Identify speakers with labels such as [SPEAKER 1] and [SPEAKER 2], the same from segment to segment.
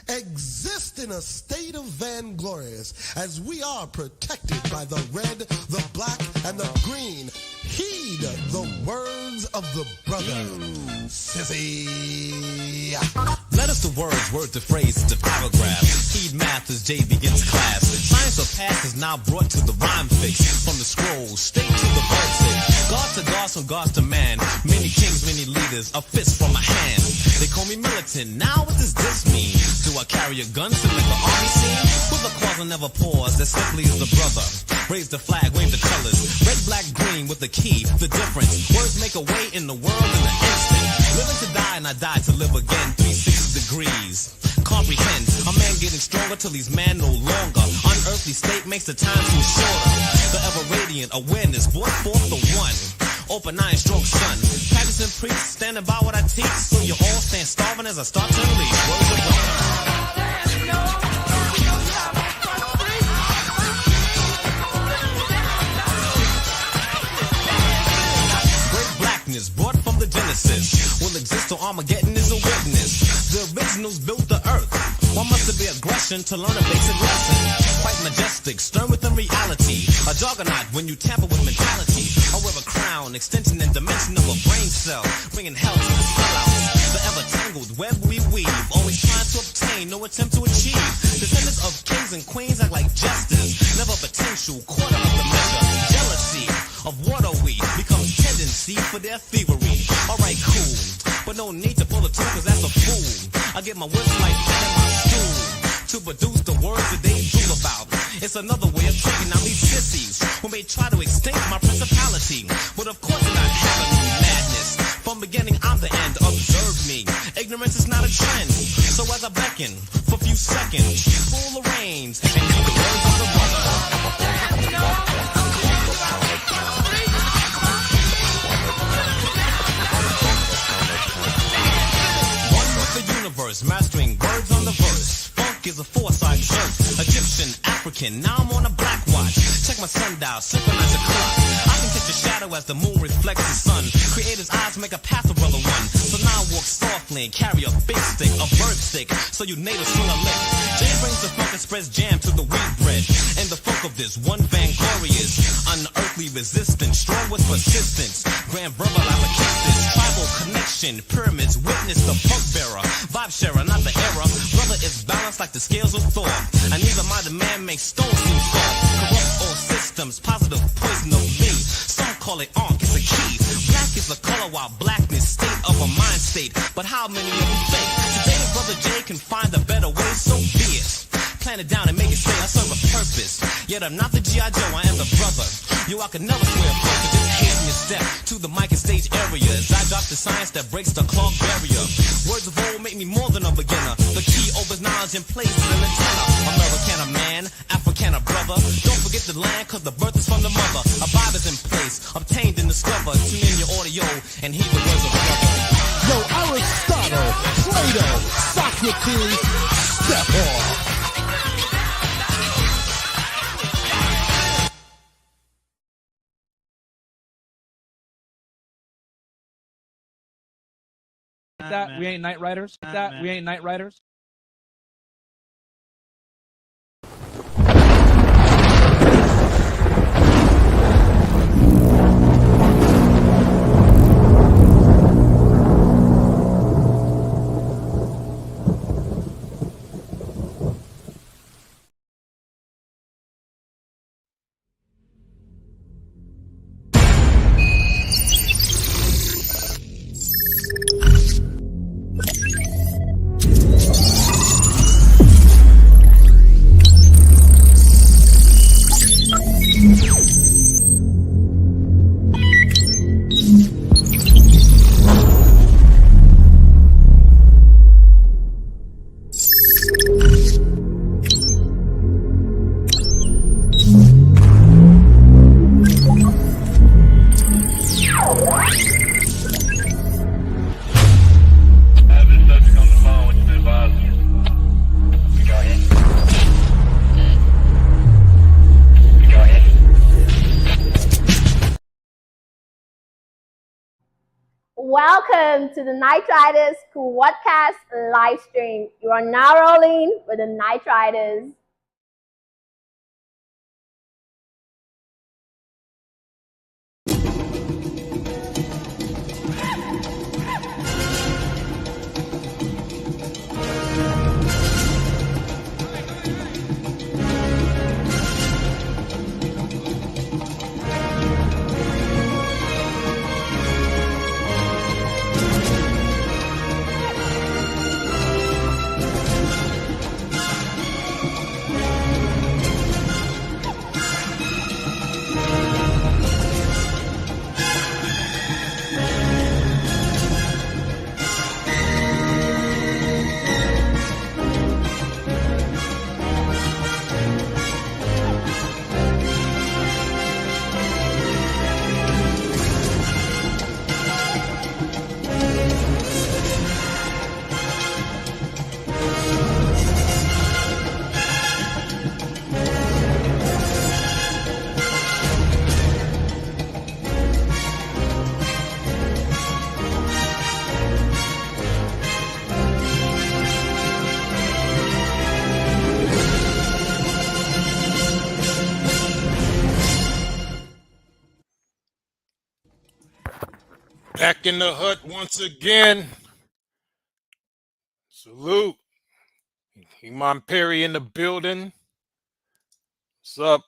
[SPEAKER 1] exist in a state of vainglorious, as we are protected by the red, the black, and the green. Heed the words of the brother, sissy.
[SPEAKER 2] Letters to words, word to phrase to paragraph. Heed math as Jay begins class. Science of past is now brought to the rhyme fix. From the scroll, straight to the verse. God to gods, from gods to man. Many kings, many leaders, a fist from a hand. They call me militant, now what does this mean? Do I carry a gun to make the army scene? With the cause I never pause, that simply is the brother. Raise the flag, wave the colors. Red, black, green with the key, the difference. Words make a way in the world in an instant. Living to die and I die to live again. 360 degrees. Comprehend, a man getting stronger till he's man no longer. Unearthly state makes the time seem shorter. The ever radiant awareness brought forth the one. Open eye and strong sun. Practicing preach, standing by what I teach. So you all stand starving as I start to unleash. Words of God. Brought from the Genesis will exist till Armageddon is a witness. The originals built the earth. Why must there be aggression to learn a basic lesson? Quite majestic, stern within reality. A juggernaut when you tamper with mentality. I wear a crown, extension and dimension of a brain cell, bringing hell to the sellouts. The ever tangled web we weave, always trying to obtain, no attempt to achieve. Descendants of kings and queens act like jesters, never potential, quarter of the measure. Jealousy of what are we becomes tendency for their thievery. Alright, cool, but no need to pull a tool cause that's a fool. I get my words like that in my stool to produce the words that they drool about. It's another way of taking out these sissies who may try to extinct my principality. But of course they're not having madness. From beginning I'm the end, observe me. Ignorance is not a trend. So as I beckon for a few seconds, pull the reins and hear the words of the brother. Mastering words on the verse. Funk is a force I exert. Egyptian, African, now I'm on a black watch. Check my sundial, synchronize the clock. I can catch a shadow as the moon reflects the sun. Creator's eyes make a path of brother one. So now I walk softly and carry a big stick, a bird stick, so you natives swing a lick. Jay brings the funk and spreads jam to the wheat bread. And the funk of this one vainglorious, unearthly resistance, strong with persistence. Grand verbal applications, tribal connection, pyramids, witness the funk bearer. Vibe sharer, not the error. Brother is balanced like the scales of Thor. And neither my demand makes stones seem soft. Corrupt all systems, positive poison of me. Some call it onk, it's a key. Black is the color while blackness state of a mind state. But how many of them fake? Today Brother Jay can find a better way, so be it. Plan it down and make it say I serve a purpose. Yet I'm not the G.I. Joe, I am the brother. Yo, I could never swear a first, but just hasten your step to the mic and stage area as I drop the science that breaks the clock barrier. Words of old make me more than a beginner. The key opens knowledge and places an antenna. Americana man, Africana brother. Don't forget the land, cause the birth is from the mother. A vibe is in place, obtained and discovered. Tune in your audio and heed the words of brother.
[SPEAKER 1] Yo, Aristotle, Plato, Socrates, step off.
[SPEAKER 3] That we ain't night riders. That we ain't night riders.
[SPEAKER 4] Welcome to the Night Riders Squadcast live stream. You are now rolling with the Night Riders.
[SPEAKER 5] Back in the hut once again. Salute. Iman Perry in the building. What's up?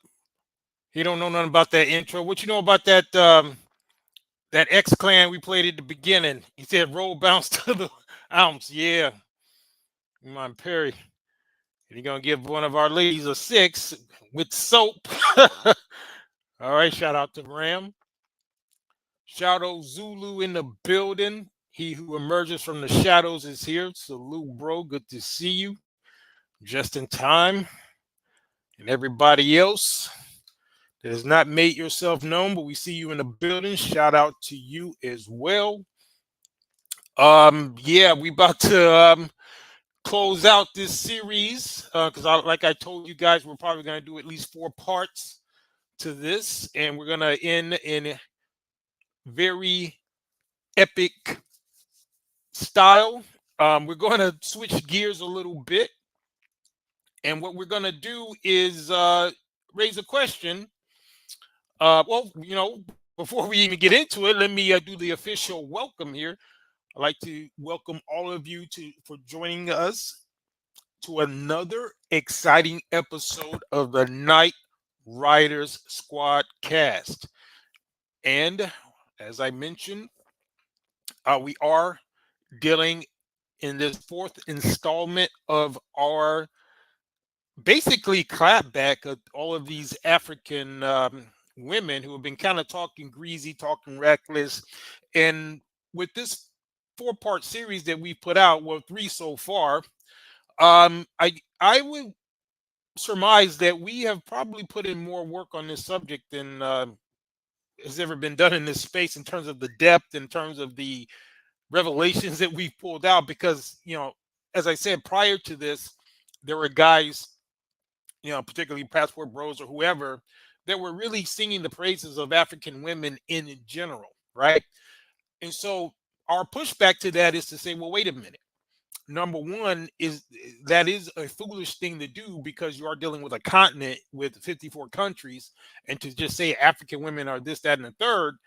[SPEAKER 5] He don't know nothing about that intro. What you know about that that X Clan we played at the beginning? He said roll bounce to the ounce. Yeah. Iman Perry. And he gonna give one of our ladies a 6 with soap. All right, shout out to Ram. Shout out Zulu in the building. He who emerges from the shadows is here. Salute, bro. Good to see you. Just in time. And everybody else that has not made yourself known, but we see you in the building. Shout out to you as well. Yeah, we about to close out this series because like I told you guys, we're probably going to do at least 4 parts to this, and we're going to end in very epic style. We're going to switch gears a little bit, and what we're going to do is raise a question. Well, you know, before we even get into it, let me do the official welcome here. I'd like to welcome all of you for joining us to another exciting episode of the Night Riders Squadcast. And as I mentioned, we are dealing in this 4th installment of our basically clapback of all of these African women who have been kind of talking greasy, talking reckless. And with this 4-part series that we put out, well, 3 so far, I would surmise that we have probably put in more work on this subject than has ever been done in this space in terms of the depth, in terms of the revelations that we've pulled out. Because, you know, as I said, prior to this, there were guys, you know, particularly Passport Bros or whoever, that were really singing the praises of African women in general, right? And so our pushback to that is to say, well, wait a minute. Number one is that is a foolish thing to do because you are dealing with a continent with 54 countries, and to just say African women are this, that, and the third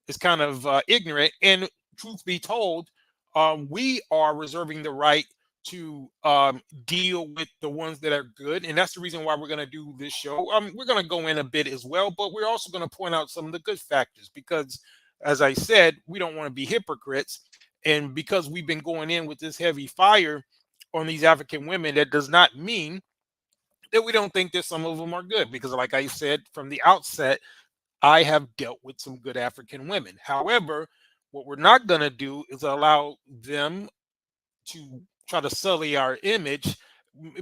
[SPEAKER 5] is kind of ignorant. And truth be told, we are reserving the right to deal with the ones that are good, and that's the reason why we're going to do this show. We're going to go in a bit as well, but we're also going to point out some of the good factors because, as I said, we don't want to be hypocrites. And because we've been going in with this heavy fire on these African women, that does not mean that we don't think that some of them are good. Because like I said from the outset, I have dealt with some good African women. However, what we're not going to do is allow them to try to sully our image,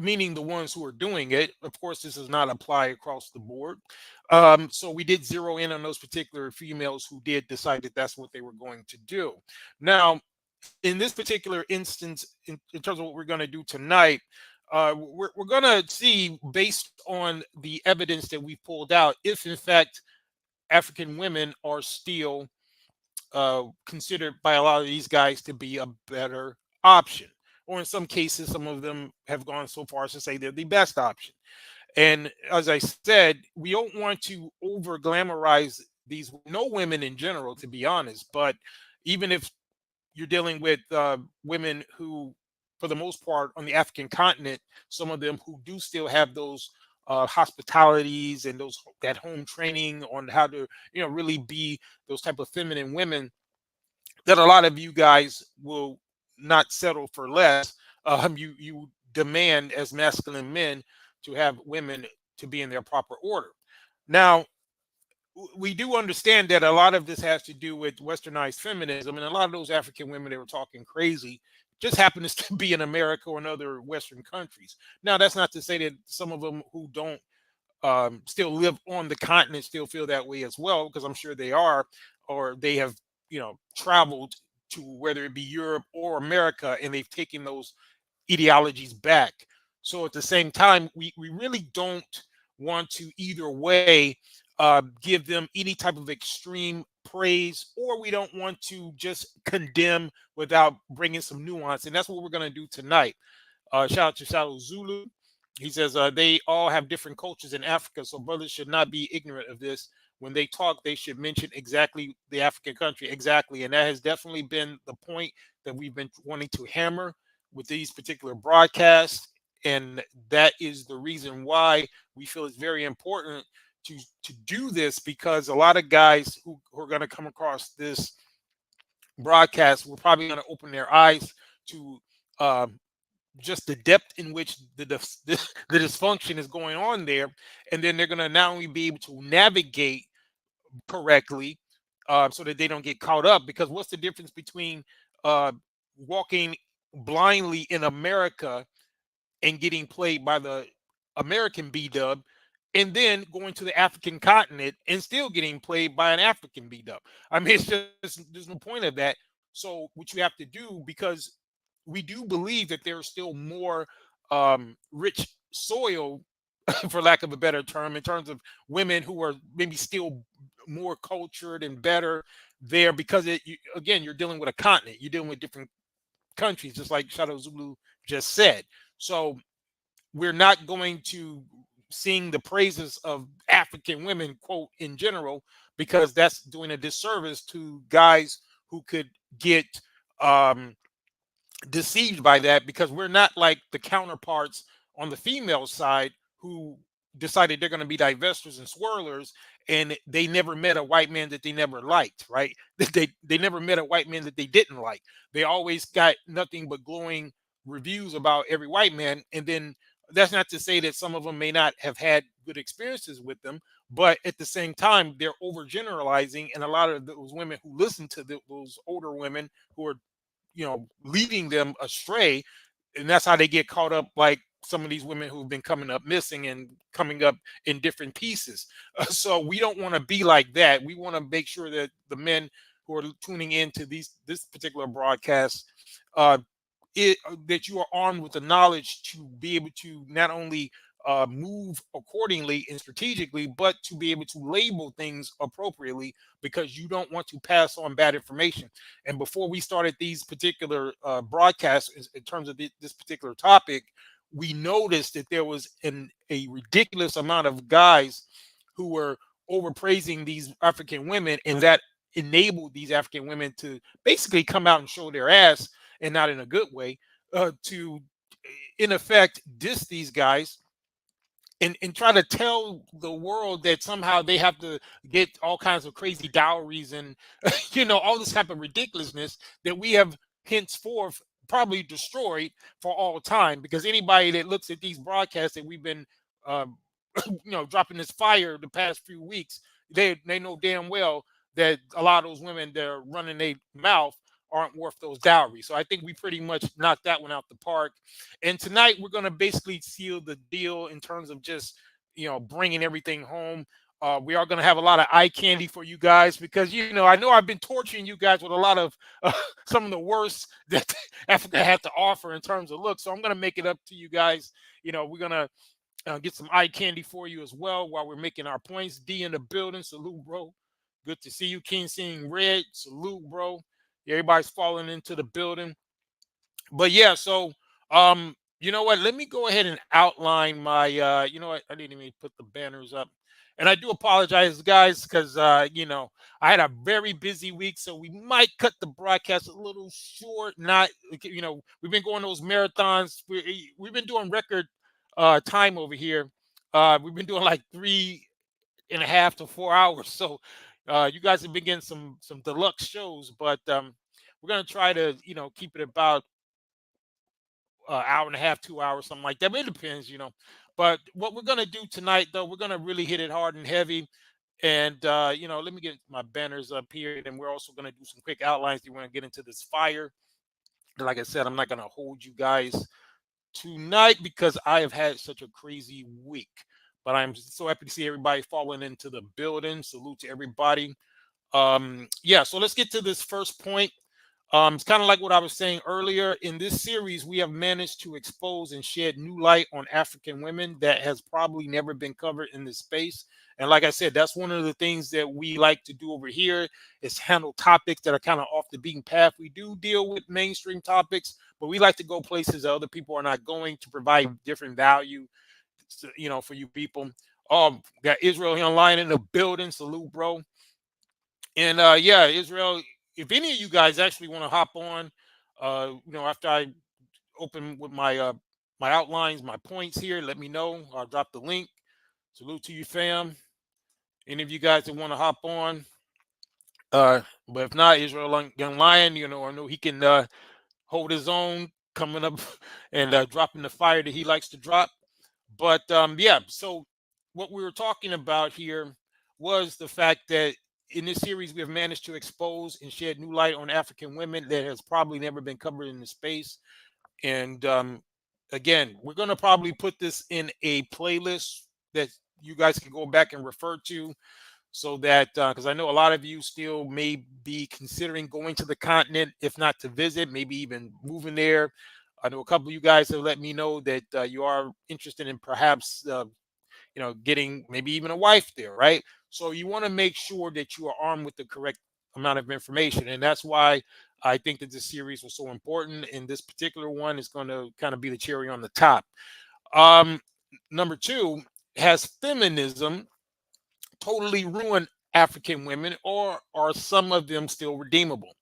[SPEAKER 5] meaning the ones who are doing it. Of course, this does not apply across the board. So we did zero in on those particular females who did decide that that's what they were going to do. Now, in this particular instance, in terms of what we're going to do tonight, we're going to see, based on the evidence that we pulled out, if in fact African women are still considered by a lot of these guys to be a better option. Or in some cases, some of them have gone so far as to say they're the best option. And as I said, we don't want to over glamorize these, no women in general, to be honest. But even if you're dealing with women who, for the most part, on the African continent, some of them who do still have those hospitalities and those that home training on how to, really be those type of feminine women, that a lot of you guys will not settle for less. You demand as masculine men to have women to be in their proper order. Now, we do understand that a lot of this has to do with westernized feminism, and a lot of those African women that were talking crazy just happens to be in America or in other Western countries. Now, that's not to say that some of them who don't still live on the continent still feel that way as well, because I'm sure they are, or they have, traveled to whether it be Europe or America, and they've taken those ideologies back. So at the same time, we really don't want to either way give them any type of extreme praise, or we don't want to just condemn without bringing some nuance. And that's what we're going to do tonight. Shout out to Shadow Zulu. He says they all have different cultures in Africa, so brothers should not be ignorant of this. When they talk, they should mention exactly the African country. Exactly. And that has definitely been the point that we've been wanting to hammer with these particular broadcasts. And that is the reason why we feel it's very important to do this, because a lot of guys who are going to come across this broadcast were probably going to open their eyes to just the depth in which the dysfunction is going on there. And then they're going to not only be able to navigate correctly, so that they don't get caught up. Because what's the difference between walking blindly in America and getting played by the American B-dub, and then going to the African continent and still getting played by an African B-dub? I mean, it's just, there's no point of that. So what you have to do, because we do believe that there's still more rich soil, for lack of a better term, in terms of women who are maybe still more cultured and better there, because again, you're dealing with a continent, you're dealing with different countries, just like Shadow Zulu just said. So we're not going to sing the praises of African women, quote, in general, because that's doing a disservice to guys who could get deceived by that, because we're not like the counterparts on the female side who decided they're going to be divestors and swirlers, and they never met a white man that they never liked, right? They never met a white man that they didn't like. They always got nothing but glowing reviews about every white man. And then that's not to say that some of them may not have had good experiences with them, but at the same time, they're overgeneralizing, and a lot of those women who listen to those older women who are, leading them astray, and that's how they get caught up, like some of these women who've been coming up missing and coming up in different pieces. So we don't want to be like that. We want to make sure that the men who are tuning into this particular broadcast, that you are armed with the knowledge to be able to not only move accordingly and strategically, but to be able to label things appropriately, because you don't want to pass on bad information. And before we started these particular broadcasts, in terms of this particular topic, we noticed that there was a ridiculous amount of guys who were overpraising these African women, and that enabled these African women to basically come out and show their ass, and not in a good way, to in effect diss these guys, and try to tell the world that somehow they have to get all kinds of crazy dowries and all this type of ridiculousness that we have henceforth probably destroyed for all time. Because anybody that looks at these broadcasts that we've been dropping this fire the past few weeks, they know damn well that a lot of those women that are running their mouth aren't worth those dowries. So I think we pretty much knocked that one out the park. And tonight we're going to basically seal the deal in terms of just, bringing everything home. We are going to have a lot of eye candy for you guys, because, I know I've been torturing you guys with a lot of some of the worst that Africa had to offer in terms of looks. So I'm going to make it up to you guys. We're going to get some eye candy for you as well while we're making our points. D in the building. Salute, bro. Good to see you, King Seeing Red. Salute, bro. Everybody's falling into the building. But yeah, so you know what? Let me go ahead and outline my you know what? I didn't even put the banners up. And I do apologize, guys, because you know, I had a very busy week, so we might cut the broadcast a little short. Not, you know, we've been going those marathons. We've been doing record time over here. We've been doing like 3.5 to 4 hours. So you guys have been getting some deluxe shows, but we're gonna try to, you know, keep it about hour and a half, 2 hours, something like that. But it depends, you know. But what we're gonna do tonight, though, we're gonna really hit it hard and heavy. And you know, let me get my banners up here, and we're also gonna do some quick outlines. You want to get into this fire? Like I said, I'm not gonna hold you guys tonight because I have had such a crazy week. But I'm so happy to see everybody falling into the building. Salute to everybody. Yeah, so let's get to this first point. It's kind of like what I was saying earlier. In this series, we have managed to expose and shed new light on African women that has probably never been covered in this space. And like I said, that's one of the things that we like to do over here is handle topics that are kind of off the beaten path. We do deal with mainstream topics, but we like to go places that other people are not going to provide different value, you know, for you people. Got Israel here online in the building. Salute, bro. And yeah, Israel, if any of you guys actually want to hop on, you know, after I open with my outlines, my points here, let me know. I'll drop the link. Salute to you, fam. Any of you guys that want to hop on, but if not, Israel Young Lion, you know, I know he can hold his own, coming up and dropping the fire that he likes to drop. But yeah, so what we were talking about here was the fact that in this series we have managed to expose and shed new light on African women that has probably never been covered in the space. And again, we're going to probably put this in a playlist that you guys can go back and refer to, so that because I know a lot of you still may be considering going to the continent, if not to visit, maybe even moving there. I know a couple of you guys have let me know that you are interested in perhaps you know, getting maybe even a wife there, right? So you want to make sure that you are armed with the correct amount of information, and that's why I think that this series was so important. And this particular one is going to kind of be the cherry on the top. Um, Number two, has feminism totally ruined African women, or are some of them still redeemable?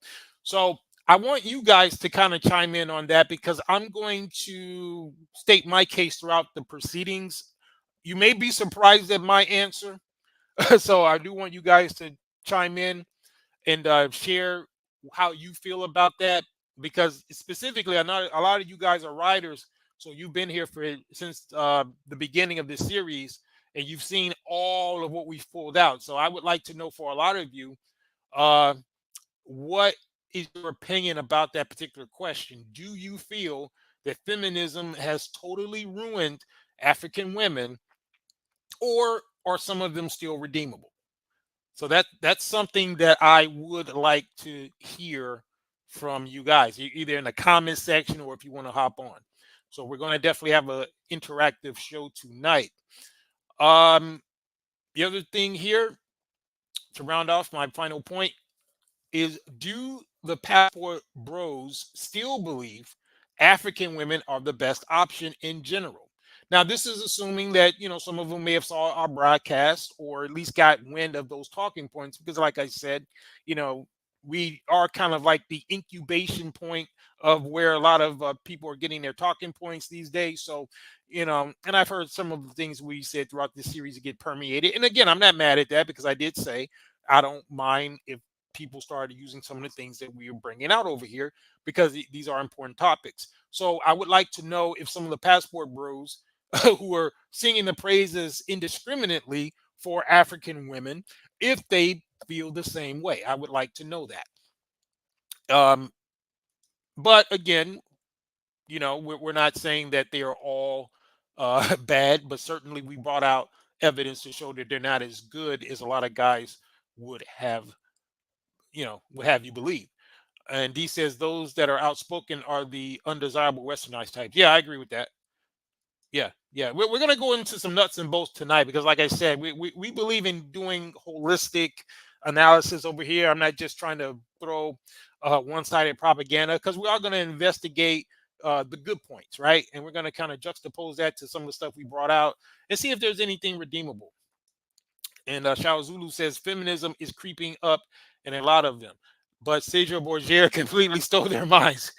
[SPEAKER 5] So I want you guys to kind of chime in on that because I'm going to state my case throughout the proceedings. You may be surprised at my answer. So I do want you guys to chime in and share how you feel about that, because specifically, I know a lot of you guys are writers, so you've been here for since the beginning of this series, and you've seen all of what we've pulled out. So I would like to know for a lot of you, uh, what is your opinion about that particular question? Do you feel that feminism has totally ruined African women, or are some of them still redeemable? So that's something that I would like to hear from you guys, either in the comment section or if you want to hop on. So we're going to definitely have an interactive show tonight. The other thing here to round off my final point is, do the passport bros still believe African women are the best option in general? Now, this is assuming that, you know, some of them may have saw our broadcast or at least got wind of those talking points, because like I said, you know, we are kind of like the incubation point of where a lot of people are getting their talking points these days. So, you know, and I've heard some of the things we said throughout this series get permeated. And again, I'm not mad at that, because I did say I don't mind if people started using some of the things that we are bringing out over here, because these are important topics. So I would like to know if some of the passport bros who are singing the praises indiscriminately for African women, if they feel the same way. I would like to know that. But again, you know, we're not saying that they are all bad, but certainly we brought out evidence to show that they're not as good as a lot of guys would have, you know, would have you believe. And he says those that are outspoken are the undesirable westernized types. Yeah, I agree with that. Yeah, yeah. We're going to go into some nuts and bolts tonight, because like I said, we believe in doing holistic analysis over here. I'm not just trying to throw one-sided propaganda, because we are going to investigate the good points, right? And we're going to kind of juxtapose that to some of the stuff we brought out and see if there's anything redeemable. And Shao Zulu says feminism is creeping up in a lot of them, but Cedric Borgia completely stole their minds.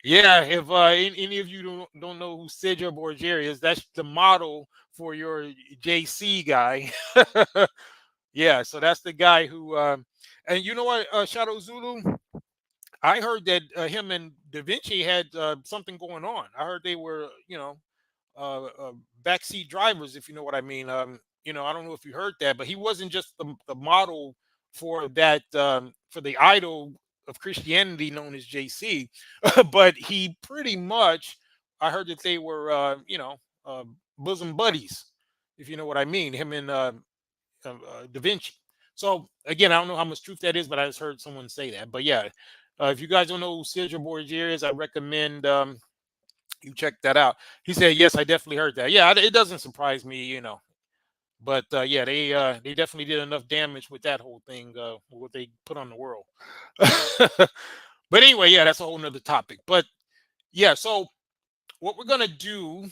[SPEAKER 5] Yeah, if any of you don't know who Cedric Borgia is, that's the model for your JC guy. Yeah, so that's the guy who, and you know what, Shadow Zulu, I heard that him and Da Vinci had something going on. I heard they were, backseat drivers, if you know what I mean. I don't know if you heard that, but he wasn't just the model for that, for the idol of Christianity known as JC, but he pretty much, I heard that they were, bosom buddies, if you know what I mean, him and Da Vinci. So again, I don't know how much truth that is, but I just heard someone say that. But yeah, if you guys don't know who Cedric Borgia is, I recommend you check that out. He said, yes, I definitely heard that. Yeah, it doesn't surprise me. But yeah, they definitely did enough damage with that whole thing, what they put on the world. But anyway, yeah, that's a whole nother topic. But yeah, so what we're gonna do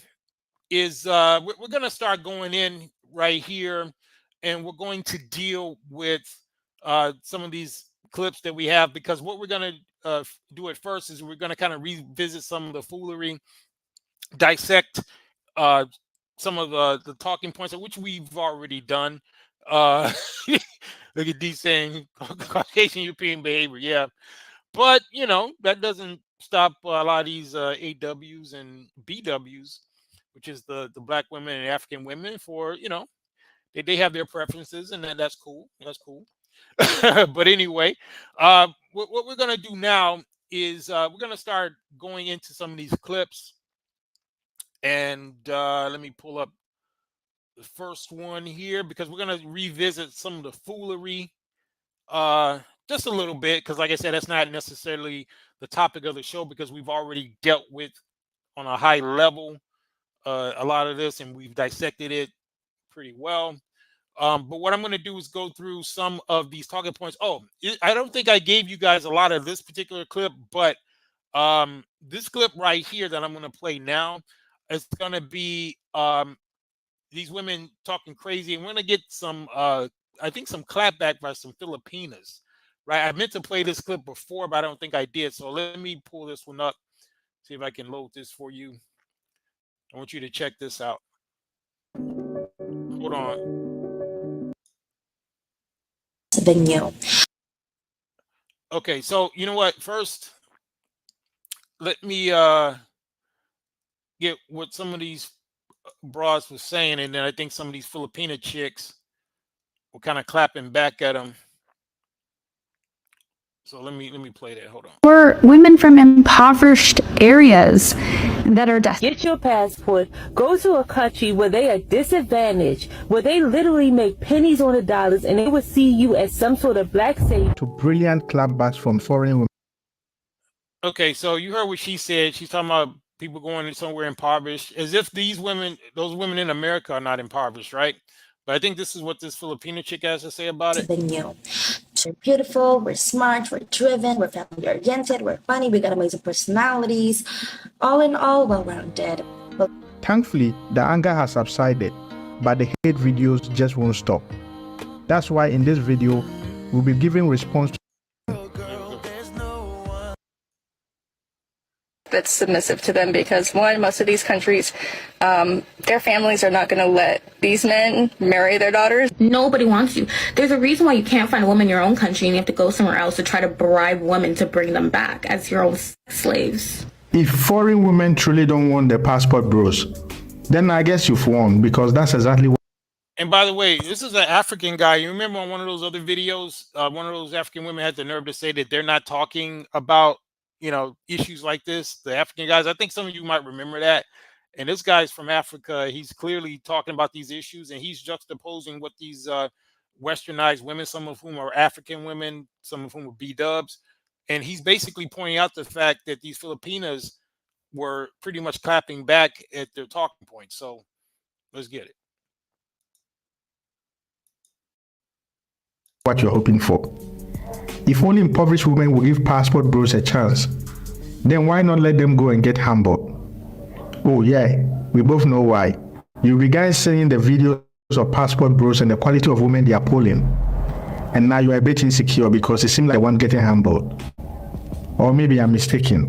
[SPEAKER 5] is we're gonna start going in right here, and we're going to deal with some of these clips that we have, because what we're gonna do at first is we're gonna kind of revisit some of the foolery, dissect some of the talking points, which we've already done. Look at D saying Caucasian European behavior. Yeah, but that doesn't stop a lot of these AWs and BWs, which is the black women and African women, for they have their preferences, and that's cool. That's cool. But anyway, what we're gonna do now is we're gonna start going into some of these clips. And let me pull up the first one here, because we're going to revisit some of the foolery just a little bit, because like I said, that's not necessarily the topic of the show, because we've already dealt with on a high level a lot of this, and we've dissected it pretty well. But what I'm going to do is go through some of these talking points. I don't think I gave you guys a lot of this particular clip, but this clip right here that I'm going to play now, it's going to be these women talking crazy, and we're going to get some, I think, some clapback by some Filipinas, right? I meant to play this clip before, but I don't think I did. So let me pull this one up, see if I can load this for you. I want you to check this out. Hold on.
[SPEAKER 6] Venue.
[SPEAKER 5] Okay, so you know what? First, let me get what some of these broads was saying, and then I think some of these Filipina chicks were kind of clapping back at them. So let me play that. Hold on.
[SPEAKER 7] We're women from impoverished areas that are
[SPEAKER 8] Get your passport, go to a country where they are disadvantaged, where they literally make pennies on the dollars, and they will see you as some sort of black savior.
[SPEAKER 9] To brilliant clapbacks from foreign women.
[SPEAKER 5] Okay, so you heard what she said. She's talking about people going somewhere impoverished, as if these women, those women in America, are not impoverished, right? But I think this is what this Filipino chick has to say about it.
[SPEAKER 6] We're beautiful, we're smart, we're driven, we're family oriented, we're funny, we got amazing personalities. All in all, well-rounded.
[SPEAKER 9] Thankfully, the anger has subsided, but the hate videos just won't stop. That's why in this video, we'll be giving response to
[SPEAKER 10] that's submissive to them, because one, most of these countries, their families are not going to let these men marry their daughters.
[SPEAKER 7] Nobody wants you. There's a reason why you can't find a woman in your own country and you have to go somewhere else to try to bribe women to bring them back as your own slaves.
[SPEAKER 9] if foreign women truly don't want the passport bros, then I guess you've won, because that's exactly what.
[SPEAKER 5] And by the way, this is an African guy. You remember on one of those other videos, one of those African women had the nerve to say that they're not talking about, issues like this. The African guys, I think some of you might remember that. And this guy's from Africa. He's clearly talking about these issues, and he's juxtaposing what these westernized women, some of whom are African women, some of whom are B-dubs. And he's basically pointing out the fact that these Filipinas were pretty much clapping back at their talking points. So let's get it.
[SPEAKER 9] what you're hoping for. If only impoverished women will give passport bros a chance, then why not let them go and get humbled? Oh yeah, we both know why. You began seeing the videos of passport bros and the quality of women they are pulling. And now you are a bit insecure because it seems like the one getting humbled. Or maybe I'm mistaken.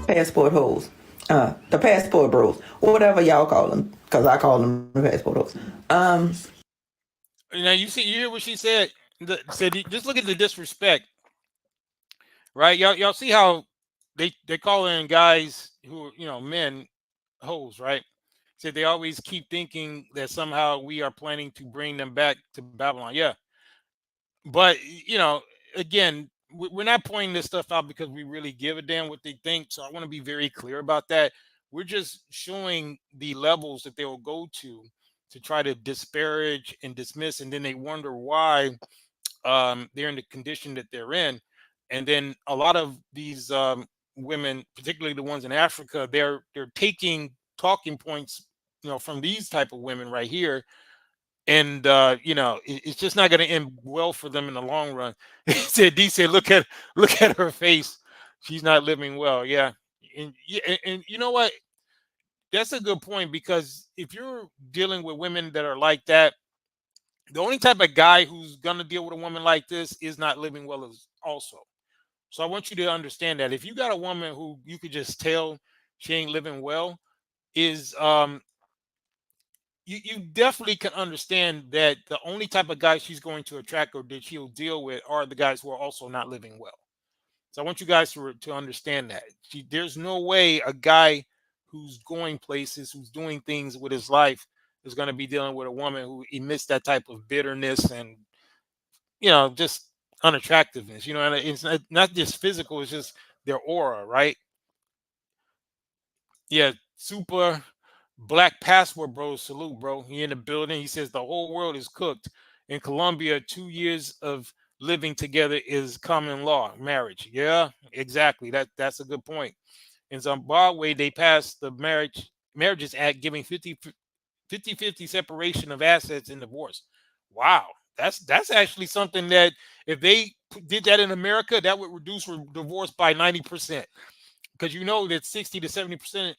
[SPEAKER 11] Passport hoes. The passport bros. Whatever y'all call them. Because I call them the passport hoes.
[SPEAKER 5] Now you hear what she said. Just look at the disrespect, right? Y'all see how they call in guys who are, men, hoes, right? Said they always keep thinking that somehow we are planning to bring them back to Babylon. Yeah, but again, we're not pointing this stuff out because we really give a damn what they think. So I want to be very clear about that. We're just showing the levels that they will go to try to disparage and dismiss, and then they wonder why they're in the condition that they're in. And then a lot of these women, particularly the ones in Africa, they're taking talking points, from these type of women right here, and it's just not going to end well for them in the long run. D said, look at her face, she's not living well. Yeah, and you know what? That's a good point, because if you're dealing with women that are like that, the only type of guy who's going to deal with a woman like this is not living well also. So I want you to understand that if you got a woman who you could just tell she ain't living well, is you definitely can understand that the only type of guys she's going to attract or that she'll deal with are the guys who are also not living well. So I want you guys to understand that. There's no way a guy who's going places, who's doing things with his life, is going to be dealing with a woman who emits that type of bitterness and, just unattractiveness. And it's not just physical, it's just their aura, right? Yeah, super black passport bro, salute, bro. He in the building. He says the whole world is cooked. In Colombia, 2 years of living together is common law, marriage. Yeah, exactly. That's a good point. In Zimbabwe, they passed the Marriages Act, giving 50-50 separation of assets in divorce. Wow, that's actually something that if they did that in America, that would reduce divorce by 90%. Because that 60 to 70%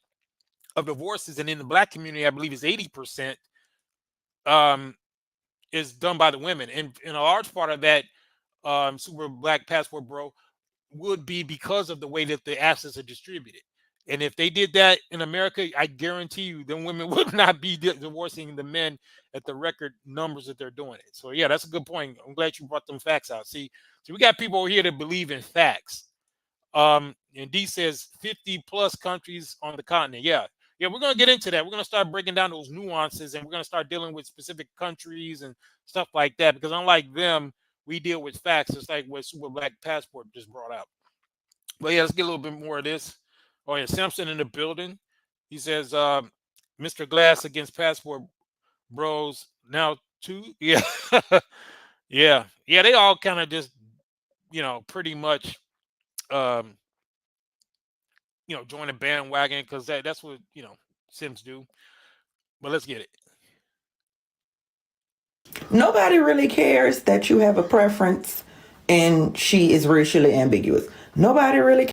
[SPEAKER 5] of divorces, and in the black community, I believe is 80%, is done by the women, and a large part of that, super black passport bro, would be because of the way that the assets are distributed. And if they did that in America, I guarantee you, then women would not be divorcing the men at the record numbers that they're doing it. So yeah, that's a good point. I'm glad you brought them facts out. See, so we got people over here that believe in facts. And D says 50 plus countries on the continent. Yeah, we're going to get into that. We're going to start breaking down those nuances, and we're going to start dealing with specific countries and stuff like that, because unlike them, we deal with facts. It's like what Super Black Passport just brought out. But yeah, let's get a little bit more of this. Oh yeah, Simpson in the building. He says, Mr. Glass against Passport Bros now too. Yeah. yeah. They all kind of just, pretty much join a bandwagon, because that's what Sims do. But let's get it.
[SPEAKER 11] Nobody really cares that you have a preference and she is racially ambiguous. Nobody really cares.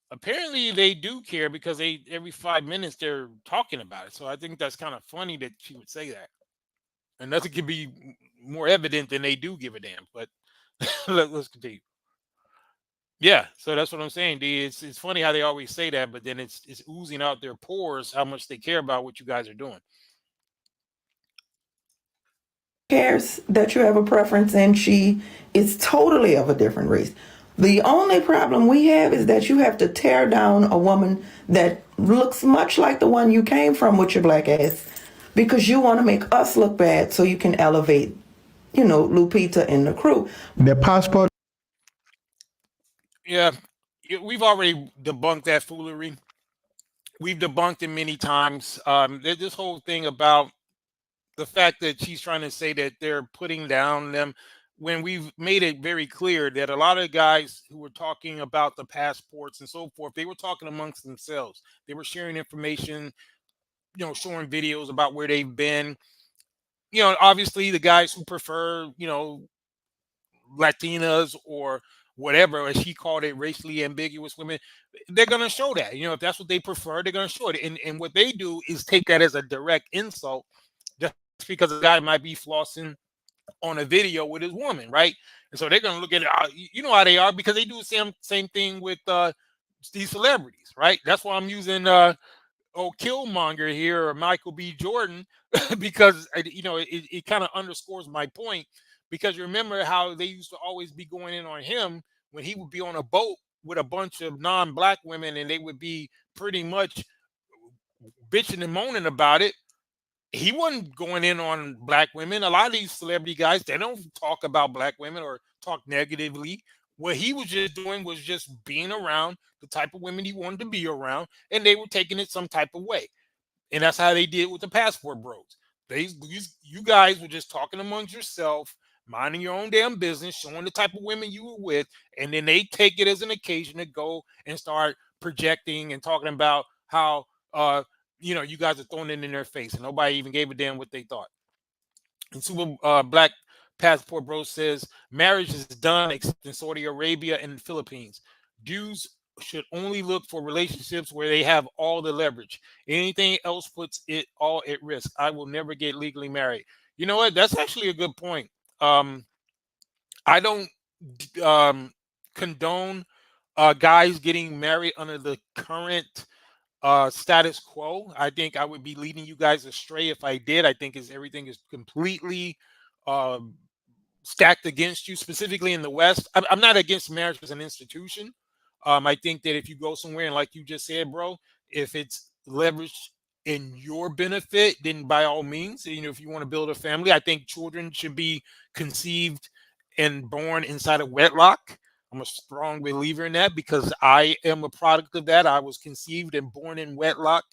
[SPEAKER 5] Apparently they do care, because every 5 minutes they're talking about it. So I think that's kind of funny that she would say that. And nothing could be more evident than they do give a damn. But let's continue. Yeah, so that's what I'm saying, D. It's funny how they always say that, but then it's oozing out their pores how much they care about what you guys are doing.
[SPEAKER 11] Cares that you have a preference and she is totally of a different race. The only problem we have is that you have to tear down a woman that looks much like the one you came from with your black ass, because you want to make us look bad so you can elevate, Lupita and the crew.
[SPEAKER 9] The passport.
[SPEAKER 5] Yeah, we've already debunked that foolery. We've debunked it many times. This whole thing about the fact that she's trying to say that they're putting down them. when we've made it very clear that a lot of guys who were talking about the passports and so forth, they were talking amongst themselves. They were sharing information, showing videos about where they've been. Obviously the guys who prefer, Latinas or whatever, as he called it, racially ambiguous women, they're going to show that. If that's what they prefer, they're going to show it. And what they do is take that as a direct insult just because a guy might be flossing on a video with his woman, right? And so they're going to look at it. You know how they are, because they do the same thing with these celebrities, right? That's why I'm using Killmonger here, or Michael B. Jordan, because it kind of underscores my point. Because you remember how they used to always be going in on him when he would be on a boat with a bunch of non-black women, and they would be pretty much bitching and moaning about it. He wasn't going in on black women. A lot of these celebrity guys, they don't talk about black women or talk negatively. What he was just doing was just being around the type of women he wanted to be around, and they were taking it some type of way. And that's how they did with the passport bros. You guys were just talking amongst yourself, minding your own damn business, showing the type of women you were with, and then they take it as an occasion to go and start projecting and talking about how you guys are throwing it in their face, and nobody even gave a damn what they thought. And Super Black Passport Bro says marriage is done except in Saudi Arabia and the Philippines. Dudes should only look for relationships where they have all the leverage. Anything else puts it all at risk. I will never get legally married. You know what? That's actually a good point. I don't condone guys getting married under the current status quo. I think I would be leading you guys astray if I did. I think everything is completely stacked against you, specifically in the West. I'm not against marriage as an institution. I think that if you go somewhere and, like you just said, bro, if it's leveraged in your benefit, then by all means, if you want to build a family, I think children should be conceived and born inside of wedlock. I'm a strong believer in that because I am a product of that. I was conceived and born in wedlock,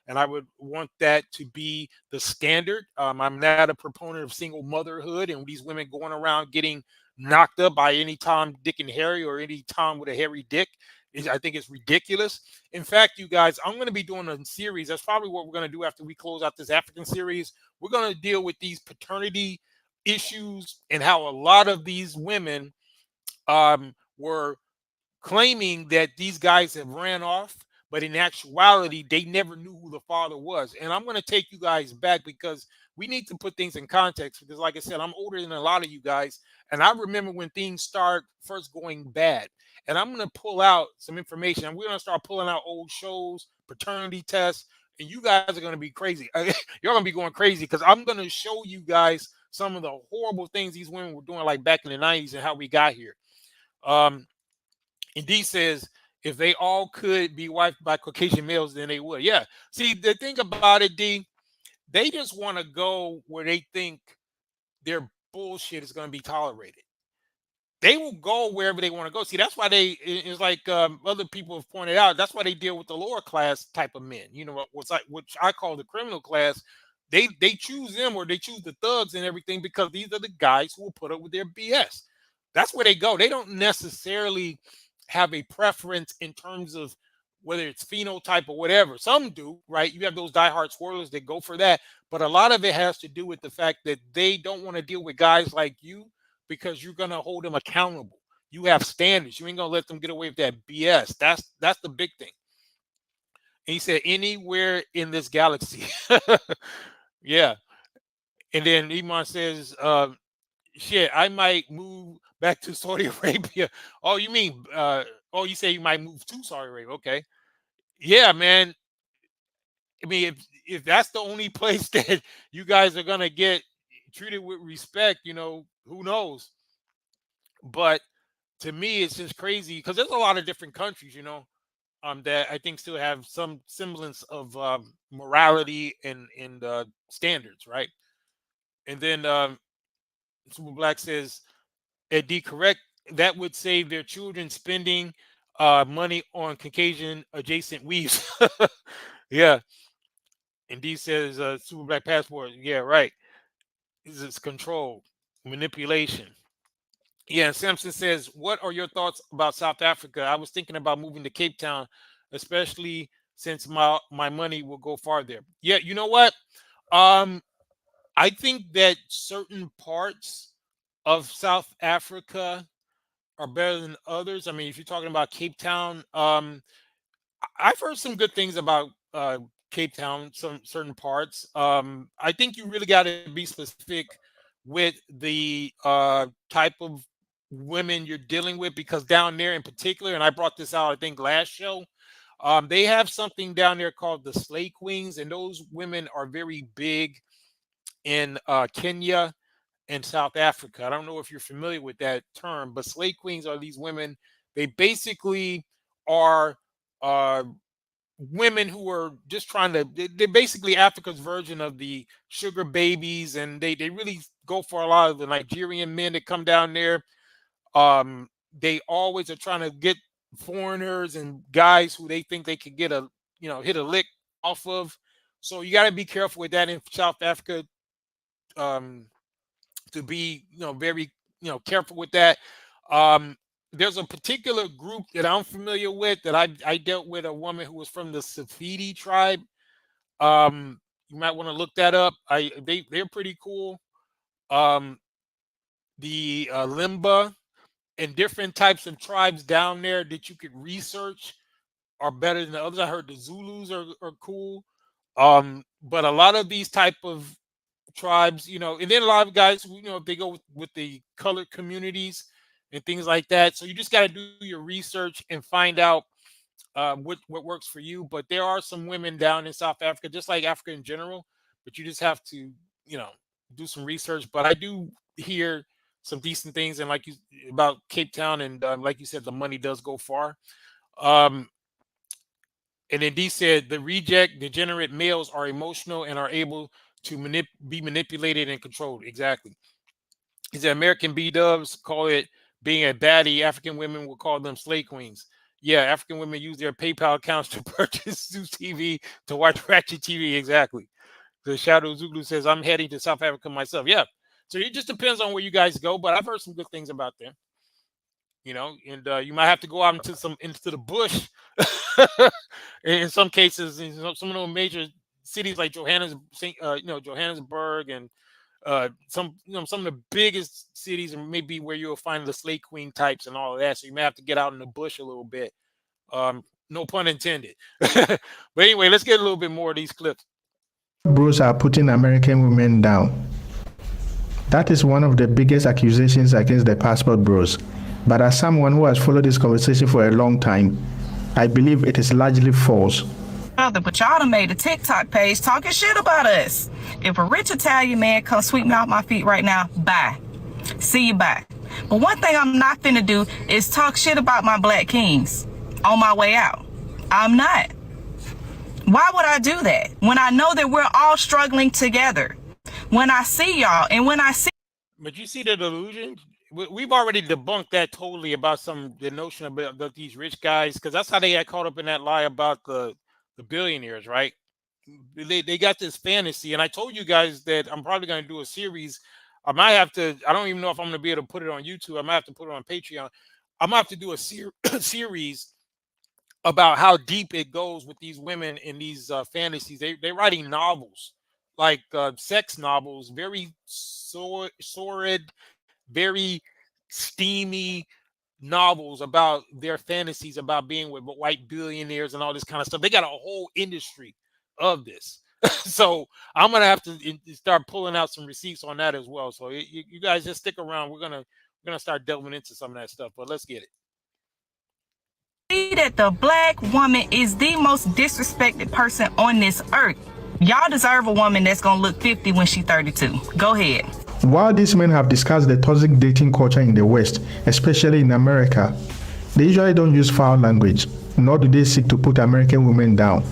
[SPEAKER 5] and I would want that to be the standard. I'm not a proponent of single motherhood and these women going around getting knocked up by any Tom, Dick, and Harry, or any Tom with a hairy dick. I think it's ridiculous. In fact, you guys, I'm going to be doing a series. That's probably what we're going to do after we close out this African series. We're going to deal with these paternity issues and how a lot of these women were claiming that these guys have ran off, but in actuality, they never knew who the father was. And I'm going to take you guys back because we need to put things in context. Because, like I said, I'm older than a lot of you guys, and I remember when things start first going bad. And I'm going to pull out some information, and we're going to start pulling out old shows, paternity tests, and you guys are going to be crazy. You're going to be going crazy because I'm going to show you guys some of the horrible things these women were doing, like back in the 90s, and how we got here. And D says, if they all could be wiped by Caucasian males, then they would. Yeah. See, the thing about it, D, they just want to go where they think their bullshit is going to be tolerated. They will go wherever they want to go. See, that's why it's like other people have pointed out, that's why they deal with the lower class type of men, which I call the criminal class. They choose them, or they choose the thugs and everything, because these are the guys who will put up with their BS. That's where they go. They don't necessarily have a preference in terms of whether it's phenotype or whatever. Some do, right? You have those diehard swirlers that go for that. But a lot of it has to do with the fact that they don't want to deal with guys like you, because you're going to hold them accountable. You have standards. You ain't going to let them get away with that BS. That's the big thing. And he said, anywhere in this galaxy. Yeah. And then Iman says, shit, I might move back to Saudi Arabia. Oh, you mean, you say you might move to Saudi Arabia. Okay. Yeah, man. I mean, if that's the only place that you guys are going to get treated with respect, who knows? But to me, it's just crazy because there's a lot of different countries, that I think still have some semblance of morality and standards, right? And then Super Black says, D, correct, that would save their children spending money on Caucasian adjacent weaves. Yeah. And D says, Super Black Passport. Yeah, right. This is control, manipulation. Yeah, Samson says, "What are your thoughts about South Africa? I was thinking about moving to Cape Town, especially since my money will go far there." Yeah, you know what? Um, I think that certain parts of South Africa are better than others. I mean, if you're talking about Cape Town, I've heard some good things about Cape Town, some certain parts. I think you really got to be specific with the type of women you're dealing with, because down there in particular, and I brought this out, I think, last show, they have something down there called the Slay Queens, and those women are very big in Kenya and South Africa. I don't know if you're familiar with that term, but Slay Queens are these women. They basically are. Women who are just trying to, they're basically Africa's version of the sugar babies, and they really go for a lot of the Nigerian men that come down there. They always are trying to get foreigners and guys who they think they could get a, hit a lick off of. So you got to be careful with that in South Africa, to be, very, careful with that. There's a particular group that I'm familiar with that I dealt with a woman who was from the Safidi tribe. You might want to look that up. They're pretty cool. The Limba and different types of tribes down there that you could research are better than the others. I heard the Zulus are cool. But a lot of these type of tribes, and then a lot of guys who, they go with the colored communities and things like that. So you just got to do your research and find out what works for you. But there are some women down in South Africa, just like Africa in general, but you just have to, do some research. But I do hear some decent things, and about Cape Town, and like you said, the money does go far. And then D said the reject degenerate males are emotional and are able to be manipulated and controlled. Exactly. He said American B-dubs call it being a baddie. African women will call them slay queens. Yeah, African women use their PayPal accounts to purchase Zeus TV to watch Ratchet TV. Exactly. The Shadow Zulu says, I'm heading to South Africa myself. Yeah. So it just depends on where you guys go, but I've heard some good things about them. And you might have to go out into the bush. In some cases, in some of those major cities like Johannesburg, and some of the biggest cities, and maybe where you'll find the slay queen types and all of that. So you may have to get out in the bush a little bit. No pun intended. But anyway, let's get a little bit more of these clips.
[SPEAKER 9] Bros are putting American women down. That is one of the biggest accusations against the passport bros. But as someone who has followed this conversation for a long time, I believe it is largely false.
[SPEAKER 12] But y'all done made a TikTok page talking shit about us. If a rich Italian man comes sweep me off my feet right now, bye. See you bye. But one thing I'm not finna do is talk shit about my black kings on my way out. I'm not. Why would I do that when I know that we're all struggling together? When I see y'all and when I see...
[SPEAKER 5] But you see the delusion? We've already debunked that totally about the notion about these rich guys, because that's how they got caught up in that lie about the billionaires, right? They got this fantasy, and I told you guys that I'm probably going to do a series. I might have to. I don't even know if I'm going to be able to put it on YouTube. I might have to put it on Patreon. I might have to do a series about how deep it goes with these women in these fantasies. They're writing novels, like sex novels, very sordid, very steamy novels about their fantasies about being with white billionaires and all this kind of stuff. They got a whole industry of this. So I'm gonna have to start pulling out some receipts on that as well. So you guys just stick around. We're gonna start delving into some of that stuff. But let's get it.
[SPEAKER 12] See that the black woman is the most disrespected person on this earth. Y'all deserve a woman that's gonna look 50 when she's 32. Go ahead.
[SPEAKER 9] While these men have discussed the toxic dating culture in the West, especially in America, they usually don't use foul language, nor do they seek to put American women down.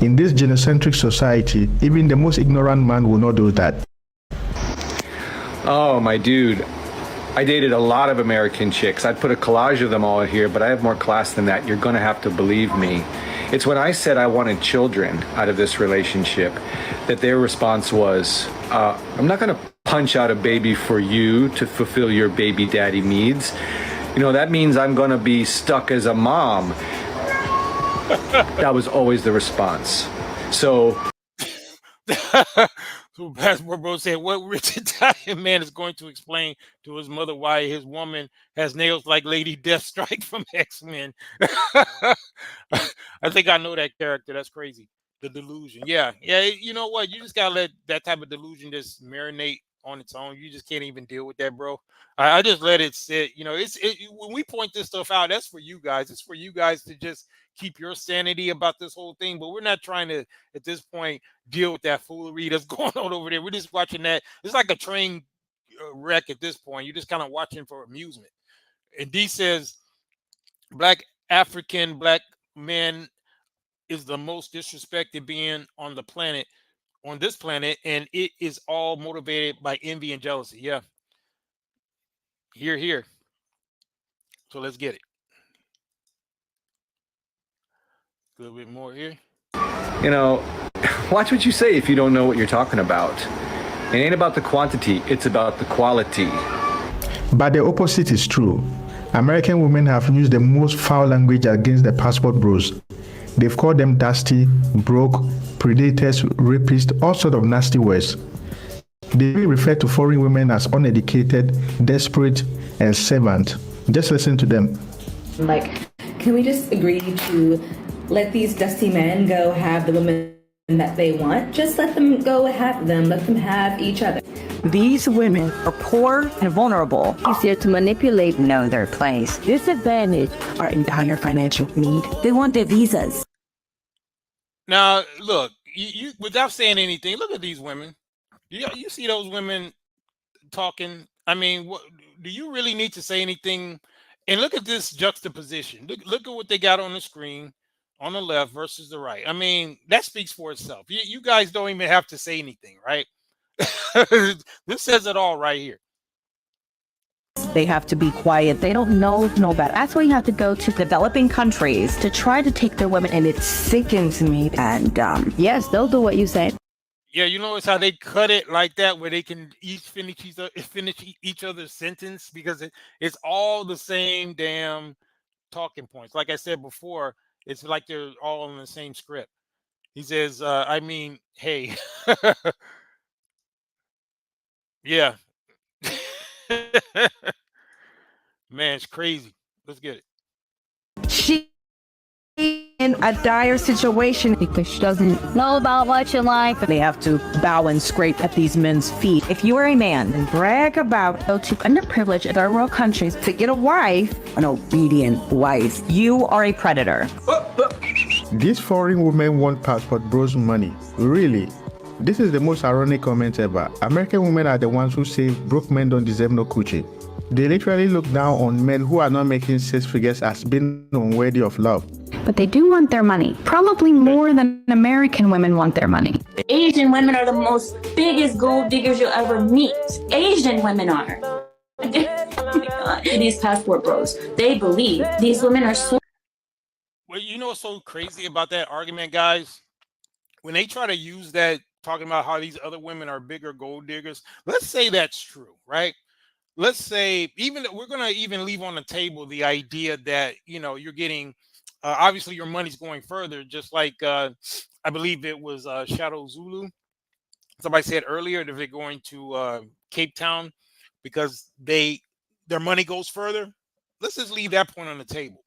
[SPEAKER 9] In this genocentric society, even the most ignorant man will not do that.
[SPEAKER 13] Oh, my dude. I dated a lot of American chicks. I'd put a collage of them all here, but I have more class than that. You're going to have to believe me. It's when I said I wanted children out of this relationship that their response was, I'm not going to punch out a baby for you to fulfill your baby daddy needs. That means I'm going to be stuck as a mom. That was always the response. So
[SPEAKER 5] Passport Bro said, what rich Italian man is going to explain to his mother why his woman has nails like Lady Deathstrike from X-Men? I think I know that character. That's crazy. The delusion. Yeah. You know what? You just got to let that type of delusion just marinate on its own. You just can't even deal with that, bro. I just let it sit. When we point this stuff out, that's for you guys. It's for you guys to just keep your sanity about this whole thing. But we're not trying to, at this point, deal with that foolery that's going on over there. We're just watching that. It's like a train wreck at this point. You're just kind of watching for amusement. And D says, black men is the most disrespected being on the planet, on this planet, and it is all motivated by envy and jealousy. Yeah. Here. So let's get it. A little bit more here.
[SPEAKER 13] Watch what you say if you don't know what you're talking about. It ain't about the quantity, it's about the quality.
[SPEAKER 9] But the opposite is true. American women have used the most foul language against the passport bros. They've called them dusty, broke, predators, rapists, all sorts of nasty words. They refer to foreign women as uneducated, desperate, and servant. Just listen to them.
[SPEAKER 14] Can we just agree to let these dusty men go have the women that they want? Just let them go have them. Let them have each other.
[SPEAKER 15] These women are poor and vulnerable. Easier to manipulate, know their place. Disadvantaged, are in dire financial need. They want their visas.
[SPEAKER 5] Now, look, you without saying anything, look at these women. You see those women talking? I mean, do you really need to say anything? And look at this juxtaposition. Look at what they got on the screen on the left versus the right. I mean, that speaks for itself. You guys don't even have to say anything, right? This says it all right here.
[SPEAKER 15] They have to be quiet. They don't know better. That's why you have to go to developing countries to try to take their women, and it sickens me. And yes, they'll do what you say.
[SPEAKER 5] Yeah, you notice how they cut it like that, where they can each finish each other's sentence, because it's all the same damn talking points. Like I said before, it's like they're all on the same script. He says, I mean, hey. Yeah. Man, it's crazy. Let's get it.
[SPEAKER 15] She in a dire situation because she doesn't know about much in life. They have to bow and scrape at these men's feet. If you are a man and brag about go to underprivileged third world countries to get a wife, an obedient wife, you are a predator.
[SPEAKER 9] These foreign women want passport bros money. Really? This is the most ironic comment ever. American women are the ones who say broke men don't deserve no coochie. They literally look down on men who are not making six figures as being unworthy of love.
[SPEAKER 16] But they do want their money, probably more than American women want their money.
[SPEAKER 7] Asian women are the most biggest gold diggers you'll ever meet. Asian women are. Oh my God. These passport bros, they believe these women are so.
[SPEAKER 5] Well, you know what's so crazy about that argument, guys? When they try to use that, talking about how these other women are bigger gold diggers, let's say that's true, right? Let's say we're going to even leave on the table the idea that, you're getting, obviously your money's going further, just like I believe it was Shadow Zulu. Somebody said earlier that they're going to Cape Town because their money goes further. Let's just leave that point on the table.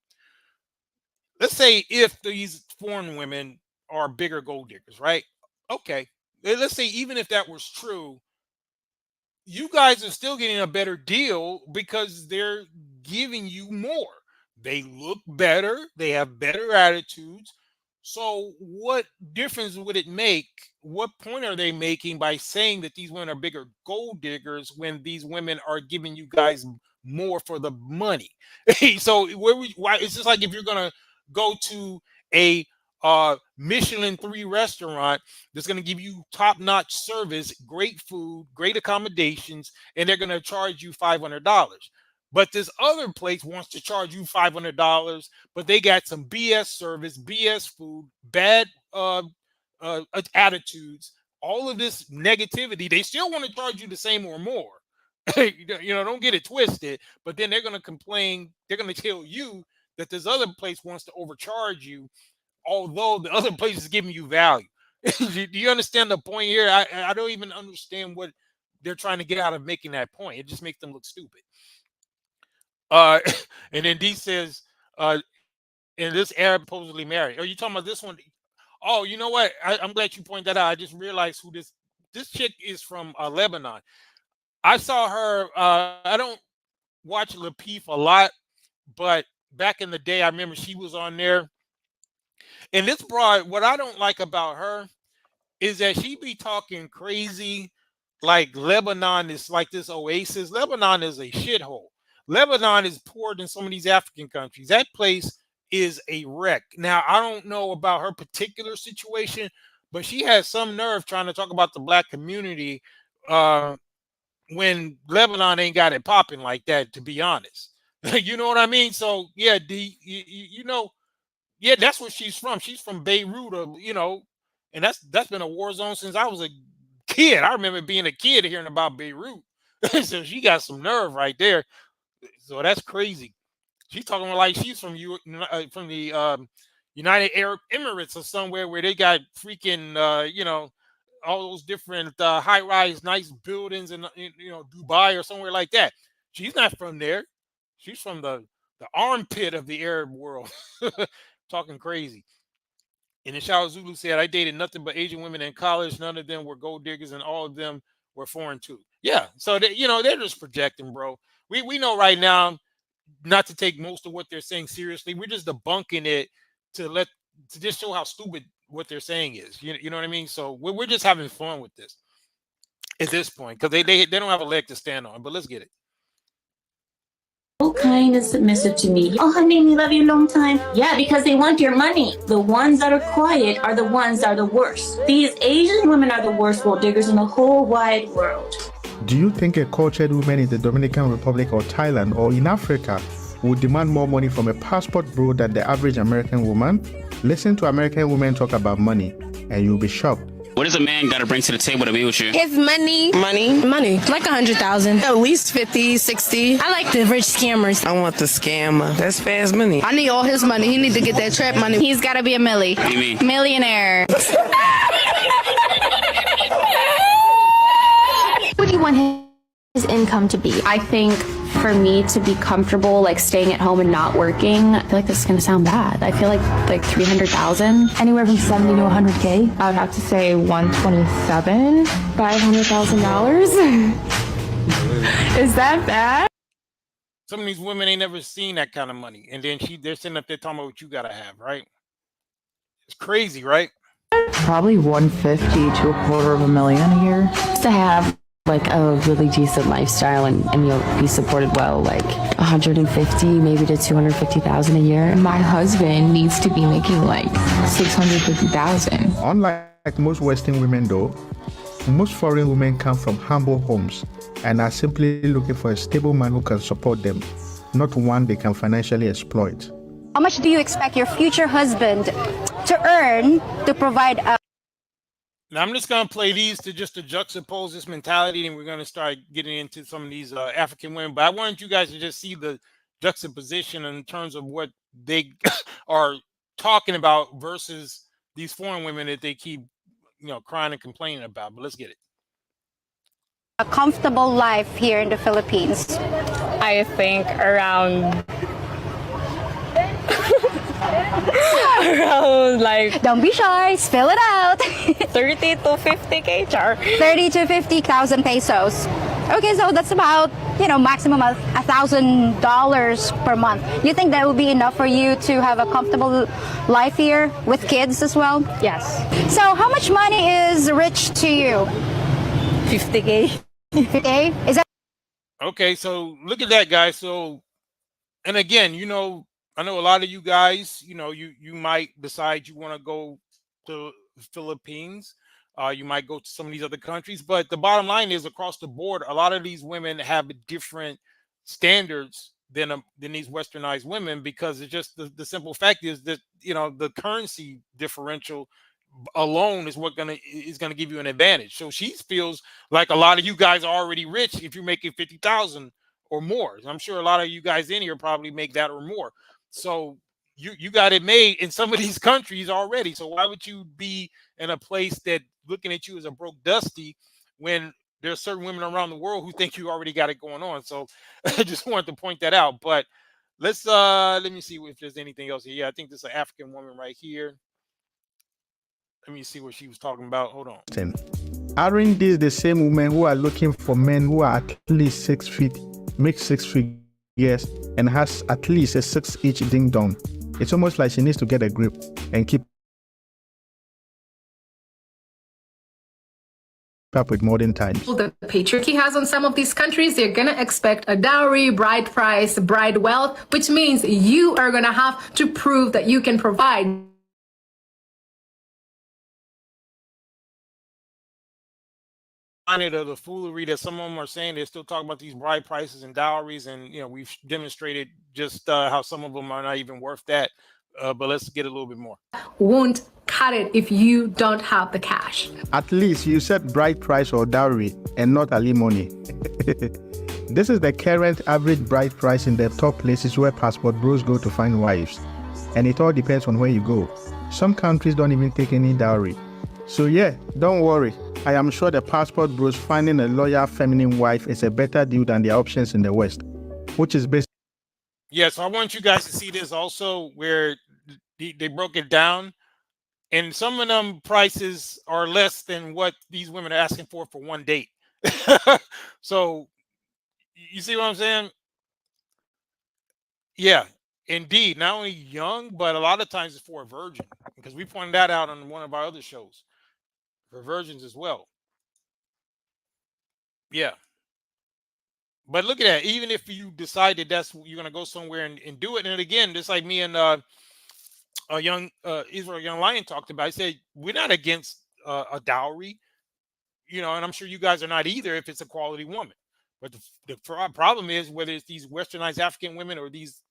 [SPEAKER 5] Let's say if these foreign women are bigger gold diggers, right? Okay. Let's say even if that was true, you guys are still getting a better deal because they're giving you more. They look better. They have better attitudes. So what difference would it make? What point are they making by saying that these women are bigger gold diggers when these women are giving you guys more for the money? So why it's just like if you're going to go to a Michelin 3 restaurant that's going to give you top-notch service, great food, great accommodations, and they're going to charge you $500. But this other place wants to charge you $500, but they got some BS service, BS food, bad attitudes, all of this negativity, they still want to charge you the same or more. Don't get it twisted. But then they're going to complain. They're going to tell you that this other place wants to overcharge you, although the other place is giving you value. Do you understand the point here? I don't even understand what they're trying to get out of making that point. It just makes them look stupid. And then D says, and this Arab supposedly married. Are you talking about this one? Oh, you know what? I'm glad you pointed that out. I just realized who this chick is from Lebanon. I saw her. I don't watch Lapeef a lot, but back in the day, I remember she was on there. And this broad, what I don't like about her is that she be talking crazy, like Lebanon is like this oasis. Lebanon is a shithole. Lebanon is poorer than some of these African countries. That place is a wreck. Now, I don't know about her particular situation, but she has some nerve trying to talk about the black community when Lebanon ain't got it popping like that, to be honest. You know what I mean? So, yeah, yeah, that's where she's from. She's from Beirut, and that's been a war zone since I was a kid. I remember being a kid hearing about Beirut. So she got some nerve right there. So that's crazy. She's talking like she's from the United Arab Emirates or somewhere where they got freaking all those different high-rise nice buildings in Dubai or somewhere like that. She's not from there. She's from the armpit of the Arab world. Talking crazy. And then Shao Zulu said, I dated nothing but Asian women in college. None of them were gold diggers, and all of them were foreign too. Yeah. So they're just projecting, bro. We know right now not to take most of what they're saying seriously. We're just debunking it to just show how stupid what they're saying is. You know what I mean? So we're just having fun with this at this point because they don't have a leg to stand on. But let's get it.
[SPEAKER 7] So kind and submissive to me. Oh, honey, we love you a long time. Yeah, because they want your money. The ones that are quiet are the ones that are the worst. These Asian women are the worst gold diggers in the whole wide world.
[SPEAKER 9] Do you think a cultured woman in the Dominican Republic or Thailand or in Africa would demand more money from a passport bro than the average American woman? Listen to American women talk about money and you'll be shocked.
[SPEAKER 17] What does a man got to bring to the table to be with you?
[SPEAKER 18] His money. Like 100,000. At least 50, 60. I like the rich scammers.
[SPEAKER 19] I want the scammer. That's fast money.
[SPEAKER 18] I need all his money. He need to get that trap money. He's got to be a millie.
[SPEAKER 17] What do you mean?
[SPEAKER 18] Millionaire. What do you want his income to be?
[SPEAKER 16] I think for me to be comfortable, like staying at home and not working, I feel like this is gonna sound bad. I feel like 300,000, anywhere from 70 to 100K. I would have to say 127, $500,000. Is that bad?
[SPEAKER 5] Some of these women ain't never seen that kind of money, and then they're sitting up there talking about what you gotta have, right? It's crazy, right?
[SPEAKER 20] Probably 150 to $250,000 a year.
[SPEAKER 16] Just to have like a really decent lifestyle and you'll be supported well, like 150 maybe to 250,000 a year. My husband needs to be making like 650,000.
[SPEAKER 9] Unlike most Western women though, most foreign women come from humble homes and are simply looking for a stable man who can support them, not one they can financially exploit.
[SPEAKER 21] How much do you expect your future husband to earn to provide a...
[SPEAKER 5] Now, I'm just going to play these to juxtapose this mentality, and we're going to start getting into some of these African women. But I wanted you guys to just see the juxtaposition in terms of what they are talking about versus these foreign women that they keep, crying and complaining about. But let's get it.
[SPEAKER 21] a comfortable life here in the Philippines?
[SPEAKER 22] I think around like,
[SPEAKER 21] don't be shy, spill it out.
[SPEAKER 22] 30 to 50K, char.
[SPEAKER 21] 30 to 50,000 pesos. Okay, so that's about, maximum of $1,000 per month. You think that would be enough for you to have a comfortable life here with kids as well?
[SPEAKER 22] Yes.
[SPEAKER 21] So how much money is rich to you?
[SPEAKER 22] 50K.
[SPEAKER 21] 50K? Is that...
[SPEAKER 5] Okay, so look at that, guys. So, and again, I know a lot of you guys, you might decide you want to go to the Philippines. You might go to some of these other countries, but the bottom line is across the board, a lot of these women have different standards than these westernized women, because it's just the simple fact is that, the currency differential alone is gonna give you an advantage. So she feels like a lot of you guys are already rich if you're making 50,000 or more. I'm sure a lot of you guys in here probably make that or more. So you got it made in some of these countries already. So why would you be in a place that looking at you as a broke dusty when there's certain women around the world who think you already got it going on? So I just wanted to point that out. But let me see if there's anything else here. Yeah, I think this is an African woman right here. Let me see what she was talking about. Hold on.
[SPEAKER 9] Aren't these the same women who are looking for men who are at least 6 feet, make 6 figures, and has at least a 6 each ding dong? It's almost like she needs to get a grip and keep up with modern times.
[SPEAKER 1] The patriarchy has on some of these countries, they're going to expect a dowry, bride price, bride wealth, which means you are going to have to prove that you can provide.
[SPEAKER 5] Of the foolery that some of them are saying, they're still talking about these bride prices and dowries, and we've demonstrated just how some of them are not even worth that. But let's get a little bit more.
[SPEAKER 1] Won't cut it if you don't have the cash.
[SPEAKER 9] At least you said bride price or dowry and not alimony. This is the current average bride price in the top places where passport bros go to find wives, and it all depends on where you go. Some countries don't even take any dowry. So yeah, don't worry. I am sure the passport bros finding a loyal feminine wife is a better deal than the options in the West, which is based.
[SPEAKER 5] Yeah, so I want you guys to see this also where they broke it down, and some of them prices are less than what these women are asking for one date. So you see what I'm saying? Yeah, indeed. Not only young, but a lot of times it's for a virgin, because we pointed that out on one of our other shows. For virgins as well. Yeah. But look at that. Even if you decide that you're going to go somewhere and do it. And again, just like me and a young Israel Young Lion talked about, I said, we're not against a dowry, and I'm sure you guys are not either if it's a quality woman. But the problem is whether it's these westernized African women or these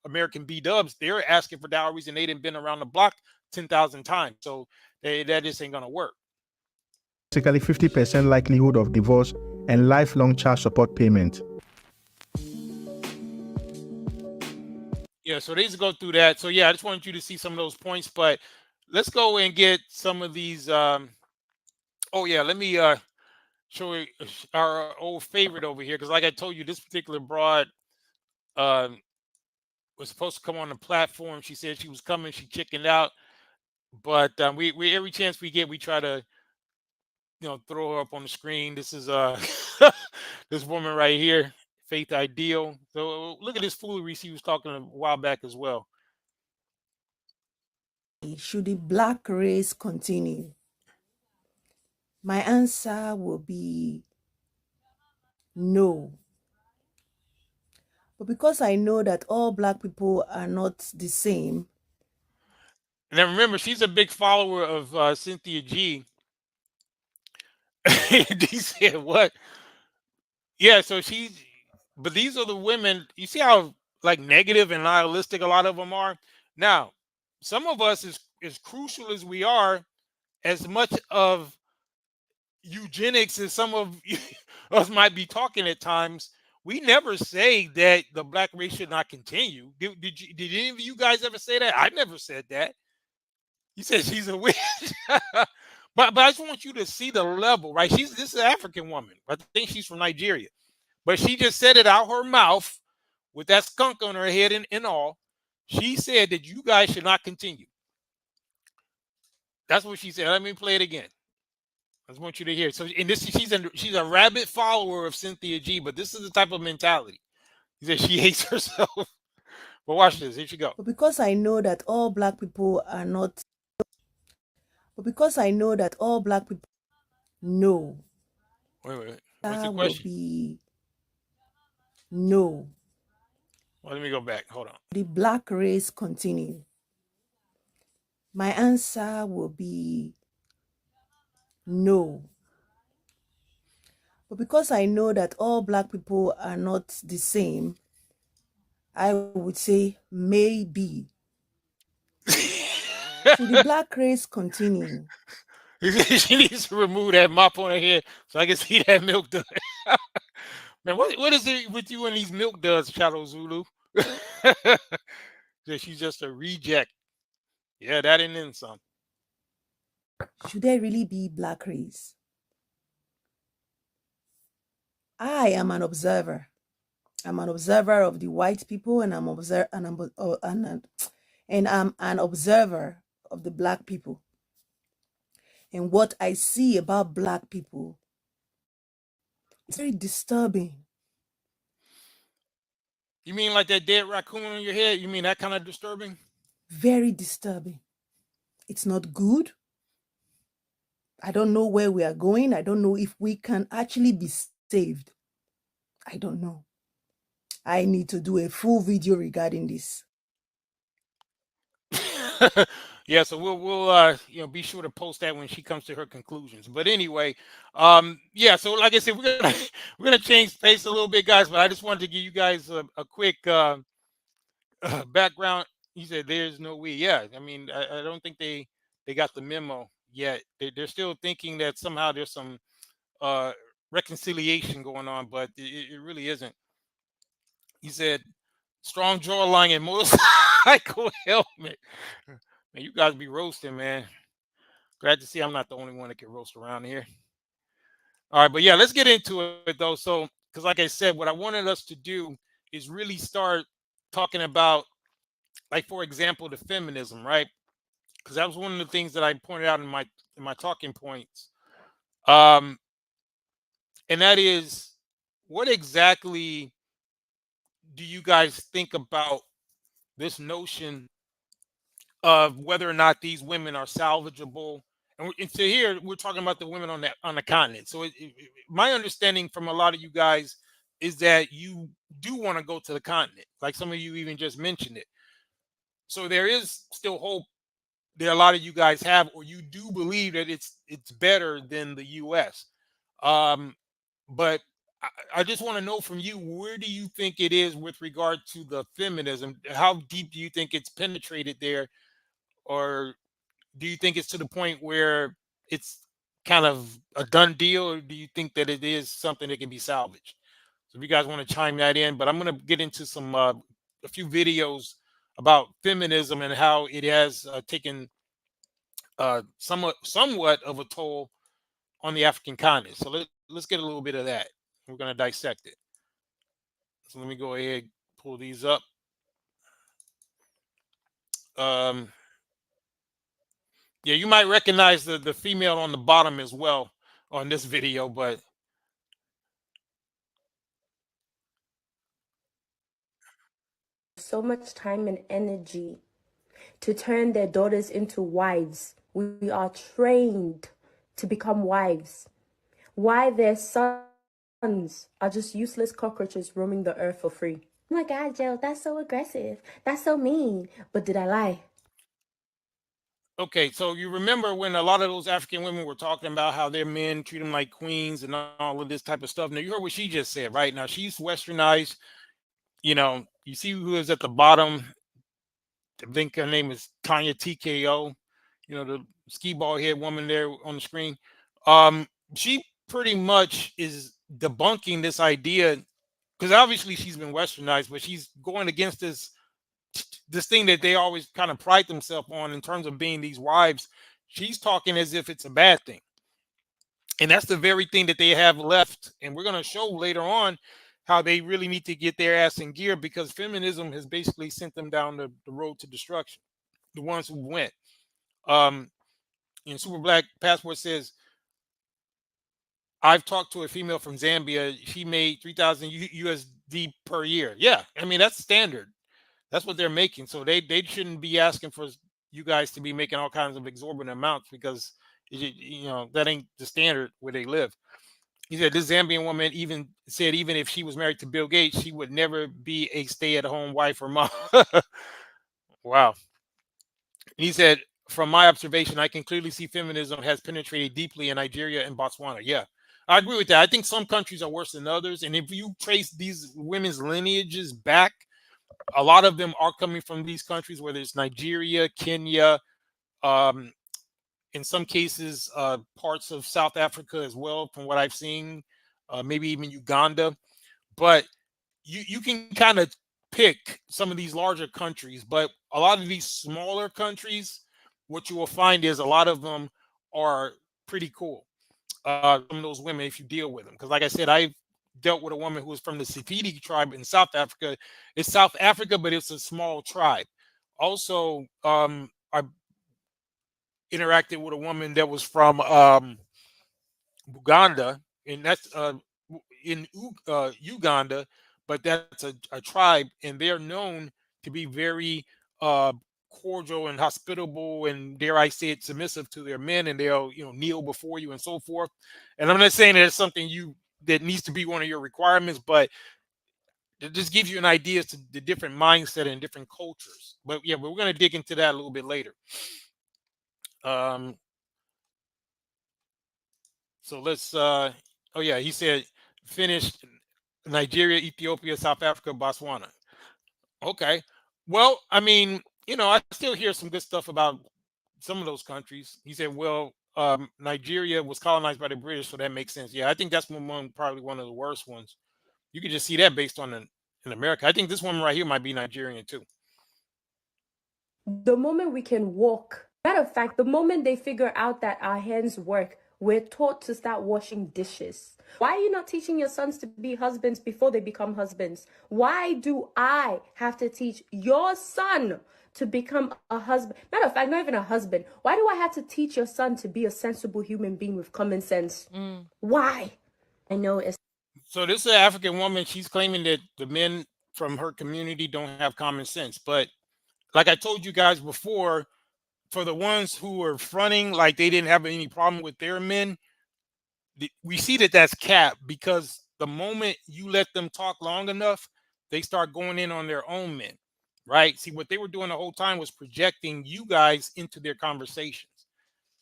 [SPEAKER 5] American B-dubs, they're asking for dowries and they didn't been around the block 10,000 times. So that just ain't going to work.
[SPEAKER 9] Basically 50% likelihood of divorce and lifelong child support payment.
[SPEAKER 5] Yeah, so they just go through that. So yeah, I just wanted you to see some of those points, but let's go and get some of these. Oh yeah, let me show you our old favorite over here, because like I told you, this particular broad was supposed to come on the platform. She said she was coming. She chickened out, but we every chance we get, we try to throw her up on the screen. This is this woman right here, Faith Ideal. So look at this foolery she was talking a while back as well.
[SPEAKER 2] Should the black race continue? My answer will be no. But because I know that all black people are not the same.
[SPEAKER 5] And then remember, she's a big follower of Cynthia G. He said what? Yeah, so but these are the women. You see how like negative and nihilistic a lot of them are. Now, some of us, as crucial as we are, as much of eugenics as some of us might be talking at times, we never say that the black race should not continue. Did any of you guys ever say that? I never said that. You said she's a witch. But I just want you to see the level, right? This is an African woman. I think she's from Nigeria. But she just said it out her mouth with that skunk on her head and all. She said that you guys should not continue. That's what she said. Let me play it again. I just want you to hear. So, and she's a rabid follower of Cynthia G, but this is the type of mentality. He said she hates herself. But watch this. Here she go.
[SPEAKER 2] But because I know that all black people are not. But because I know that all black people. No.
[SPEAKER 5] Wait. What's the question?
[SPEAKER 2] Will be no.
[SPEAKER 5] Well, let me go back. Hold on.
[SPEAKER 2] The black race continue. My answer will be no. But because I know that all black people are not the same, I would say maybe. Should the black race continue?
[SPEAKER 5] She needs to remove that mop on her head so I can see that milk dud. Man, what is it with you and these milk duds, Shadow Zulu? That she's just a reject. Yeah, that and then some.
[SPEAKER 2] Should there really be black race? I am an observer. I'm an observer of the white people, and I'm an observer of the black people. And what I see about black people is very disturbing.
[SPEAKER 5] You mean like that dead raccoon on your head? You mean that kind of disturbing?
[SPEAKER 2] Very disturbing. It's not good. I don't know where we are going. I don't know if we can actually be saved. I don't know. I need to do a full video regarding this.
[SPEAKER 5] Yeah, so we'll be sure to post that when she comes to her conclusions. But anyway, yeah, so like I said, we're gonna change pace a little bit, guys. But I just wanted to give you guys a quick background. He said there's no we. Yeah, I mean, I don't think they got the memo yet. They're still thinking that somehow there's some reconciliation going on, but it really isn't. He said strong jawline and motorcycle helmet. Man, you guys be roasting, man. Glad to see I'm not the only one that can roast around here. All right, but yeah, let's get into it though. So, because like I said, what I wanted us to do is really start talking about, like, for example, the feminism, right? Because that was one of the things that I pointed out in my talking points. And that is, what exactly do you guys think about this notion of whether or not these women are salvageable? And so here we're talking about the women on the continent. So my understanding from a lot of you guys is that you do want to go to the continent, like some of you even just mentioned it. So there is still hope that a lot of you guys have, or you do believe that it's better than the U.S. But I just want to know from you, where do you think it is with regard to the feminism? How deep do you think it's penetrated there? Or do you think it's to the point where it's kind of a done deal, or do you think that it is something that can be salvaged? So if you guys want to chime that in, but I'm going to get into some a few videos about feminism and how it has taken somewhat of a toll on the African continent. So let's get a little bit of that. We're going to dissect it. So let me go ahead and pull these up. Yeah, you might recognize the female on the bottom as well on this video, but
[SPEAKER 3] so much time and energy to turn their daughters into wives. We are trained to become wives. Why their sons are just useless cockroaches roaming the earth for free. Oh my God, Joe, that's so aggressive. That's so mean. But did I lie?
[SPEAKER 5] okay, so you remember when a lot of those African women were talking about how their men treat them like queens and all of this type of stuff. Now you heard what she just said, right? Now she's westernized. You see who is at the bottom. I think her name is Tanya TKO. The ski ball head woman there on the screen. She pretty much is debunking this idea, because obviously she's been westernized, but she's going against this thing that they always kind of pride themselves on in terms of being these wives. She's talking as if it's a bad thing, and that's the very thing that they have left. And we're going to show later on how they really need to get their ass in gear, because feminism has basically sent them down the road to destruction, the ones who went. Super Black Passport says, I've talked to a female from Zambia. She made 3,000 USD per year. Yeah, I mean, that's standard. That's what they're making. So they shouldn't be asking for you guys to be making all kinds of exorbitant amounts, because that ain't the standard where they live. He said this Zambian woman even said even if she was married to Bill Gates, she would never be a stay-at-home wife or mom. Wow. He said, from my observation, I can clearly see feminism has penetrated deeply in Nigeria and Botswana. Yeah, I agree with that. I think some countries are worse than others. And if you trace these women's lineages back, a lot of them are coming from these countries, whether it's Nigeria, Kenya, In some cases, parts of South Africa as well, from what I've seen, maybe even Uganda. But you can kind of pick some of these larger countries, but a lot of these smaller countries, what you will find is a lot of them are pretty cool. Some of those women, if you deal with them, because like I said, I dealt with a woman who was from the Sefidi tribe in South Africa. It's South Africa, but it's a small tribe. Also, I interacted with a woman that was from Uganda, and that's in Uganda, but that's a tribe, and they're known to be very uh, cordial and hospitable, and dare I say it, submissive to their men, and they'll kneel before you and so forth. And I'm not saying that it's something that needs to be one of your requirements, but it just gives you an idea as to the different mindset and different cultures. But yeah, we're going to dig into that a little bit later. So let's oh yeah, he said finished Nigeria, Ethiopia, South Africa, Botswana. Okay. Well, I mean, I still hear some good stuff about some of those countries. He said, well, Nigeria was colonized by the British, so that makes sense. Yeah, I think that's probably one of the worst ones. You can just see that based on in America. I think this one right here might be Nigerian too.
[SPEAKER 3] The moment we can walk, matter of fact, the moment they figure out that our hands work, we're taught to start washing dishes. Why are you not teaching your sons to be husbands before they become husbands? Why do I have to teach your son to become a husband? Matter of fact, not even a husband. Why do I have to teach your son to be a sensible human being with common sense? Why? I know it's...
[SPEAKER 5] So this is an African woman. She's claiming that the men from her community don't have common sense. But like I told you guys before, for the ones who are fronting like they didn't have any problem with their men, we see that that's cap, because the moment you let them talk long enough, they start going in on their own men, right? See, what they were doing the whole time was projecting you guys into their conversations.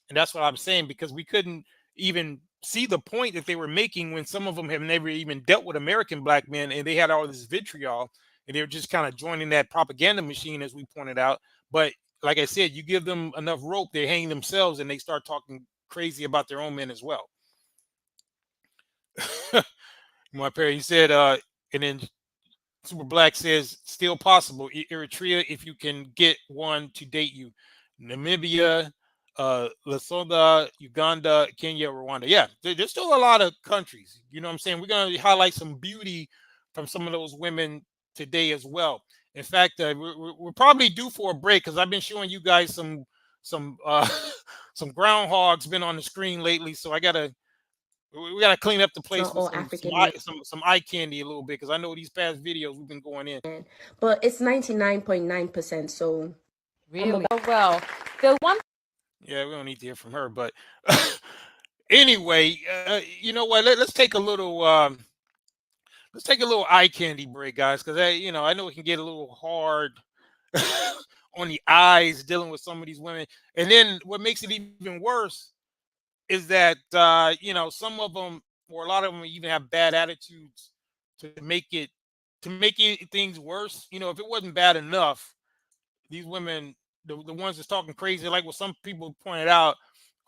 [SPEAKER 5] And that's what I'm saying, because we couldn't even see the point that they were making when some of them have never even dealt with American black men, and they had all this vitriol, and they were just kind of joining that propaganda machine, as we pointed out. But like I said, you give them enough rope, they hang themselves, and they start talking crazy about their own men as well. My parent, he said, and then Super Black says, still possible. Eritrea, if you can get one to date you. Namibia, Lesotho, Uganda, Kenya, Rwanda. Yeah, there's still a lot of countries. You know what I'm saying? We're going to highlight some beauty from some of those women today as well. In fact, we're probably due for a break, because I've been showing you guys some some groundhogs been on the screen lately. So we gotta clean up the place with some eye candy a little bit, because I know these past videos we've been going in.
[SPEAKER 3] But it's 99.9%. So
[SPEAKER 4] really well. The one.
[SPEAKER 5] Yeah, we don't need to hear from her, but anyway, you know what? Let's take a little eye candy break, guys, because I know it can get a little hard on the eyes dealing with some of these women, and then what makes it even worse is that some of them, or a lot of them, even have bad attitudes to make things worse. If it wasn't bad enough, these women, the ones that's talking crazy, like what some people pointed out,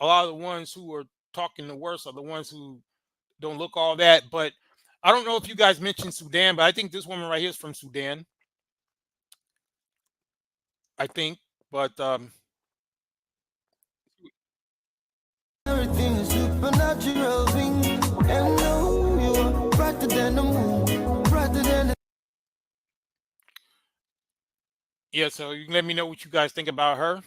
[SPEAKER 5] a lot of the ones who are talking the worst are the ones who don't look all that. But I don't know if you guys mentioned Sudan, but I think this woman right here is from Sudan, I think. But
[SPEAKER 8] everything is supernatural thing, and no, you're brighter than the moon, brighter than the...
[SPEAKER 5] Yeah, so you can let me know what you guys think about her.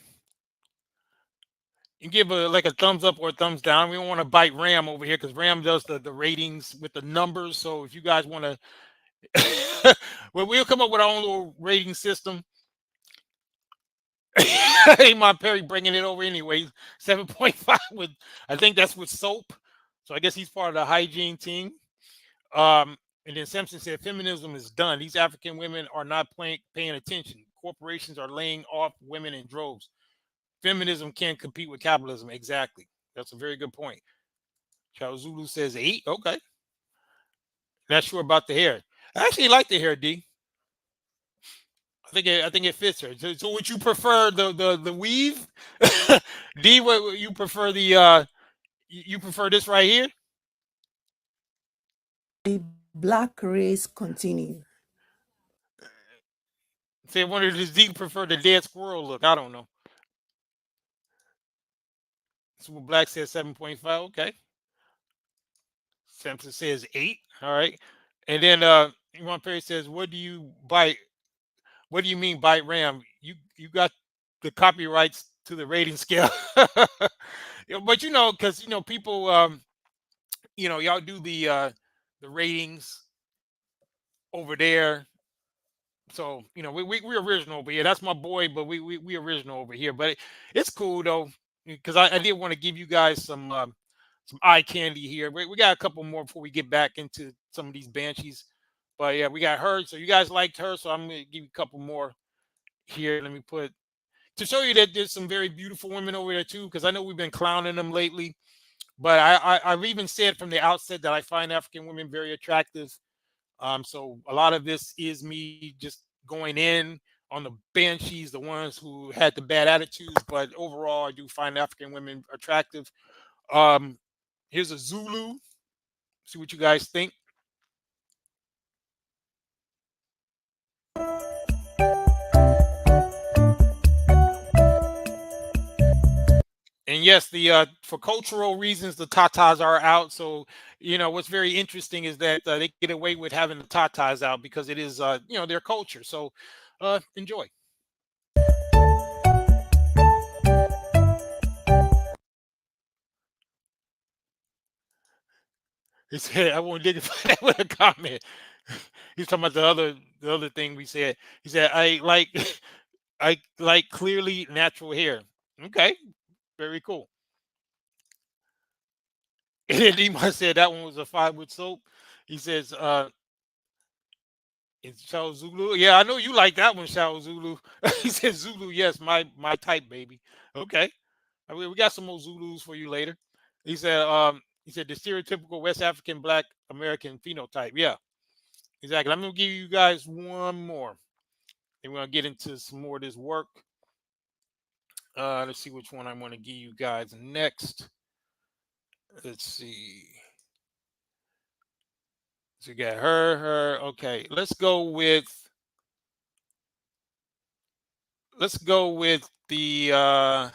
[SPEAKER 5] You can give a thumbs up or a thumbs down. We don't want to bite Ram over here, because Ram does the ratings with the numbers. So if you guys want to, well, we'll come up with our own little rating system. Hey, my Perry bringing it over anyway. 7.5 with, I think that's with soap. So I guess he's part of the hygiene team. And then Simpson said, feminism is done. These African women are not paying attention. Corporations are laying off women in droves. Feminism can't compete with capitalism. Exactly. That's a very good point. Chao Zulu says 8. Okay. Not sure about the hair. I actually like the hair, D. I think it fits her. So would you prefer the weave? D, what you prefer you prefer this right here?
[SPEAKER 2] The black race continue.
[SPEAKER 5] Say, I wonder does D prefer the dead squirrel look? I don't know. Super Black says 7.5. Okay. Samson says 8. All right. And then Iman Perry says, what do you bite? What do you mean bite RAM? You got the copyrights to the rating scale. But because people y'all do the ratings over there. So we original over here. That's my boy, but we original over here. But it's cool though, because I did want to give you guys some eye candy here. We got a couple more before we get back into some of these banshees. But yeah, we got her. So you guys liked her, so I'm gonna give you a couple more here. Let me put to show you that there's some very beautiful women over there too, because I know we've been clowning them lately. But I've even said from the outset that I find African women very attractive. So a lot of this is me just going in on the banshees, the ones who had the bad attitudes. But overall, I do find African women attractive. Here's a Zulu. See what you guys think. And yes, the for cultural reasons, the tatas are out. So what's very interesting is that they get away with having the tatas out because it is their culture. So enjoy. He said, "I won't dignify that with a comment." He's talking about the other thing we said. He said, "I like I like clearly natural hair." Okay, very cool. And then Dima said that one was a 5 with soap. He says, it's Shao Zulu. Yeah, I know you like that one, Shao Zulu. He said Zulu, yes, my type, baby. Okay. I mean, we got some more Zulus for you later. He said the stereotypical West African Black American phenotype. Yeah, exactly. I'm gonna give you guys one more. And we're gonna get into some more of this work. Let's see which one I want to give you guys next. Let's see. So you got her. Okay, let's go with the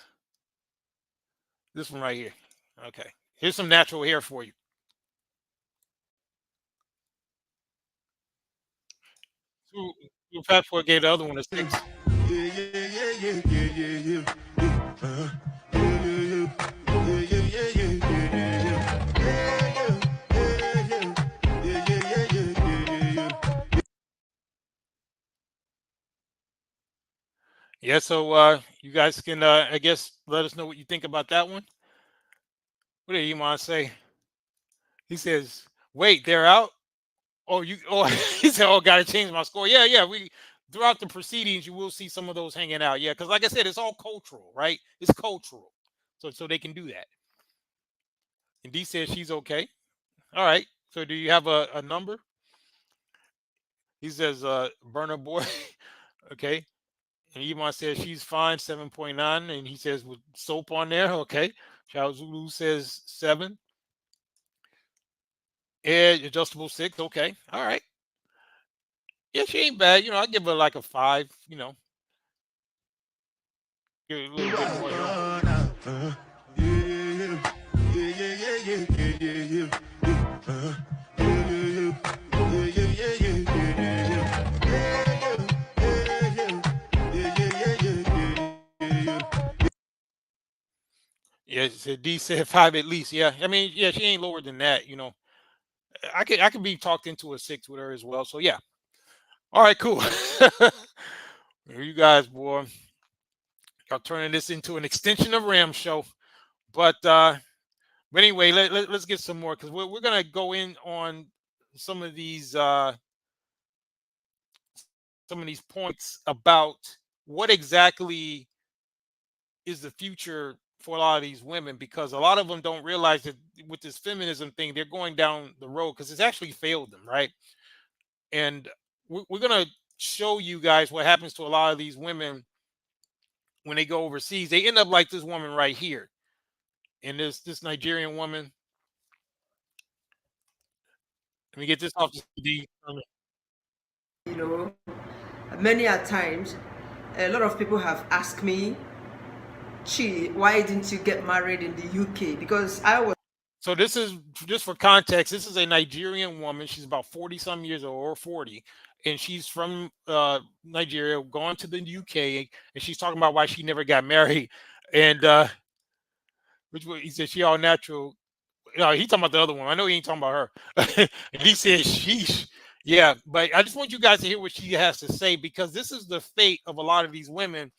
[SPEAKER 5] this one right here. Okay, here's some natural hair for you. So Fat Boy gave the other one a 6. Yeah, so you guys can I guess let us know what you think about that one. What do you want to say? He says, "Wait, they're out." He said, "Oh, gotta change my score." Yeah. We throughout the proceedings, you will see some of those hanging out. Yeah, because like I said, it's all cultural, right? It's cultural, so they can do that. And D says she's okay. All right. So do you have a number? He says, "Burner Boy." Okay. And Iman says she's fine, 7.9. And he says with soap on there. Okay. Chao Zulu says 7. Ed adjustable 6. Okay. All right. Yeah, she ain't bad. I give her like a 5. Give her a little bit more. Yeah, D said 5 at least. Yeah, I mean, yeah, she ain't lower than that. I could be talked into a 6 with her as well. So yeah. All right, cool. You guys, boy, y'all turning this into an extension of Ram show. But anyway, let's get some more because we're gonna go in on some of these points about what exactly is the future for a lot of these women, because a lot of them don't realize that with this feminism thing, they're going down the road because it's actually failed them, right? And we're gonna show you guys what happens to a lot of these women when they go overseas. They end up like this woman right here. And this Nigerian woman. Let me get this off the CD.
[SPEAKER 6] You know, many a times, a lot of people have asked me, Chi, why didn't you get married in the UK? Because I was.
[SPEAKER 5] So this is just for context. This is a Nigerian woman. She's about 40 some years old, or 40, and she's from Nigeria, going to the UK, and she's talking about why she never got married. And which he said she all natural. No, he talking about the other one. I know he ain't talking about her. And he said, "Sheesh." Yeah, but I just want you guys to hear what she has to say, because this is the fate of a lot of these women.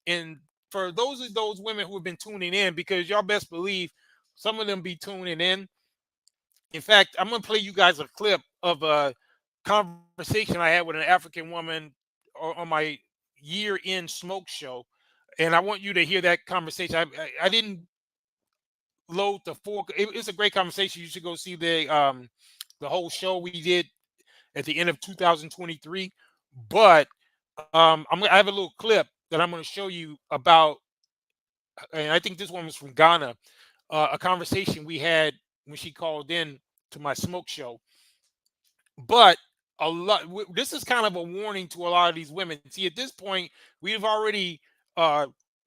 [SPEAKER 5] And for those of those women who have been tuning in, because y'all best believe some of them be tuning in. In fact, I'm going to play you guys a clip of a conversation I had with an African woman on my year-end smoke show, and I want you to hear that conversation. I didn't load the full. It's a great conversation. You should go see the whole show we did at the end of 2023. But I have a little clip that I'm going to show you about, and I think this one was from Ghana, a conversation we had when she called in to my smoke show. But this is kind of a warning to a lot of these women. See, at this point, we've already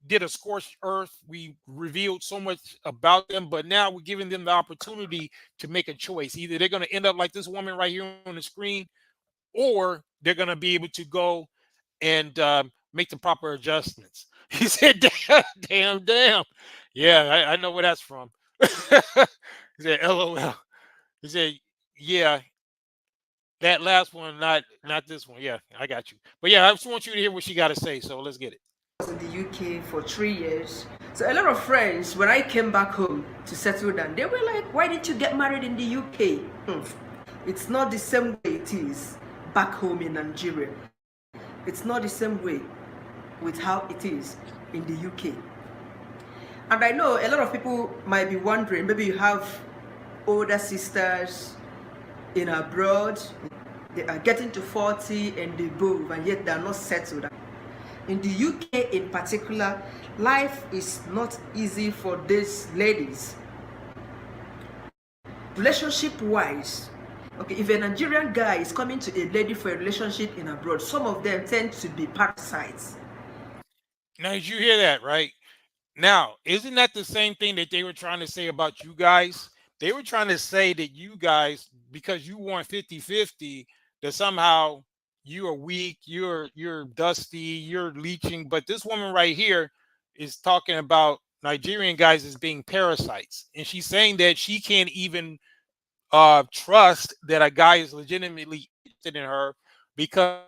[SPEAKER 5] did a scorched earth. We revealed so much about them, but now we're giving them the opportunity to make a choice. Either they're going to end up like this woman right here on the screen, or they're going to be able to go and make the proper adjustments. He said, damn. Yeah, I know where that's from. He said, LOL. He said, yeah, that last one, not this one. Yeah, I got you. But yeah, I just want you to hear what she got to say. So let's get it.
[SPEAKER 6] I was in the UK for 3 years. So a lot of friends, when I came back home to settle down, they were like, why didn't you get married in the UK? It's not the same way it is back home in Nigeria. It's not the same way with how it is in the UK. And I know a lot of people might be wondering, maybe you have older sisters in abroad, they are getting to 40 and above, and yet they are not settled. In the UK in particular, life is not easy for these ladies. Relationship wise, okay, if a Nigerian guy is coming to a lady for a relationship in abroad, some of them tend to be parasites.
[SPEAKER 5] Now, did you hear that, right? Now, isn't that the same thing that they were trying to say about you guys? They were trying to say that you guys, because you want 50-50, that somehow you are weak, you're dusty, you're leeching. But this woman right here is talking about Nigerian guys as being parasites. And she's saying that she can't even trust that a guy is legitimately interested in her, because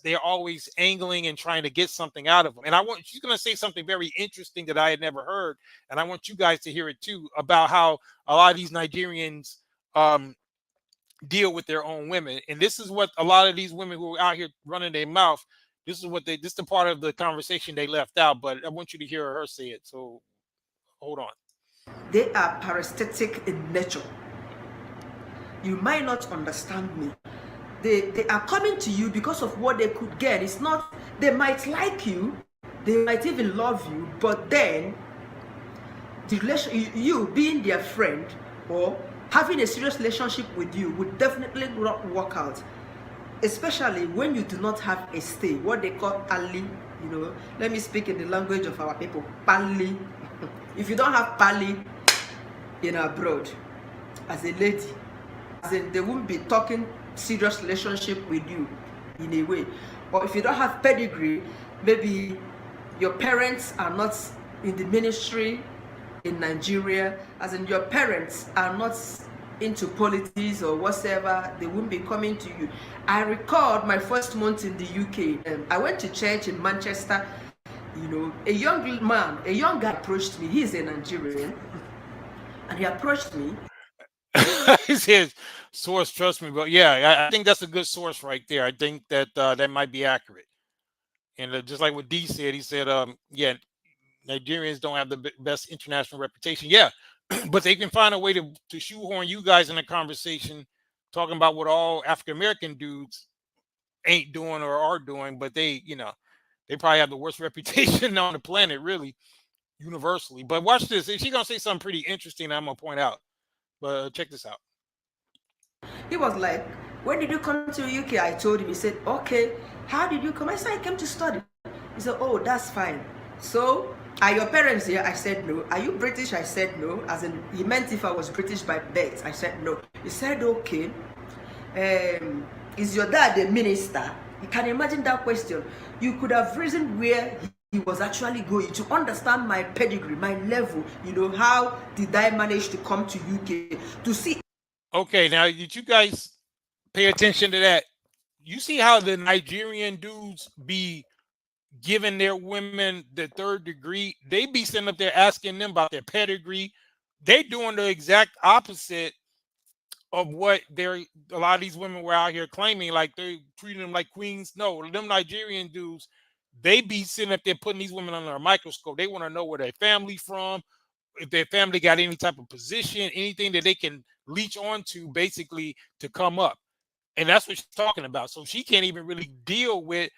[SPEAKER 5] they're always angling and trying to get something out of them. And she's going to say something very interesting that I had never heard, and I want you guys to hear it too, about how a lot of these Nigerians deal with their own women. And this is what a lot of these women who are out here running their mouth, this is the part of the conversation they left out, but I want you to hear her say it. So hold on.
[SPEAKER 6] They are parasitic in nature. You might not understand me. They are coming to you because of what they could get. It's not, they might like you, they might even love you, but then you being their friend or having a serious relationship with you would definitely not work out, especially when you do not have a stay, what they call pali. Let me speak in the language of our people, pali. If you don't have pali in abroad as a lady, then they won't be talking serious relationship with you in a way. Or if you don't have pedigree, maybe your parents are not in the ministry in Nigeria, as in your parents are not into politics or whatever, they won't be coming to you. I recalled my first month in the UK. I went to church in Manchester. A young guy approached me. He's a Nigerian, and he approached me.
[SPEAKER 5] He says, source, trust me. But yeah, I think that's a good source right there. I think that that might be accurate. And just like what D said, he said, yeah, Nigerians don't have the best international reputation. Yeah, but they can find a way to shoehorn you guys in a conversation talking about what all African-American dudes ain't doing or are doing, but they, they probably have the worst reputation on the planet, really, universally. But watch this. She's gonna say something pretty interesting I'm gonna point out. But check this out.
[SPEAKER 6] He was like, when did you come to UK? I told him. He said, okay. How did you come? I said, I came to study. He said, oh, that's fine. So, are your parents here? I said, no. Are you British? I said, no. As in, he meant if I was British by birth. I said, no. He said, okay. Is your dad a minister? You can imagine that question. You could have reasoned where he was actually going to understand my pedigree, my level. How did I manage to come to UK to see?
[SPEAKER 5] Okay, now did you guys pay attention to that? You see how the Nigerian dudes be giving their women the third degree? They be sitting up there asking them about their pedigree. They doing the exact opposite of what a lot of these women were out here claiming, like they treating them like queens. No, them Nigerian dudes, they be sitting up there putting these women under a microscope. They want to know where their family from, if their family got any type of position, anything that they can leech onto, basically, to come up. And that's what she's talking about. So she can't even really deal with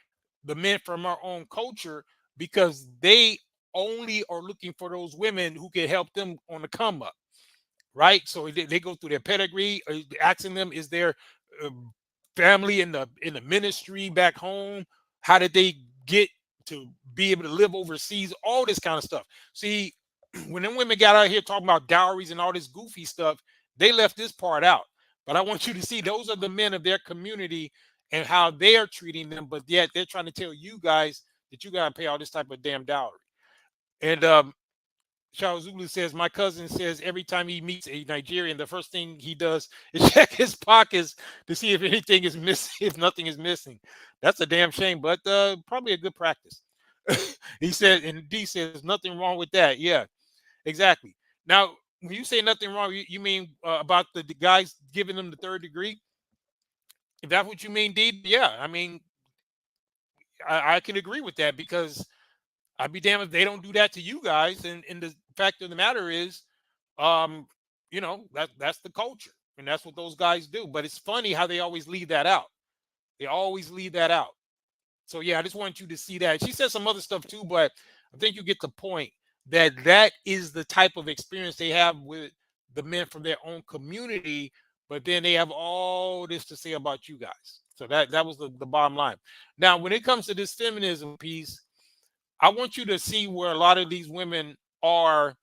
[SPEAKER 5] the men from our own culture because they only are looking for those women who can help them on the come up. Right, so they go through their pedigree, asking them, is their family in the ministry back home? How did they get to be able to live overseas? All this kind of stuff. See, when them women got out here talking about dowries and all this goofy stuff, they left this part out. But I want you to see those are the men of their community and how they are treating them. But yet they're trying to tell you guys that you gotta pay all this type of damn dowry. And Charles Zulu says, my cousin says every time he meets a Nigerian, the first thing he does is check his pockets to see if anything is missing, if nothing is missing. That's a damn shame, but probably a good practice. He said, and D says, nothing wrong with that. Yeah, exactly. Now, when you say nothing wrong, you mean about the guys giving them the third degree? If that's what you mean, D, yeah. I mean, I can agree with that because I'd be damned if they don't do that to you guys. And the fact of the matter is, that's the culture, and that's what those guys do. But it's funny how they always leave that out. They always leave that out. So yeah, I just want you to see that. She said some other stuff too, but I think you get the point that is the type of experience they have with the men from their own community. But then they have all this to say about you guys. So that was the bottom line. Now, when it comes to this feminism piece, I want you to see where a lot of these women are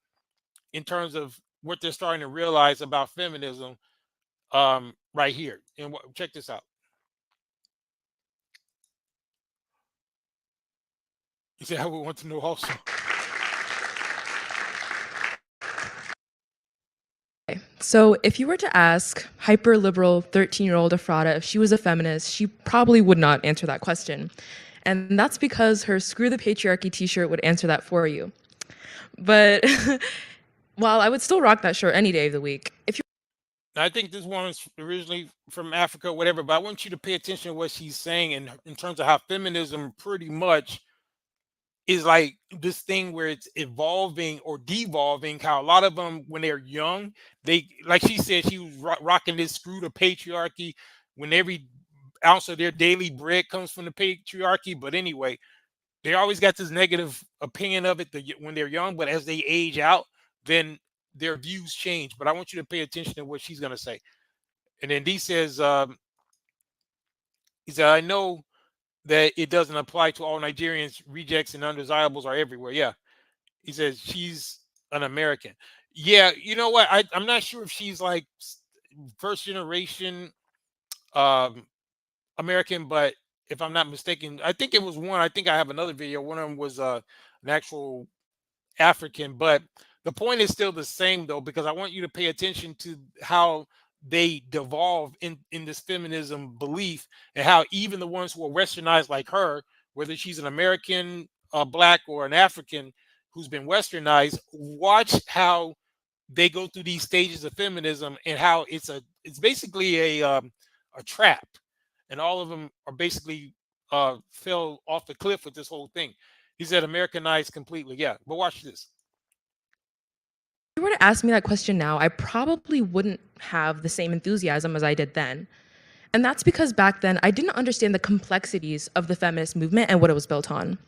[SPEAKER 5] in terms of what they're starting to realize about feminism right here. And check this out. You say, I would want to know also.
[SPEAKER 10] So if you were to ask hyper-liberal 13-year-old Efrata if she was a feminist, she probably would not answer that question. And that's because her Screw the Patriarchy t-shirt would answer that for you. But while I would still rock that shirt any day of the week, if you
[SPEAKER 5] I think this one's originally from Africa, whatever, but I want you to pay attention to what she's saying in terms of how feminism pretty much is like this thing where it's evolving or devolving. How a lot of them, when they're young, they, like she said, she was rocking this Screw the Patriarchy when every ounce of their daily bread comes from the patriarchy. But anyway, they always got this negative opinion of it when they're young, but as they age out, then their views change. But I want you to pay attention to what she's going to say. And then D says, he said, I know that it doesn't apply to all Nigerians. Rejects and undesirables are everywhere. Yeah. He says she's an American. Yeah. You know what? I'm not sure if she's like first generation American, but if I'm not mistaken, I think it was one. I think I have another video. One of them was an actual African, but the point is still the same though, because I want you to pay attention to how they devolve in this feminism belief, and how even the ones who are westernized like her, whether she's an American, black, or an African who's been westernized, watch how they go through these stages of feminism and how it's basically a trap, and all of them are basically fell off the cliff with this whole thing. He said Americanized completely. Yeah, but watch this.
[SPEAKER 10] you were to ask me that question now, I probably wouldn't have the same enthusiasm as I did then. And that's because back then I didn't understand the complexities of the feminist movement and what it was built on.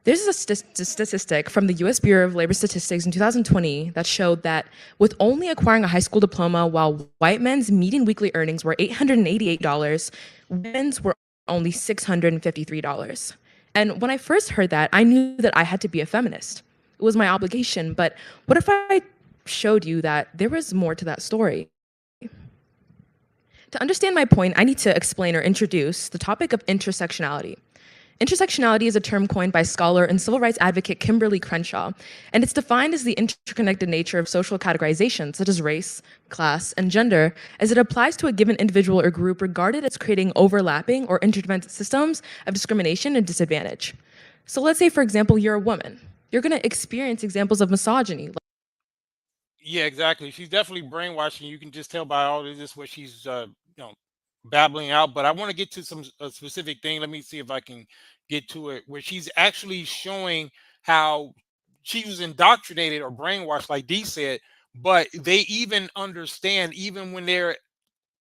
[SPEAKER 10] There's a statistic from the US Bureau of Labor Statistics in 2020 that showed that with only acquiring a high school diploma, while white men's median weekly earnings were $888, women's were only $653. And when I first heard that, I knew that I had to be a feminist. It was my obligation, but what if I showed you that there was more to that story? To understand my point, I need to explain or introduce the topic of intersectionality. Intersectionality is a term coined by scholar and civil rights advocate Kimberly Crenshaw, and it's defined as the interconnected nature of social categorizations such as race, class, and gender as it applies to a given individual or group regarded as creating overlapping or interdependent systems of discrimination and disadvantage. So let's say, for example, you're a woman. You're going to experience examples of misogyny.
[SPEAKER 5] Yeah, exactly. She's definitely brainwashing. You can just tell by all of this what she's, babbling out. But I want to get to some a specific thing. Let me see if I can get to it, where she's actually showing how she was indoctrinated or brainwashed, like Dee said. But they even understand, even when they're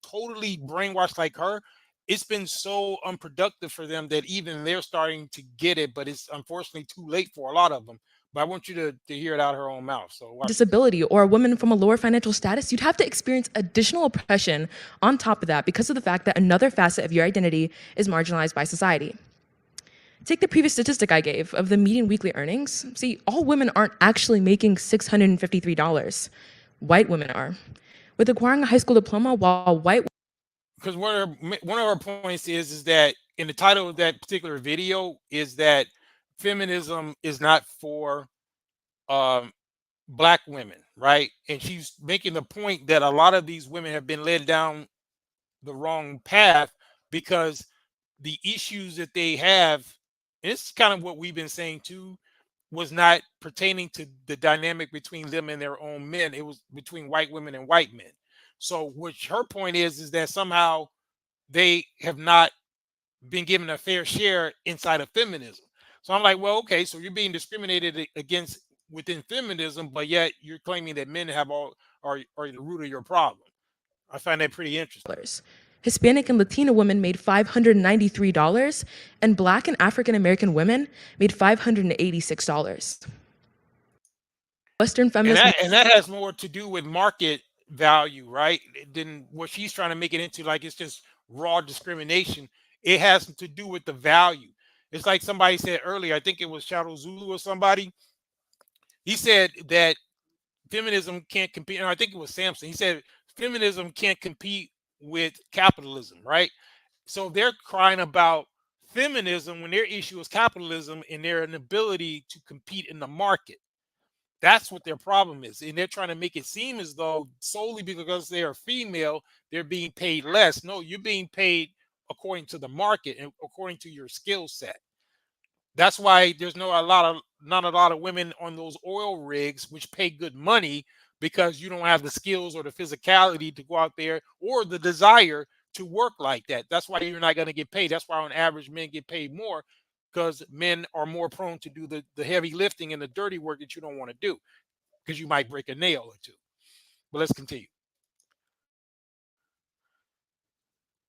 [SPEAKER 5] totally brainwashed like her, it's been so unproductive for them that even they're starting to get it. But it's unfortunately too late for a lot of them. But I want you to hear it out of her own mouth. So watch.
[SPEAKER 10] Disability or a woman from a lower financial status, you'd have to experience additional oppression on top of that because of the fact that another facet of your identity is marginalized by society. Take the previous statistic I gave of the median weekly earnings. See, all women aren't actually making $653. White women are. With acquiring a high school diploma, while white...
[SPEAKER 5] Because one of her points is that in the title of that particular video is that feminism is not for black women, right? And she's making the point that a lot of these women have been led down the wrong path because the issues that they have, and it's kind of what we've been saying too, was not pertaining to the dynamic between them and their own men. It was between white women and white men. So which her point is that somehow they have not been given a fair share inside of feminism. So I'm like, well, okay, so you're being discriminated against within feminism, but yet you're claiming that men have all are the root of your problem. I find that pretty interesting.
[SPEAKER 10] Hispanic and Latina women made $593, and Black and African American women made $586. Western feminism,
[SPEAKER 5] and that has more to do with market value, right? Than what she's trying to make it into, like it's just raw discrimination. It has to do with the value. It's like somebody said earlier, I think it was Shadow Zulu or somebody. He said that feminism can't compete, and I think it was Samson. He said feminism can't compete with capitalism, right? So they're crying about feminism when their issue is capitalism and their inability to compete in the market. That's what their problem is. And they're trying to make it seem as though solely because they are female, they're being paid less. No, you're being paid according to the market and according to your skill set. That's why there's not a lot of women on those oil rigs, which pay good money, because you don't have the skills or the physicality to go out there or the desire to work like that. That's why you're not going to get paid. That's why on average men get paid more, because men are more prone to do the heavy lifting and the dirty work that you don't want to do because you might break a nail or two. But let's continue.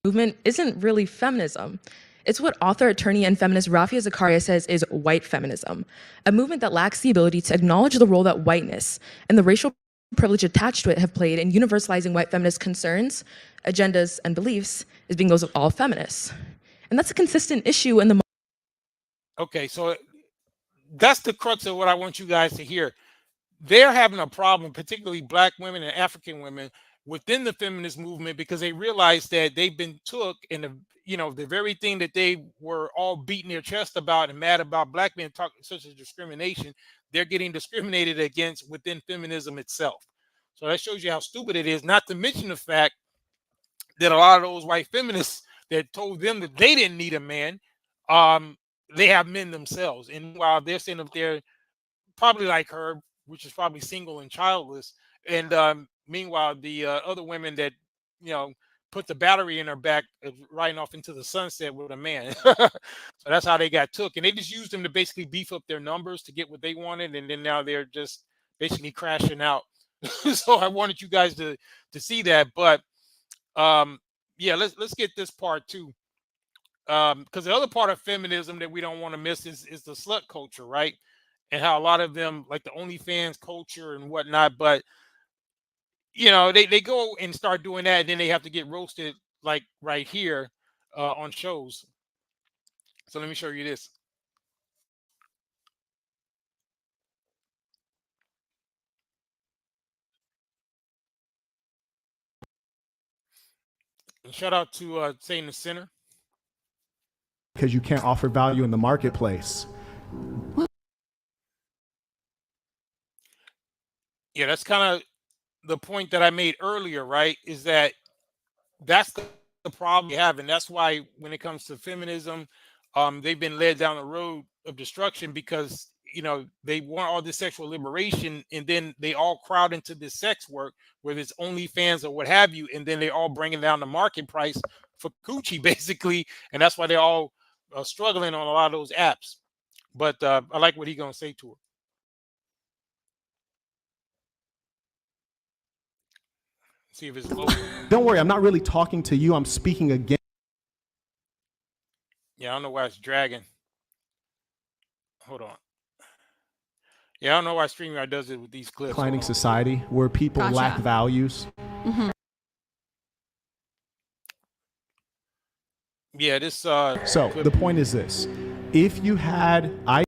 [SPEAKER 10] movement isn't really feminism. It's what author, attorney, and feminist Rafia Zakaria says is white feminism, a movement that lacks the ability to acknowledge the role that whiteness and the racial privilege attached to it have played in universalizing white feminist concerns, agendas, and beliefs as being those of all feminists. And that's a consistent issue in the...
[SPEAKER 5] Okay, so that's the crux of what I want you guys to hear. They're having a problem, particularly Black women and African women within the feminist movement, because they realize that they've been took in the very thing that they were all beating their chest about and mad about Black men talking such as discrimination, they're getting discriminated against within feminism itself. So that shows you how stupid it is, not to mention the fact that a lot of those white feminists that told them that they didn't need a man, they have men themselves. And while they're sitting up there probably like her, which is probably single and childless, and meanwhile the other women that put the battery in her back riding off into the sunset with a man. So that's how they got took, and they just used them to basically beef up their numbers to get what they wanted, and then now they're just basically crashing out. So I wanted you guys to see that. But yeah, let's get this part too. Because the other part of feminism that we don't want to miss is the slut culture, right? And how a lot of them like the OnlyFans culture and whatnot, but they go and start doing that, and then they have to get roasted like right here on shows. So let me show you this. And shout out to Satan the Sinner.
[SPEAKER 11] Because you can't offer value in the marketplace.
[SPEAKER 5] Yeah, that's kind of the point that I made earlier, right? Is that that's the problem we have, and that's why when it comes to feminism, they've been led down the road of destruction because they want all this sexual liberation, and then they all crowd into this sex work, whether it's OnlyFans or what have you, and then they all bringing down the market price for coochie, basically, and that's why they're all struggling on a lot of those apps. But I like what he's gonna say to her. See if it's low.
[SPEAKER 11] Don't worry, I'm not really talking to you. I'm speaking again.
[SPEAKER 5] Yeah, I don't know why it's dragging. Hold on. Yeah, I don't know why StreamYard does it with these clips.
[SPEAKER 11] Declining society where people lack values.
[SPEAKER 5] Mm-hmm. Yeah, this. So
[SPEAKER 11] the point is this: if you had IQ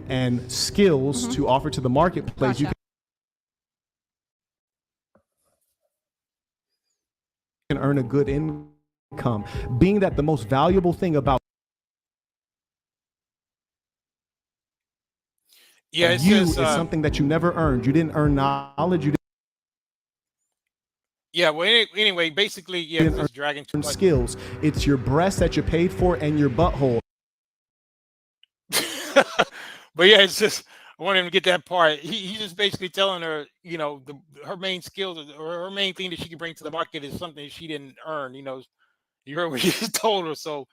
[SPEAKER 11] and skills to offer to the marketplace, you can earn a good income. Being that the most valuable thing about you is something that you never earned. You didn't earn knowledge. You didn't.
[SPEAKER 5] Yeah. Well, anyway, basically, yeah, it's dragging too much.
[SPEAKER 11] Skills. It's your breast that you paid for and your butthole.
[SPEAKER 5] But yeah, it's just I want him to get that part. He's just basically telling her, her main skills or her main thing that she can bring to the market is something that she didn't earn. You heard what he told her. So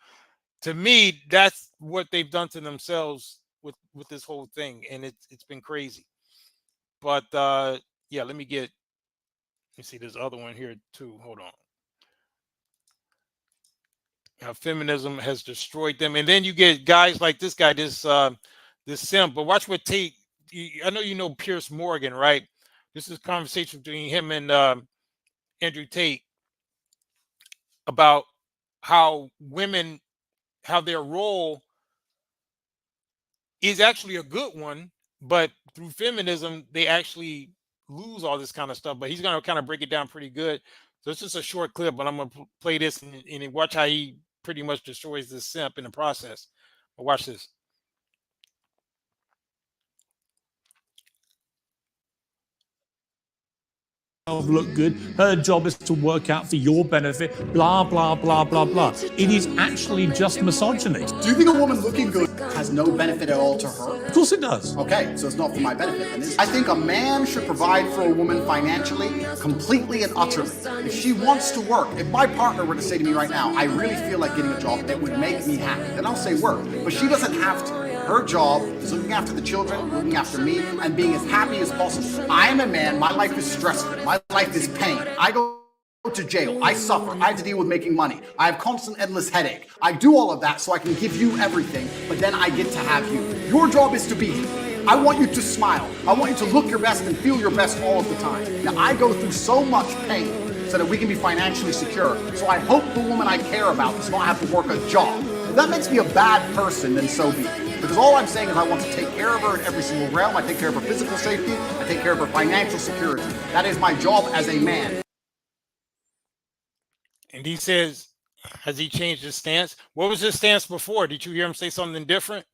[SPEAKER 5] to me, that's what they've done to themselves with this whole thing, and it's been crazy. But yeah, let me see this other one here too. Hold on. How feminism has destroyed them, and then you get guys like this guy, this simp. But watch what Tate. I know you know Pierce Morgan, right? This is a conversation between him and Andrew Tate about how women, how their role is actually a good one, but through feminism they actually lose all this kind of stuff. But he's going to kind of break it down pretty good. So it's just a short clip, but I'm going to play this and watch how he pretty much destroys this simp in the process. But watch this.
[SPEAKER 12] Look good. Her job is to work out for your benefit. Blah blah blah blah blah. It is actually just misogyny.
[SPEAKER 23] Do you think a woman looking good has no benefit at all to her?
[SPEAKER 12] Of course it does.
[SPEAKER 23] Okay, so it's not for my benefit, then, is it? I think a man should provide for a woman financially, completely and utterly. If she wants to work, if my partner were to say to me right now, I really feel like getting a job that would make me happy, then I'll say work. But she doesn't have to. Her job is looking after the children, looking after me, and being as happy as possible. I am a man. My life is stressful. My life is pain. I go to jail. I suffer. I have to deal with making money. I have constant endless headache. I do all of that so I can give you everything, but then I get to have you. Your job is to be here. I want you to smile. I want you to look your best and feel your best all of the time. Now, I go through so much pain so that we can be financially secure. So I hope the woman I care about does not have to work a job. If that makes me a bad person, then so be it. Because all I'm saying is I want to take care of her in every single realm. I take care of her physical safety. I take care of her financial security. That is my job as a man.
[SPEAKER 5] And he says, has he changed his stance? What was his stance before? Did you hear him say something different?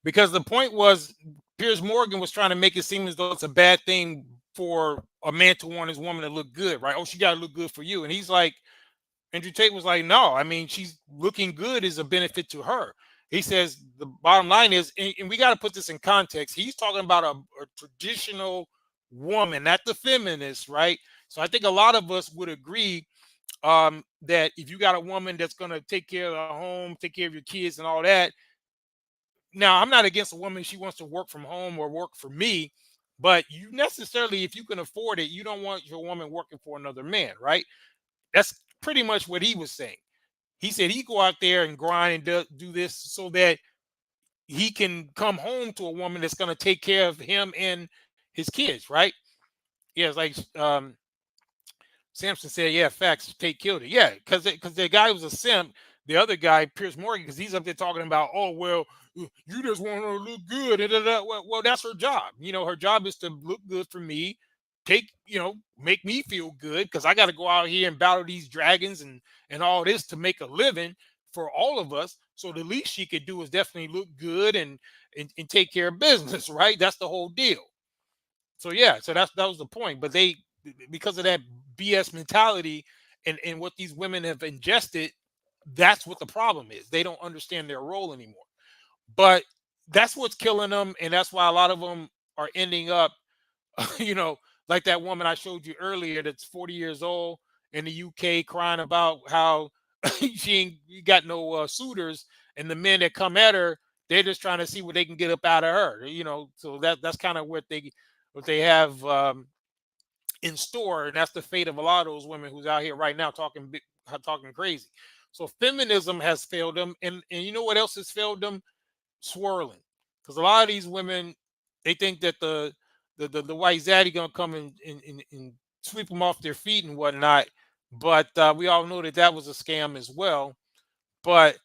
[SPEAKER 5] Because the point was, Piers Morgan was trying to make it seem as though it's a bad thing for a man to want his woman to look good, right? Oh, she got to look good for you. And he's like, Andrew Tate was like, no, I mean, she's looking good is a benefit to her. He says the bottom line is, and we got to put this in context, he's talking about a traditional woman, not the feminist, right? So I think a lot of us would agree that if you got a woman that's going to take care of the home, take care of your kids and all that. Now, I'm not against a woman. She wants to work from home or work for me, But you necessarily, if you can afford it, you don't want your woman working for another man, right? That's pretty much what he was saying. He said he go out there and grind and do this so that he can come home to a woman that's going to take care of him and his kids, right? Yeah, it's like Samson said, yeah, facts, Tate killed it. Yeah, because the guy was a simp. The other guy, Pierce Morgan, because he's up there talking about, oh, well, you just want her to look good. Well, that's her job. Her job is to look good for me, make me feel good, because I got to go out here and battle these dragons and all this to make a living for all of us. So the least she could do is definitely look good and take care of business, right? That's the whole deal. So yeah, so that was the point. But they, because of that BS mentality and what these women have ingested, that's what the problem is. They don't understand their role anymore. But that's what's killing them, and that's why a lot of them are ending up, like that woman I showed you earlier that's 40 years old in the UK crying about how she ain't got no suitors, and the men that come at her, they're just trying to see what they can get up out of her. So that's kind of what they have in store, and that's the fate of a lot of those women who's out here right now talking crazy. So feminism has failed them, and you know what else has failed them? Swirling, because a lot of these women, they think that the white zaddy gonna come and sweep them off their feet and whatnot, but we all know that was a scam as well. But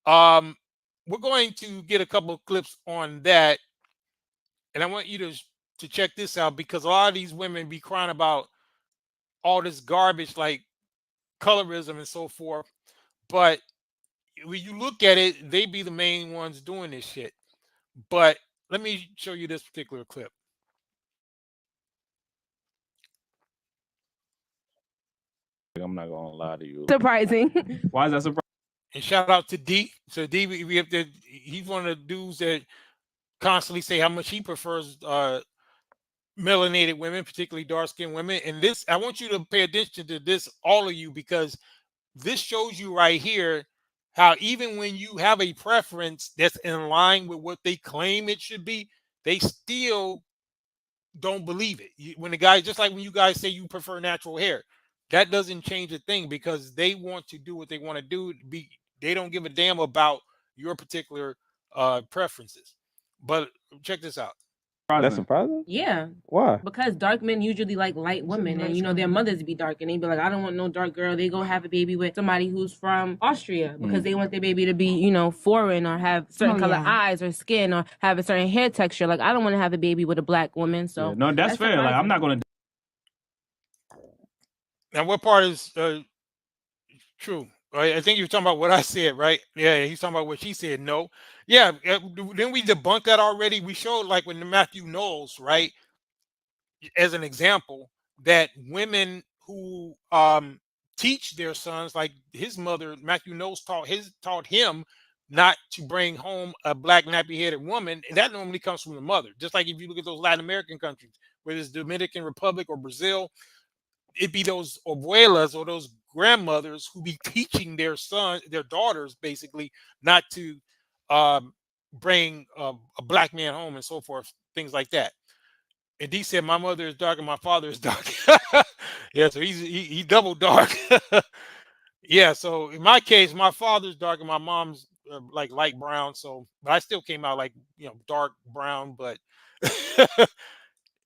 [SPEAKER 5] we're going to get a couple of clips on that, and I want you to check this out, because a lot of these women be crying about all this garbage like colorism and so forth, but when you look at it, they be the main ones doing this shit. But let me show you this particular clip.
[SPEAKER 13] I'm not gonna lie to you.
[SPEAKER 22] Surprising.
[SPEAKER 13] Why is that surprising?
[SPEAKER 5] And shout out to D. So D, we have to. He's one of the dudes that constantly say how much he prefers melanated women, particularly dark-skinned women. And this, I want you to pay attention to this, all of you, because this shows you right here how even when you have a preference that's in line with what they claim it should be, they still don't believe it. When the guy, just like when you guys say you prefer natural hair, that doesn't change a thing, because they want to do what they want to do. They don't give a damn about your particular preferences. But check this out.
[SPEAKER 13] That's surprising?
[SPEAKER 22] Yeah.
[SPEAKER 13] Why?
[SPEAKER 22] Because dark men usually like light women, and their mothers be dark, and they be like, I don't want no dark girl. They go have a baby with somebody who's from Austria because they want their baby to be, foreign, or have certain color eyes or skin, or have a certain hair texture. Like, I don't want to have a baby with a black woman. So
[SPEAKER 13] no, that's fair. Like, I'm not gonna.
[SPEAKER 5] Now, what part is true? Right? I think you're talking about what I said, right? Yeah, he's talking about what she said. No, yeah. Then we debunked that already. We showed, like, when Matthew Knowles, right, as an example, that women who teach their sons, like his mother, Matthew Knowles taught him not to bring home a black nappy-headed woman, and that normally comes from the mother. Just like if you look at those Latin American countries, whether it's Dominican Republic or Brazil, it'd be those abuelas or those grandmothers who be teaching their daughters, basically, not to bring a black man home and so forth, things like that. And D said, my mother is dark and my father is dark. Yeah, so he double dark. Yeah, so in my case, my father's dark and my mom's like light brown. So, but I still came out like, dark brown. But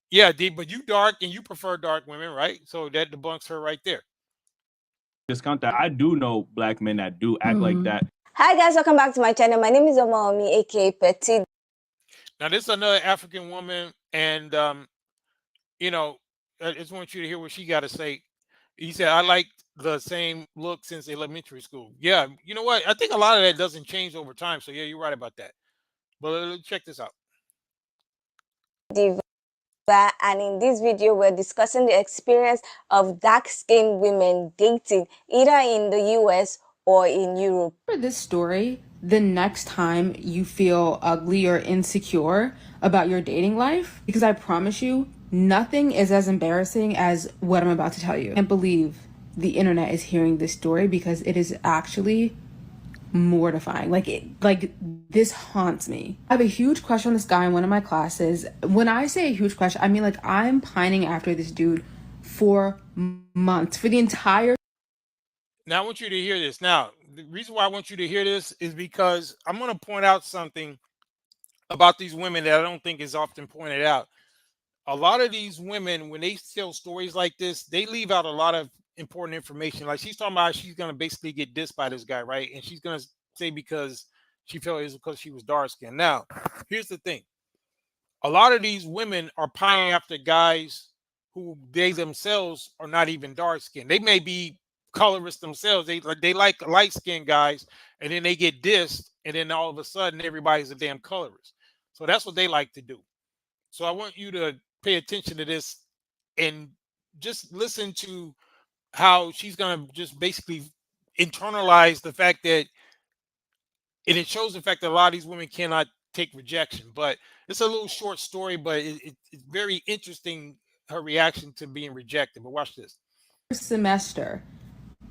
[SPEAKER 5] yeah, D, but you dark and you prefer dark women, right? So that debunks her right there.
[SPEAKER 13] Discount that. I do know black men that do act like that.
[SPEAKER 14] Hi guys, welcome back to my channel. My name is Omaomi, aka Petit.
[SPEAKER 5] Now this is another African woman, and I just want you to hear what she got to say. He said, I like the same look since elementary school. Yeah, you know what? I think a lot of that doesn't change over time. So yeah, you're right about that. But check this out.
[SPEAKER 14] Diva, and in this video, we're discussing the experience of dark-skinned women dating either in the US or in Europe.
[SPEAKER 15] For this story, the next time you feel ugly or insecure about your dating life, because I promise you, nothing is as embarrassing as what I'm about to tell you. I can't believe the internet is hearing this story, because it is actually mortifying. Like this haunts me. I have a huge crush on this guy in one of my classes. When I say a huge crush, I mean like I'm pining after this dude for months, for the entire.
[SPEAKER 5] Now I want you to hear this. Now, the reason why I want you to hear this is because I'm going to point out something about these women that I don't think is often pointed out. A lot of these women, when they tell stories like this, they leave out a lot of important information. Like she's talking about, she's going to basically get dissed by this guy, right? And she's going to say because she felt it was because she was dark skinned. Now, here's the thing. A lot of these women are pining after guys who they themselves are not even dark skinned. They may be colorist themselves. They like light skinned guys, and then they get dissed, and then all of a sudden everybody's a damn colorist. So that's what they like to do. So I want you to pay attention to this and just listen to how she's going to just basically internalize the fact that, and it shows the fact that a lot of these women cannot take rejection. But it's a little short story, but it's very interesting, her reaction to being rejected. But watch this.
[SPEAKER 15] Semester,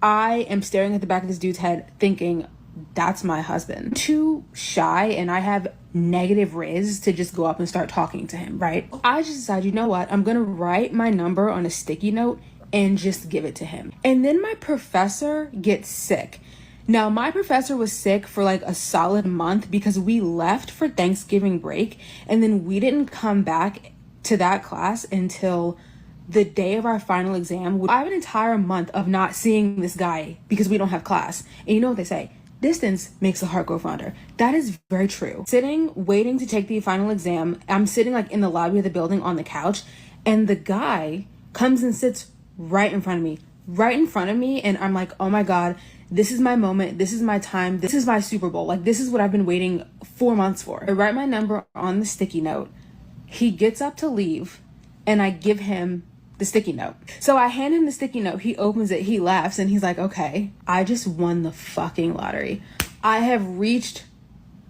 [SPEAKER 15] I am staring at the back of this dude's head thinking, that's my husband. Too shy and I have negative riz to just go up and start talking to him, right? I just decided, you know what? I'm gonna write my number on a sticky note and just give it to him. And then my professor gets sick. Now, my professor was sick for like a solid month because we left for Thanksgiving break and then we didn't come back to that class until the day of our final exam. I have an entire month of not seeing this guy because we don't have class. And you know what they say? Distance makes the heart grow fonder. That is very true. Sitting, waiting to take the final exam, I'm sitting like in the lobby of the building on the couch, and the guy comes and sits right in front of me, and I'm like, oh my God, this is my moment, this is my time, this is my Super Bowl. Like, this is what I've been waiting 4 months for. I write my number on the sticky note. He gets up to leave, and I give him the sticky note. So I hand him the sticky note. He opens it, he laughs, and he's like, okay, I just won the fucking lottery. I have reached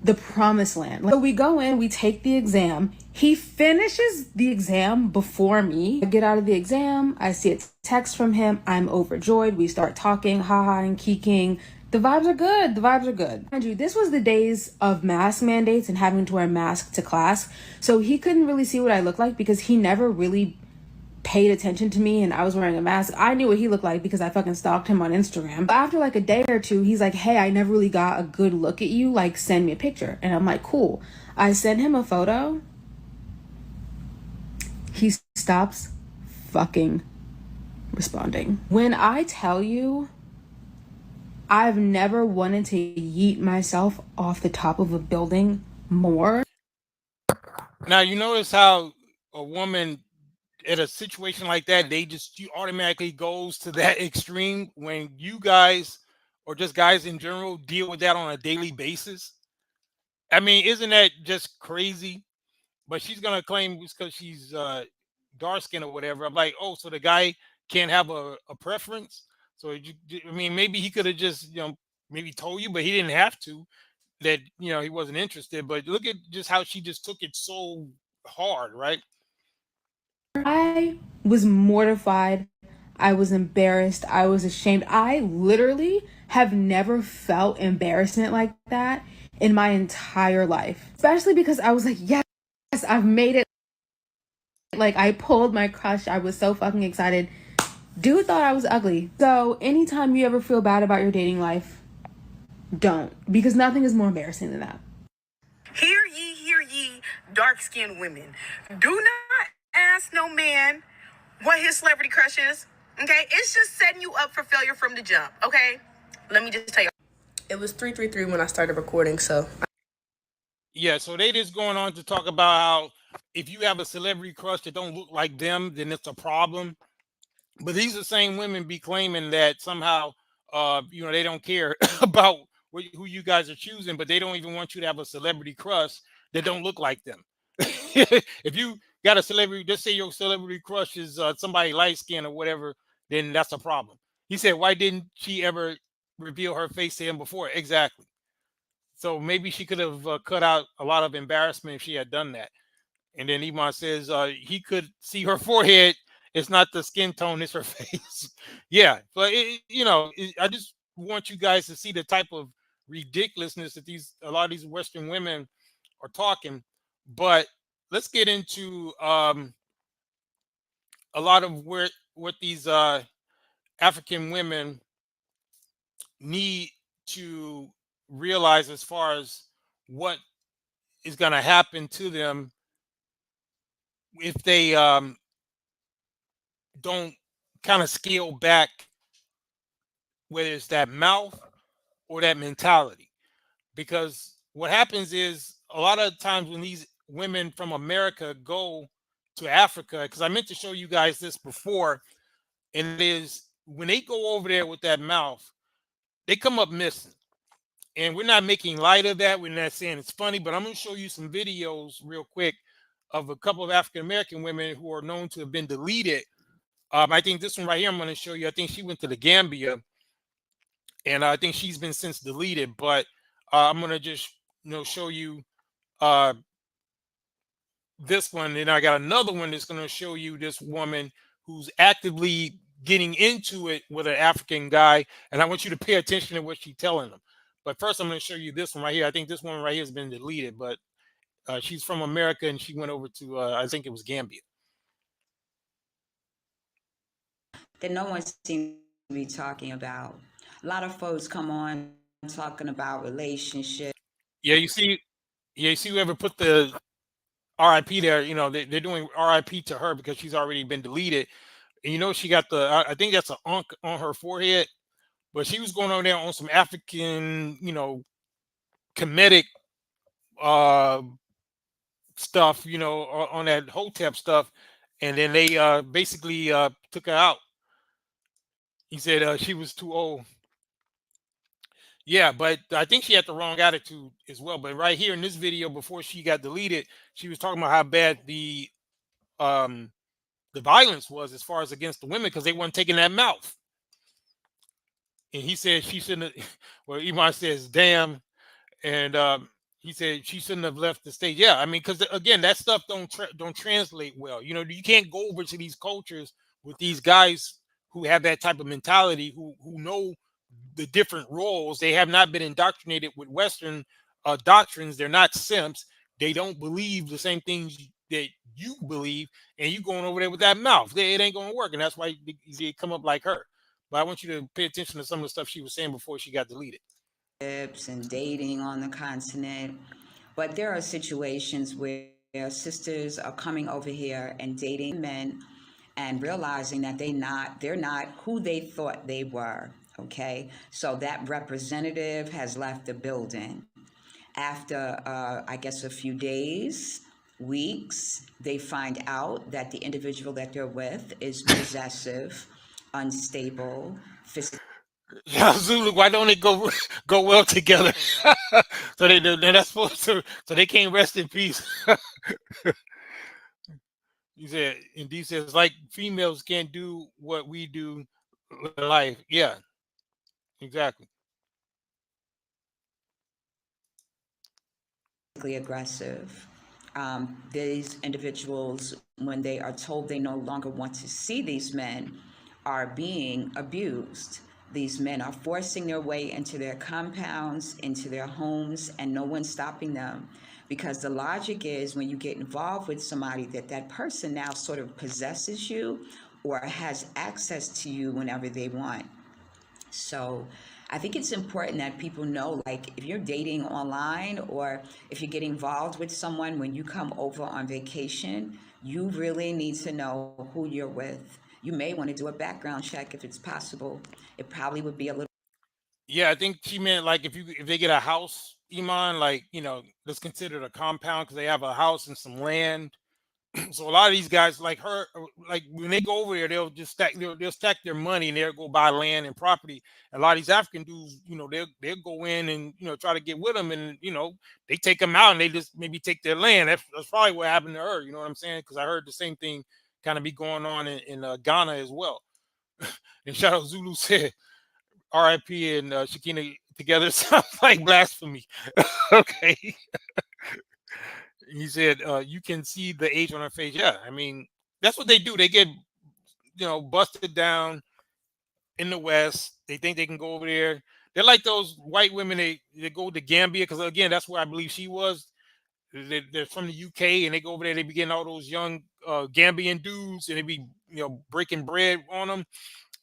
[SPEAKER 15] the promised land. So we go in, we take the exam. He finishes the exam before me. I get out of the exam, I see a text from him. I'm overjoyed. We start talking, haha and kiking. The vibes are good. The vibes are good. Mind you, this was the days of mask mandates and having to wear a mask to class. So he couldn't really see what I looked like because he never really paid attention to me and I was wearing a mask. I knew what he looked like because I fucking stalked him on Instagram. But after like a day or two, he's like, hey, I never really got a good look at you. Like, send me a picture. And I'm like, cool. I send him a photo. He stops fucking responding. When I tell you, I've never wanted to yeet myself off the top of a building more.
[SPEAKER 5] Now, you notice how a woman at a situation like that, you automatically goes to that extreme when you guys, or just guys in general, deal with that on a daily basis. I mean, isn't that just crazy? But she's gonna claim it's because she's dark skin or whatever. I'm like, oh, so the guy can't have a preference. So I mean, maybe he could have just maybe told you, but he didn't have to. That he wasn't interested. But look at just how she just took it so hard, right?
[SPEAKER 15] I was mortified. I was embarrassed. I was ashamed. I literally have never felt embarrassment like that in my entire life. Especially because I was like, yes, I've made it. Like, I pulled my crush. I was so fucking excited. Dude thought I was ugly. So anytime you ever feel bad about your dating life, don't. Because nothing is more embarrassing than that.
[SPEAKER 7] Hear ye, dark-skinned women. Do not ask no man what his celebrity crush is, okay? It's just setting you up for failure from the jump, okay? Let me just tell you. It was 333 when I started recording, so.
[SPEAKER 5] Yeah, so they just going on to talk about how if you have a celebrity crush that don't look like them, then it's a problem. But these are the same women be claiming that somehow, they don't care about who you guys are choosing, but they don't even want you to have a celebrity crush that don't look like them. If you got a celebrity, just say your celebrity crush is somebody light skinned or whatever, then that's a problem. He said, why didn't she ever reveal her face to him before? Exactly. So maybe she could have cut out a lot of embarrassment if she had done that. And then Iman says he could see her forehead. It's not the skin tone, it's her face. Yeah. But, I just want you guys to see the type of ridiculousness that a lot of these Western women are talking. But let's get into a lot of what these African women need to realize as far as what is going to happen to them if they don't kind of scale back, whether it's that mouth or that mentality. Because what happens is a lot of times when these women from America go to Africa, because I meant to show you guys this before, and it is when they go over there with that mouth, they come up missing. And we're not making light of that. We're not saying it's funny, but I'm going to show you some videos real quick of a couple of African American women who are known to have been deleted. I think this one right here I'm going to show you. I think she went to the Gambia, and I think she's been since deleted. But I'm going to just show you this one, and I got another one that's going to show you this woman who's actively getting into it with an African guy, and I want you to pay attention to what she's telling them. But first, I'm going to show you this one right here. I think this one right here has been deleted, but she's from America, and she went over to I think it was Gambia.
[SPEAKER 17] That no one seems to be talking about. A lot of folks come on talking about relationships.
[SPEAKER 5] Yeah, you see whoever put the RIP there, they're doing RIP to her because she's already been deleted. And she got I think that's an unk on her forehead, but she was going over there on some African, comedic stuff, on that Hotep stuff. And then they basically took her out. He said she was too old. Yeah, but I think she had the wrong attitude as well. But right here in this video, before she got deleted, she was talking about how bad the violence was as far as against the women because they weren't taking that mouth. And he said she shouldn't have, well, Iman says, damn. And he said she shouldn't have left the stage. Yeah, I mean, because again, that stuff don't translate well. You can't go over to these cultures with these guys who have that type of mentality, who know the different roles. They have not been indoctrinated with Western doctrines. They're not simps. They don't believe the same things that you believe, and you going over there with that mouth. It ain't going to work, and that's why they come up like her. But I want you to pay attention to some of the stuff she was saying before she got deleted.
[SPEAKER 17] And dating on the continent, but there are situations where sisters are coming over here and dating men and realizing that they're not who they thought they were. Okay, so that representative has left the building. After I guess a few days, weeks, they find out that the individual that they're with is possessive, unstable,
[SPEAKER 5] Yeah, Zulu, why don't it go well together? So they're not supposed to, so they can't rest in peace. He said, and D says, like females can't do what we do in life. Yeah, exactly.
[SPEAKER 17] Aggressive. These individuals, when they are told they no longer want to see these men, are being abused. These men are forcing their way into their compounds, into their homes, and no one's stopping them. Because the logic is when you get involved with somebody, that person now sort of possesses you or has access to you whenever they want. So I think it's important that people know, like, if you're dating online or if you get involved with someone when you come over on vacation, you really need to know who you're with. You may want to do a background check if it's possible. It probably would be a little.
[SPEAKER 5] Yeah, I think she meant like if they get a house, Iman, like, that's considered a compound because they have a house and some land. So a lot of these guys like her, like when they go over there, they'll just they'll stack their money and they'll go buy land and property. And a lot of these African dudes, they'll go in and try to get with them, and they take them out and they just maybe take their land. That's probably what happened to her. You know what I'm saying? Because I heard the same thing kind of be going on in Ghana as well. And Shadow Zulu said, "R.I.P. and Shakina together sounds like blasphemy." Okay. He said, you can see the age on her face. Yeah, I mean, that's what they do. They get, busted down in the West. They think they can go over there. They're like those white women. They go to Gambia because again, that's where I believe she was. They're from the UK and they go over there. They be getting all those young Gambian dudes and they be breaking bread on them.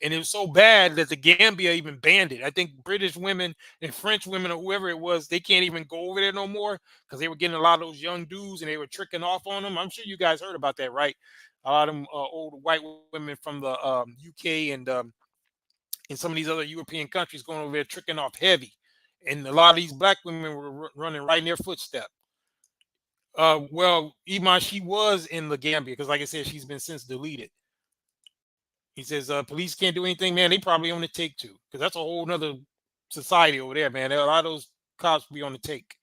[SPEAKER 5] And it was so bad that the Gambia even banned it. I think British women and French women or whoever it was, they can't even go over there no more because they were getting a lot of those young dudes and they were tricking off on them. I'm sure you guys heard about that, right? A lot of them old white women from the UK and some of these other European countries going over there tricking off heavy. And a lot of these black women were running right in their footsteps. Well, Iman, she was in the Gambia because, like I said, she's been since deleted. He says, police can't do anything, man. They probably on the take too, because that's a whole nother society over there, man. A lot of those cops be on the take.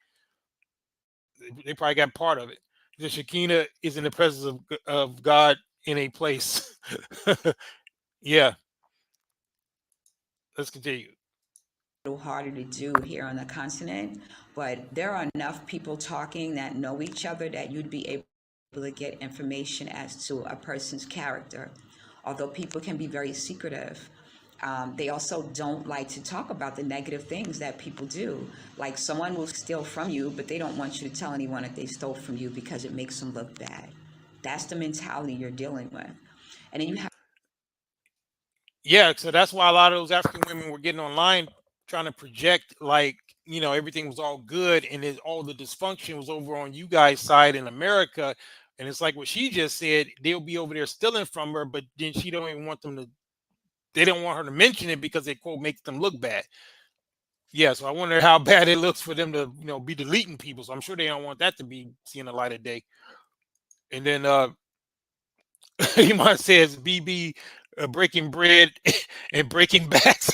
[SPEAKER 5] They probably got part of it. The Shekina is in the presence of God in a place. Yeah. Let's continue.
[SPEAKER 17] A little harder to do here on the continent, but there are enough people talking that know each other that you'd be able to get information as to a person's character. Although people can be very secretive, they also don't like to talk about the negative things that people do. Like someone will steal from you, but they don't want you to tell anyone that they stole from you because it makes them look bad. That's the mentality you're dealing with. And then you have
[SPEAKER 5] Yeah, so that's why a lot of those African women were getting online trying to project like, everything was all good and all the dysfunction was over on you guys' side in America. And it's like what she just said, they'll be over there stealing from her, but then she don't even want them to, they don't want her to mention it because it quote makes them look bad. Yeah, so I wonder how bad it looks for them to, be deleting people. So I'm sure they don't want that to be seeing the light of day. And then Iman says BB breaking bread and breaking backs.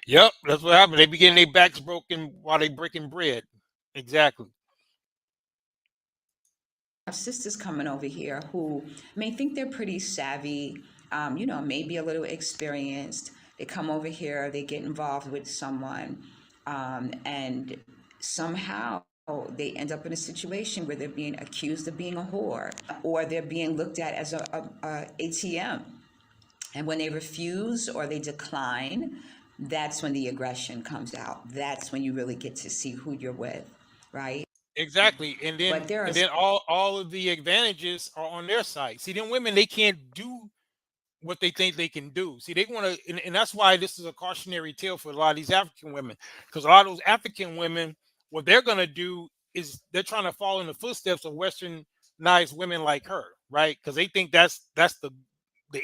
[SPEAKER 5] Yep, that's what happened. They be getting their backs broken while they breaking bread. Exactly.
[SPEAKER 17] have sisters coming over here who may think they're pretty savvy, maybe a little experienced. They come over here, they get involved with someone, and somehow they end up in a situation where they're being accused of being a whore, or they're being looked at as a ATM. And when they refuse or they decline, that's when the aggression comes out. That's when you really get to see who you're with, right?
[SPEAKER 5] Exactly. And then
[SPEAKER 17] But there are
[SPEAKER 5] all of the advantages are on their side. See, them women, they can't do what they think they can do. See, they want to, and that's why this is a cautionary tale for a lot of these African women, because a lot of those African women, what they're going to do is they're trying to follow in the footsteps of westernized women like her, right? Because they think that's the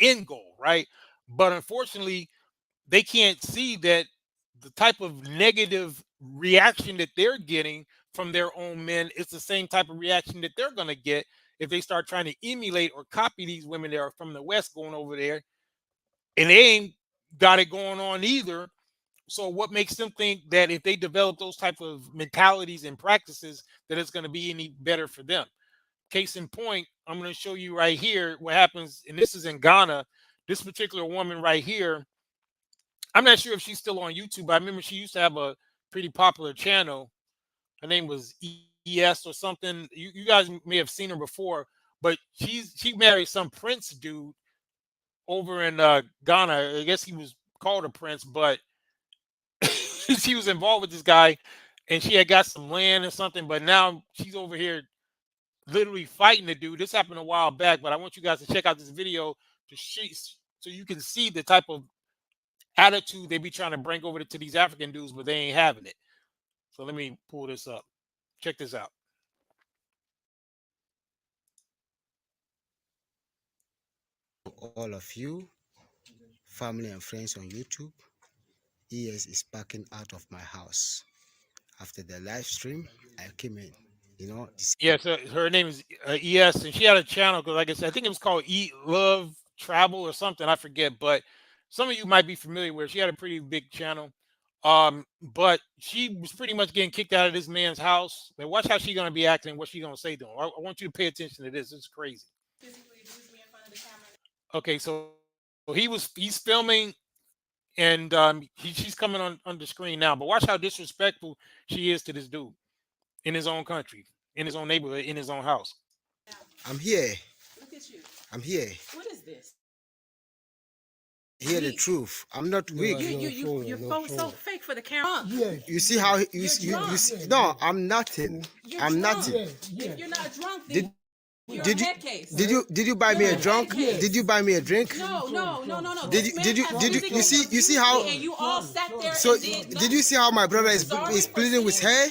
[SPEAKER 5] end goal, right? But unfortunately, they can't see that the type of negative reaction that they're getting from their own men is the same type of reaction that they're going to get if they start trying to emulate or copy these women that are from the West going over there, and they ain't got it going on either. So what makes them think that if they develop those type of mentalities and practices that it's going to be any better for them? Case in point, I'm going to show you right here what happens, and this is in Ghana. This particular woman right here, I'm not sure if she's still on YouTube, but I remember she used to have a pretty popular channel. Her name was ES or something. You guys may have seen her before, but she married some prince dude over in Ghana. I guess he was called a prince, but she was involved with this guy, and she had got some land or something. But now she's over here literally fighting the dude. This happened a while back, but I want you guys to check out this video to see so you can see the type of attitude they be trying to bring over to these African dudes, but they ain't having it. So let me pull this up. Check this out.
[SPEAKER 18] All of you, family and friends on YouTube, ES is backing out of my house. After the live stream, I came in.
[SPEAKER 5] Yeah, so her name is ES, and she had a channel because, like I said, I think it was called Eat, Love, Travel, or something. I forget, but some of you might be familiar with her. She had a pretty big channel, but she was pretty much getting kicked out of this man's house. And watch how she's gonna be acting, what she's gonna say to him. I want you to pay attention to this. It's crazy. Okay, so he's filming, and she's coming on the screen now. But watch how disrespectful she is to this dude in his own country, in his own neighborhood, in his own house.
[SPEAKER 18] I'm here.
[SPEAKER 22] Look at you.
[SPEAKER 18] I'm here.
[SPEAKER 22] What is this?
[SPEAKER 18] hear the truth. I'm not weak.
[SPEAKER 16] You're so fake for the camera.
[SPEAKER 18] You see how you see, no, I'm nothing. I'm nothing.
[SPEAKER 16] You're not drunk.
[SPEAKER 18] Did you buy me a drink? Did you buy me a drink?
[SPEAKER 16] No.
[SPEAKER 18] Did you see how?
[SPEAKER 16] And you all sat there.
[SPEAKER 18] So did you see how my brother is pleading with her?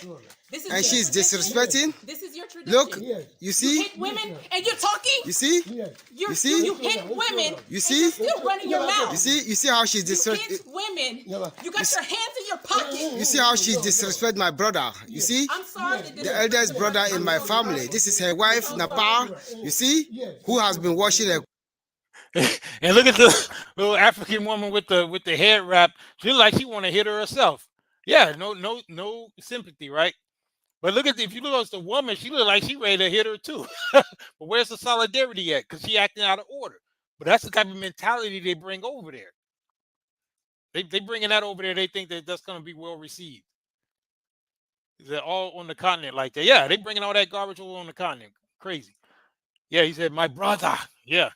[SPEAKER 18] And she's disrespecting.
[SPEAKER 16] This is your tradition.
[SPEAKER 18] Look, you see?
[SPEAKER 16] You hit women and you're talking.
[SPEAKER 18] You see?
[SPEAKER 16] You see? You hit women.
[SPEAKER 18] You see?
[SPEAKER 16] And you're still running your mouth.
[SPEAKER 18] You see how she's
[SPEAKER 16] disrespecting women. You got your hands in your pocket.
[SPEAKER 18] You see how she disrespect my brother? You see?
[SPEAKER 16] I'm sorry.
[SPEAKER 18] The eldest brother in my family. This is her wife, Napa. You see? Who has been washing her.
[SPEAKER 5] And look at the little African woman with the head wrap. She look like she want to hit her herself. Yeah, no sympathy, right? But look at if you look at the woman, she look like she ready to hit her too. But where's the solidarity at? Because she acting out of order. But that's the type of mentality they bring over there. They bringing that over there. They think that that's going to be well received. They're all on the continent like that. Yeah, they bringing all that garbage over on the continent. Crazy. Yeah, he said, my brother. Yeah.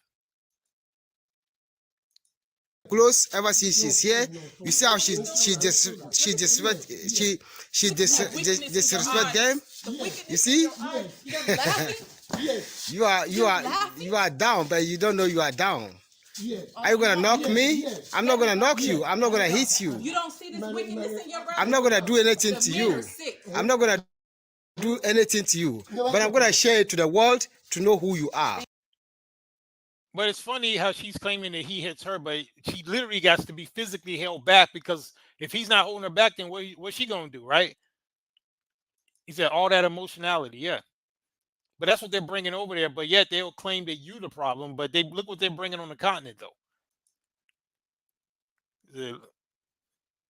[SPEAKER 18] Close ever since she's here. You see how she disrespect them. You see? you are down, but you don't know you are down. Are you gonna knock me? I'm not gonna knock you. I'm not gonna hit you.
[SPEAKER 16] You don't see this wickedness in your brother?
[SPEAKER 18] I'm not gonna do anything to you. I'm not gonna do anything to you. But I'm gonna share it to the world to know who you are.
[SPEAKER 5] But it's funny how she's claiming that he hits her, but she literally got to be physically held back because if he's not holding her back, then what's she gonna do, right? He said all that emotionality, yeah. But that's what they're bringing over there. But yet they'll claim that you're the problem. But they look what they're bringing on the continent, though.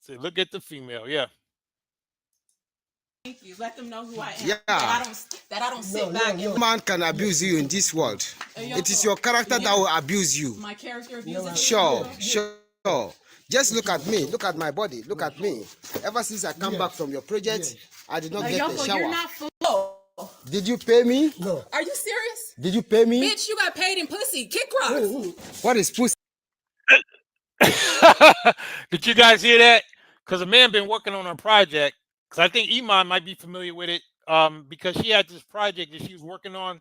[SPEAKER 5] So look at the female, yeah.
[SPEAKER 16] Thank you. Let them know who I am.
[SPEAKER 18] Yeah.
[SPEAKER 16] That I don't sit back.
[SPEAKER 18] No man can abuse you in this world. It is your character that will abuse you.
[SPEAKER 16] My character abuses.
[SPEAKER 18] Sure. Just look at me. Look at my body. Look at me. Ever since I come back from your project, I did not get the shower.
[SPEAKER 16] You're not full.
[SPEAKER 18] Did you pay me?
[SPEAKER 16] No. Are you serious?
[SPEAKER 18] Did you pay me?
[SPEAKER 16] Bitch, you got paid in pussy. Kick rocks.
[SPEAKER 18] What is pussy?
[SPEAKER 5] Did you guys hear that? Because a man been working on a project. Because I think Iman might be familiar with it. Because she had this project that she was working on,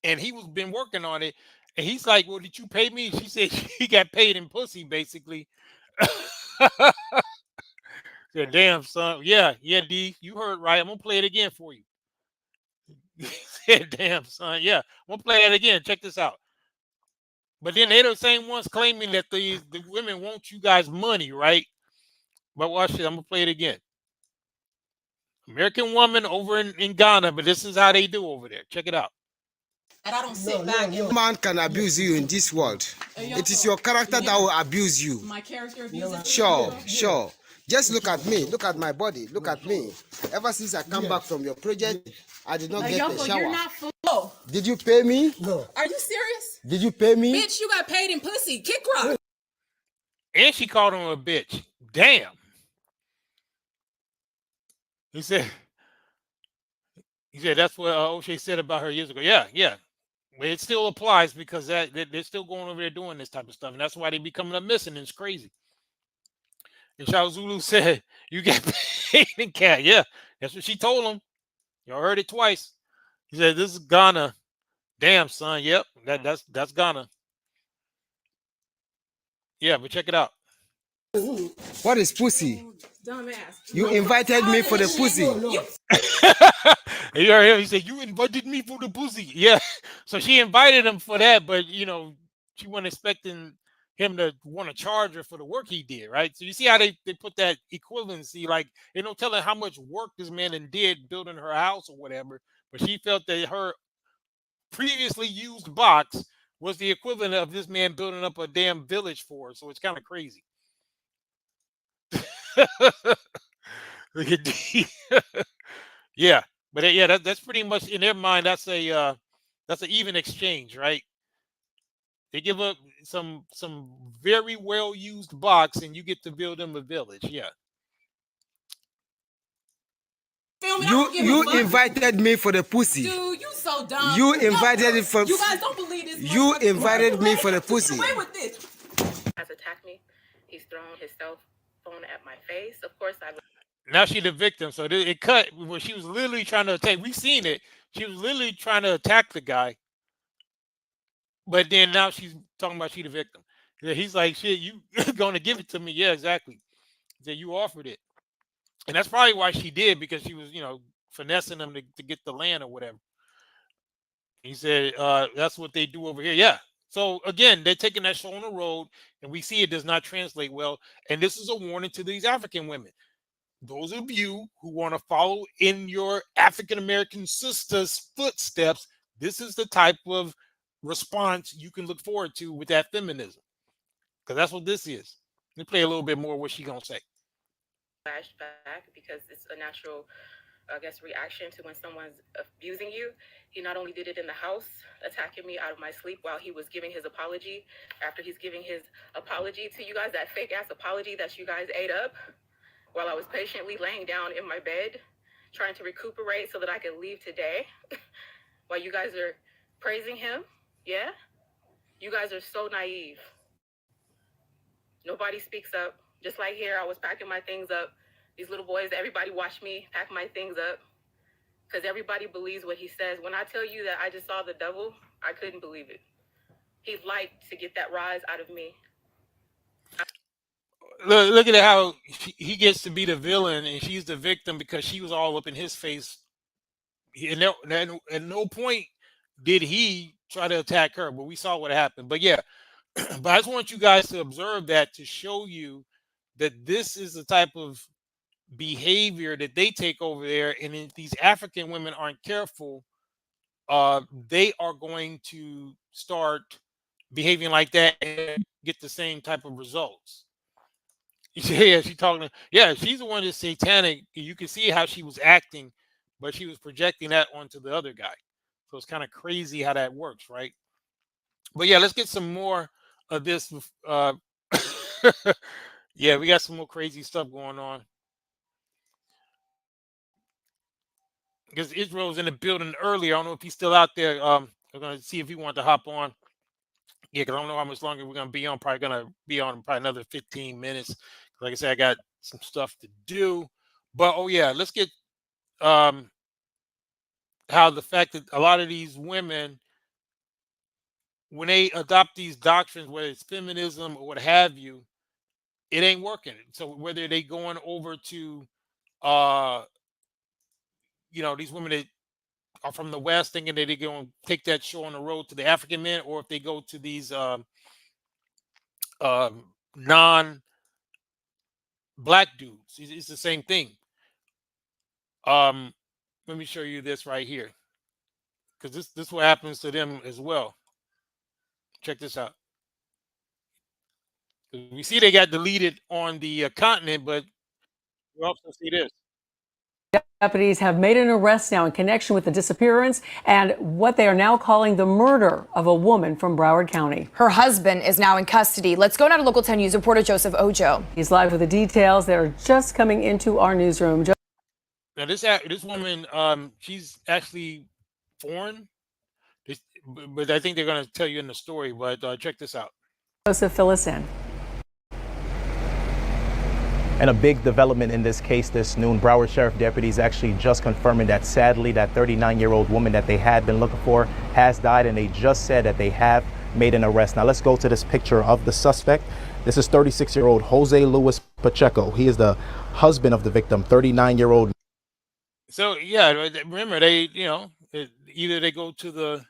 [SPEAKER 5] and he was been working on it. And he's like, "Well, did you pay me?" She said he got paid in pussy, basically. Said, "Damn, son, yeah, D, you heard right. I'm gonna play it again for you." Said, "Damn, son, yeah, I'm gonna play it again. Check this out." But then they're the same ones claiming that the women want you guys money, right? But watch it. I'm gonna play it again. American woman over in Ghana, but this is how they do over there. Check it out.
[SPEAKER 16] And I don't sit back.
[SPEAKER 18] No man can abuse you in this world. It is your character that will abuse you.
[SPEAKER 16] My character abuses.
[SPEAKER 18] Sure. Just look at me. Look at my body. Look at me. Ever since I come back from your project, I did not get the shower.
[SPEAKER 16] You're not full.
[SPEAKER 18] Did you pay me?
[SPEAKER 16] No. Are you serious?
[SPEAKER 18] Did you pay me?
[SPEAKER 16] Bitch, you got paid in pussy. Kick rock.
[SPEAKER 5] And she called him a bitch. Damn. He said that's what O'Shea said about her years ago. Yeah. Well, it still applies because they're still going over there doing this type of stuff. And that's why they be coming up missing. It's crazy. And Shao Zulu said, you get paid in cat. Yeah, that's what she told him. Y'all heard it twice. He said, this is Ghana. Damn, son. Yep, that's Ghana. Yeah, but check it out.
[SPEAKER 18] What is pussy?
[SPEAKER 16] Dumbass.
[SPEAKER 18] You invited me for the pussy.
[SPEAKER 5] You heard him. He said, you invited me for the pussy. Yeah. So she invited him for that, but she wasn't expecting him to want to charge her for the work he did, right? So you see how they put that equivalency, like they don't tell her how much work this man did building her house or whatever, but she felt that her previously used box was the equivalent of this man building up a damn village for her. So it's kind of crazy. Look at yeah, but yeah, that's pretty much in their mind. That's an even exchange, right? They give up some very well used box, and you get to build them a village. Yeah.
[SPEAKER 18] You invited me for the pussy.
[SPEAKER 16] Dude, you so dumb.
[SPEAKER 18] You invited it for.
[SPEAKER 16] You guys don't believe this.
[SPEAKER 18] You invited me for the pussy.
[SPEAKER 16] Away with this.
[SPEAKER 19] As a tactic
[SPEAKER 7] at my face. Of course, I
[SPEAKER 5] Now she the victim. So it cut where she was literally trying to attack. We seen it. She was literally trying to attack the guy, but then now she's talking about she the victim. Yeah, he's like, shit, you gonna give it to me? Yeah, exactly. He said you offered it, and that's probably why she did, because she was, finessing them to get the land or whatever. He said, that's what they do over here. Yeah. So again, they're taking that show on the road, and we see it does not translate well. And this is a warning to these African women. Those of you who want to follow in your African American sisters' footsteps, this is the type of response you can look forward to with that feminism, because that's what this is. Let me play a little bit more of what she's gonna say.
[SPEAKER 7] flashback because it's a natural, I guess, reaction to when someone's abusing you. He not only did it in the house, attacking me out of my sleep while he was giving his apology. After he's giving his apology to you guys, that fake ass apology that you guys ate up, while I was patiently laying down in my bed, trying to recuperate so that I could leave today, while you guys are praising him. Yeah? You guys are so naive. Nobody speaks up. Just like here, I was packing my things up. These little boys, everybody watched me pack my things up because everybody believes what he says. When I tell you that I just saw the devil, I couldn't believe it. He liked to get that rise out of me.
[SPEAKER 5] Look at how he gets to be the villain and she's the victim because she was all up in his face. At no point did he try to attack her, but we saw what happened. But yeah, but I just want you guys to observe that to show you that this is the type of behavior that they take over there. And if these African women aren't careful, they are going to start behaving like that and get the same type of results. Yeah, she's talking. Yeah, she's the one that's satanic. You can see how she was acting, but she was projecting that onto the other guy. So it's kind of crazy how that works, right? But yeah, let's get some more of this. Yeah, we got some more crazy stuff going on. Because Israel's in the building earlier. I don't know if he's still out there. We're gonna see if he wants to hop on. Yeah, because I don't know how much longer we're gonna be on. Probably gonna be on probably another 15 minutes. Like I said, I got some stuff to do. But oh yeah, let's get how the fact that a lot of these women, when they adopt these doctrines, whether it's feminism or what have you, it ain't working. So whether they going over to these women that are from the West thinking that they're going to take that show on the road to the African men, or if they go to these non-black dudes, it's the same thing. Let me show you this right here, because this what happens to them as well. Check this out. We see they got deleted on the continent, but we also see this.
[SPEAKER 19] Deputies have made an arrest now in connection with the disappearance and what they are now calling the murder of a woman from Broward County.
[SPEAKER 20] Her husband is now in custody. Let's go now to Local 10 News reporter Joseph Ojo.
[SPEAKER 19] He's live with the details that are just coming into our newsroom.
[SPEAKER 5] Now this woman, she's actually foreign, but I think they're going to tell you in the story. But check this out.
[SPEAKER 19] Joseph, fill us in.
[SPEAKER 21] And a big development in this case this noon. Broward Sheriff deputies actually just confirming that sadly that 39-year-old woman that they had been looking for has died, and they just said that they have made an arrest. Now let's go to this picture of the suspect. This is 36-year-old Jose Luis Pacheco. He is the husband of the victim, 39-year-old.
[SPEAKER 5] So yeah, remember they, either they go to the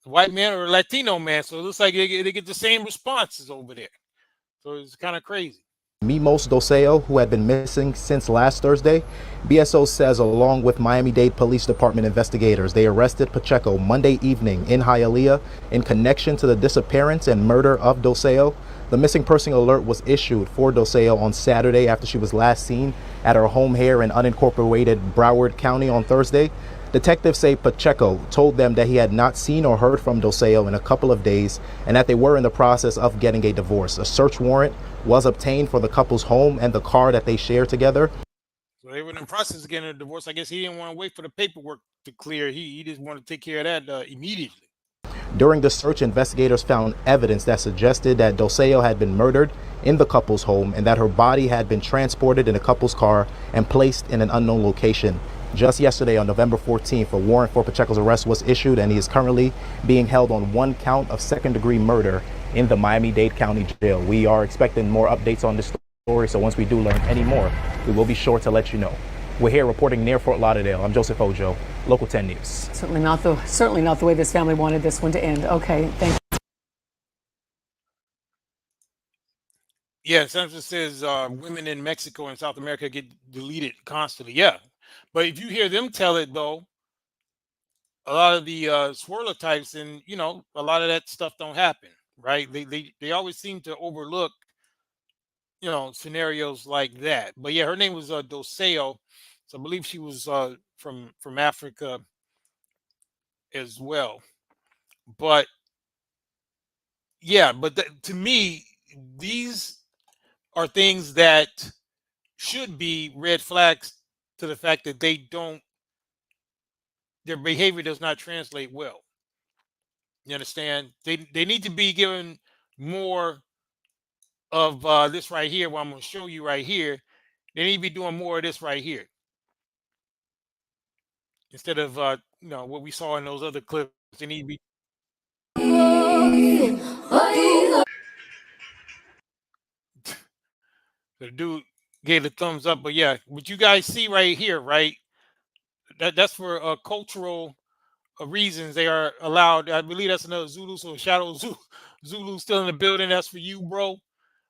[SPEAKER 5] white man or Latino man. So it looks like they get the same responses over there. So it's kind of crazy.
[SPEAKER 21] Mimos Doseo, who had been missing since last Thursday. BSO says along with Miami-Dade Police Department investigators, they arrested Pacheco Monday evening in Hialeah in connection to the disappearance and murder of Doseo. The missing person alert was issued for Doseo on Saturday after she was last seen at her home here in unincorporated Broward County on Thursday. Detectives say Pacheco told them that he had not seen or heard from Doseo in a couple of days and that they were in the process of getting a divorce. A search warrant was obtained for the couple's home and the car that they share together.
[SPEAKER 5] So they were in the process of getting a divorce. I guess he didn't want to wait for the paperwork to clear. He just wanted to take care of that immediately.
[SPEAKER 21] During the search, investigators found evidence that suggested that Doseo had been murdered in the couple's home and that her body had been transported in the couple's car and placed in an unknown location. Just yesterday, on November 14th, a warrant for Pacheco's arrest was issued, and he is currently being held on one count of second-degree murder in the Miami-Dade County Jail. We are expecting more updates on this story, so once we do learn any more, we will be sure to let you know. We're here reporting near Fort Lauderdale. I'm Joseph Ojo, Local 10 News.
[SPEAKER 19] Certainly not the way this family wanted this one to end. Okay, thank you.
[SPEAKER 5] Yeah, Samson says women in Mexico and South America get deleted constantly. Yeah, but if you hear them tell it though, a lot of the swirler types, and a lot of that stuff don't happen, right? They always seem to overlook scenarios like that. But yeah, her name was Doseo, so I believe she was from Africa as well. But yeah, but to me, these are things that should be red flags to the fact that their behavior does not translate well. You understand? They need to be given more of this right here, what I'm going to show you right here. They need to be doing more of this right here instead of what we saw in those other clips. They need to be. The dude gave the thumbs up, but yeah, what you guys see right here, right? That's for cultural reasons. They are allowed. I believe that's another Zulu. So Shadow Zulu still in the building. That's for you, bro.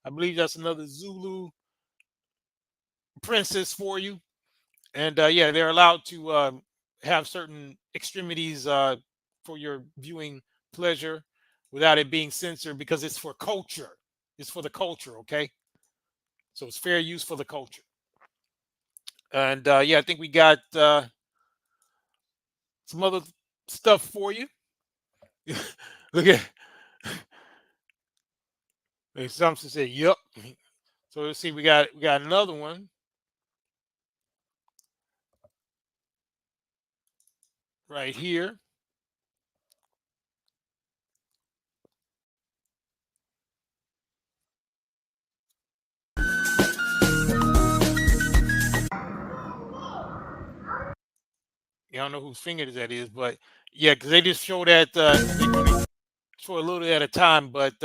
[SPEAKER 5] I believe that's another Zulu princess for you. And yeah, they're allowed to have certain extremities for your viewing pleasure without it being censored because it's for culture. It's for the culture, okay? So it's fair use for the culture. And yeah, I think we got some other stuff for you. Look at Something said, "Yep." So let's see. We got another one right here. I don't know whose finger that is, but yeah, because they just show that they show a little at a time. But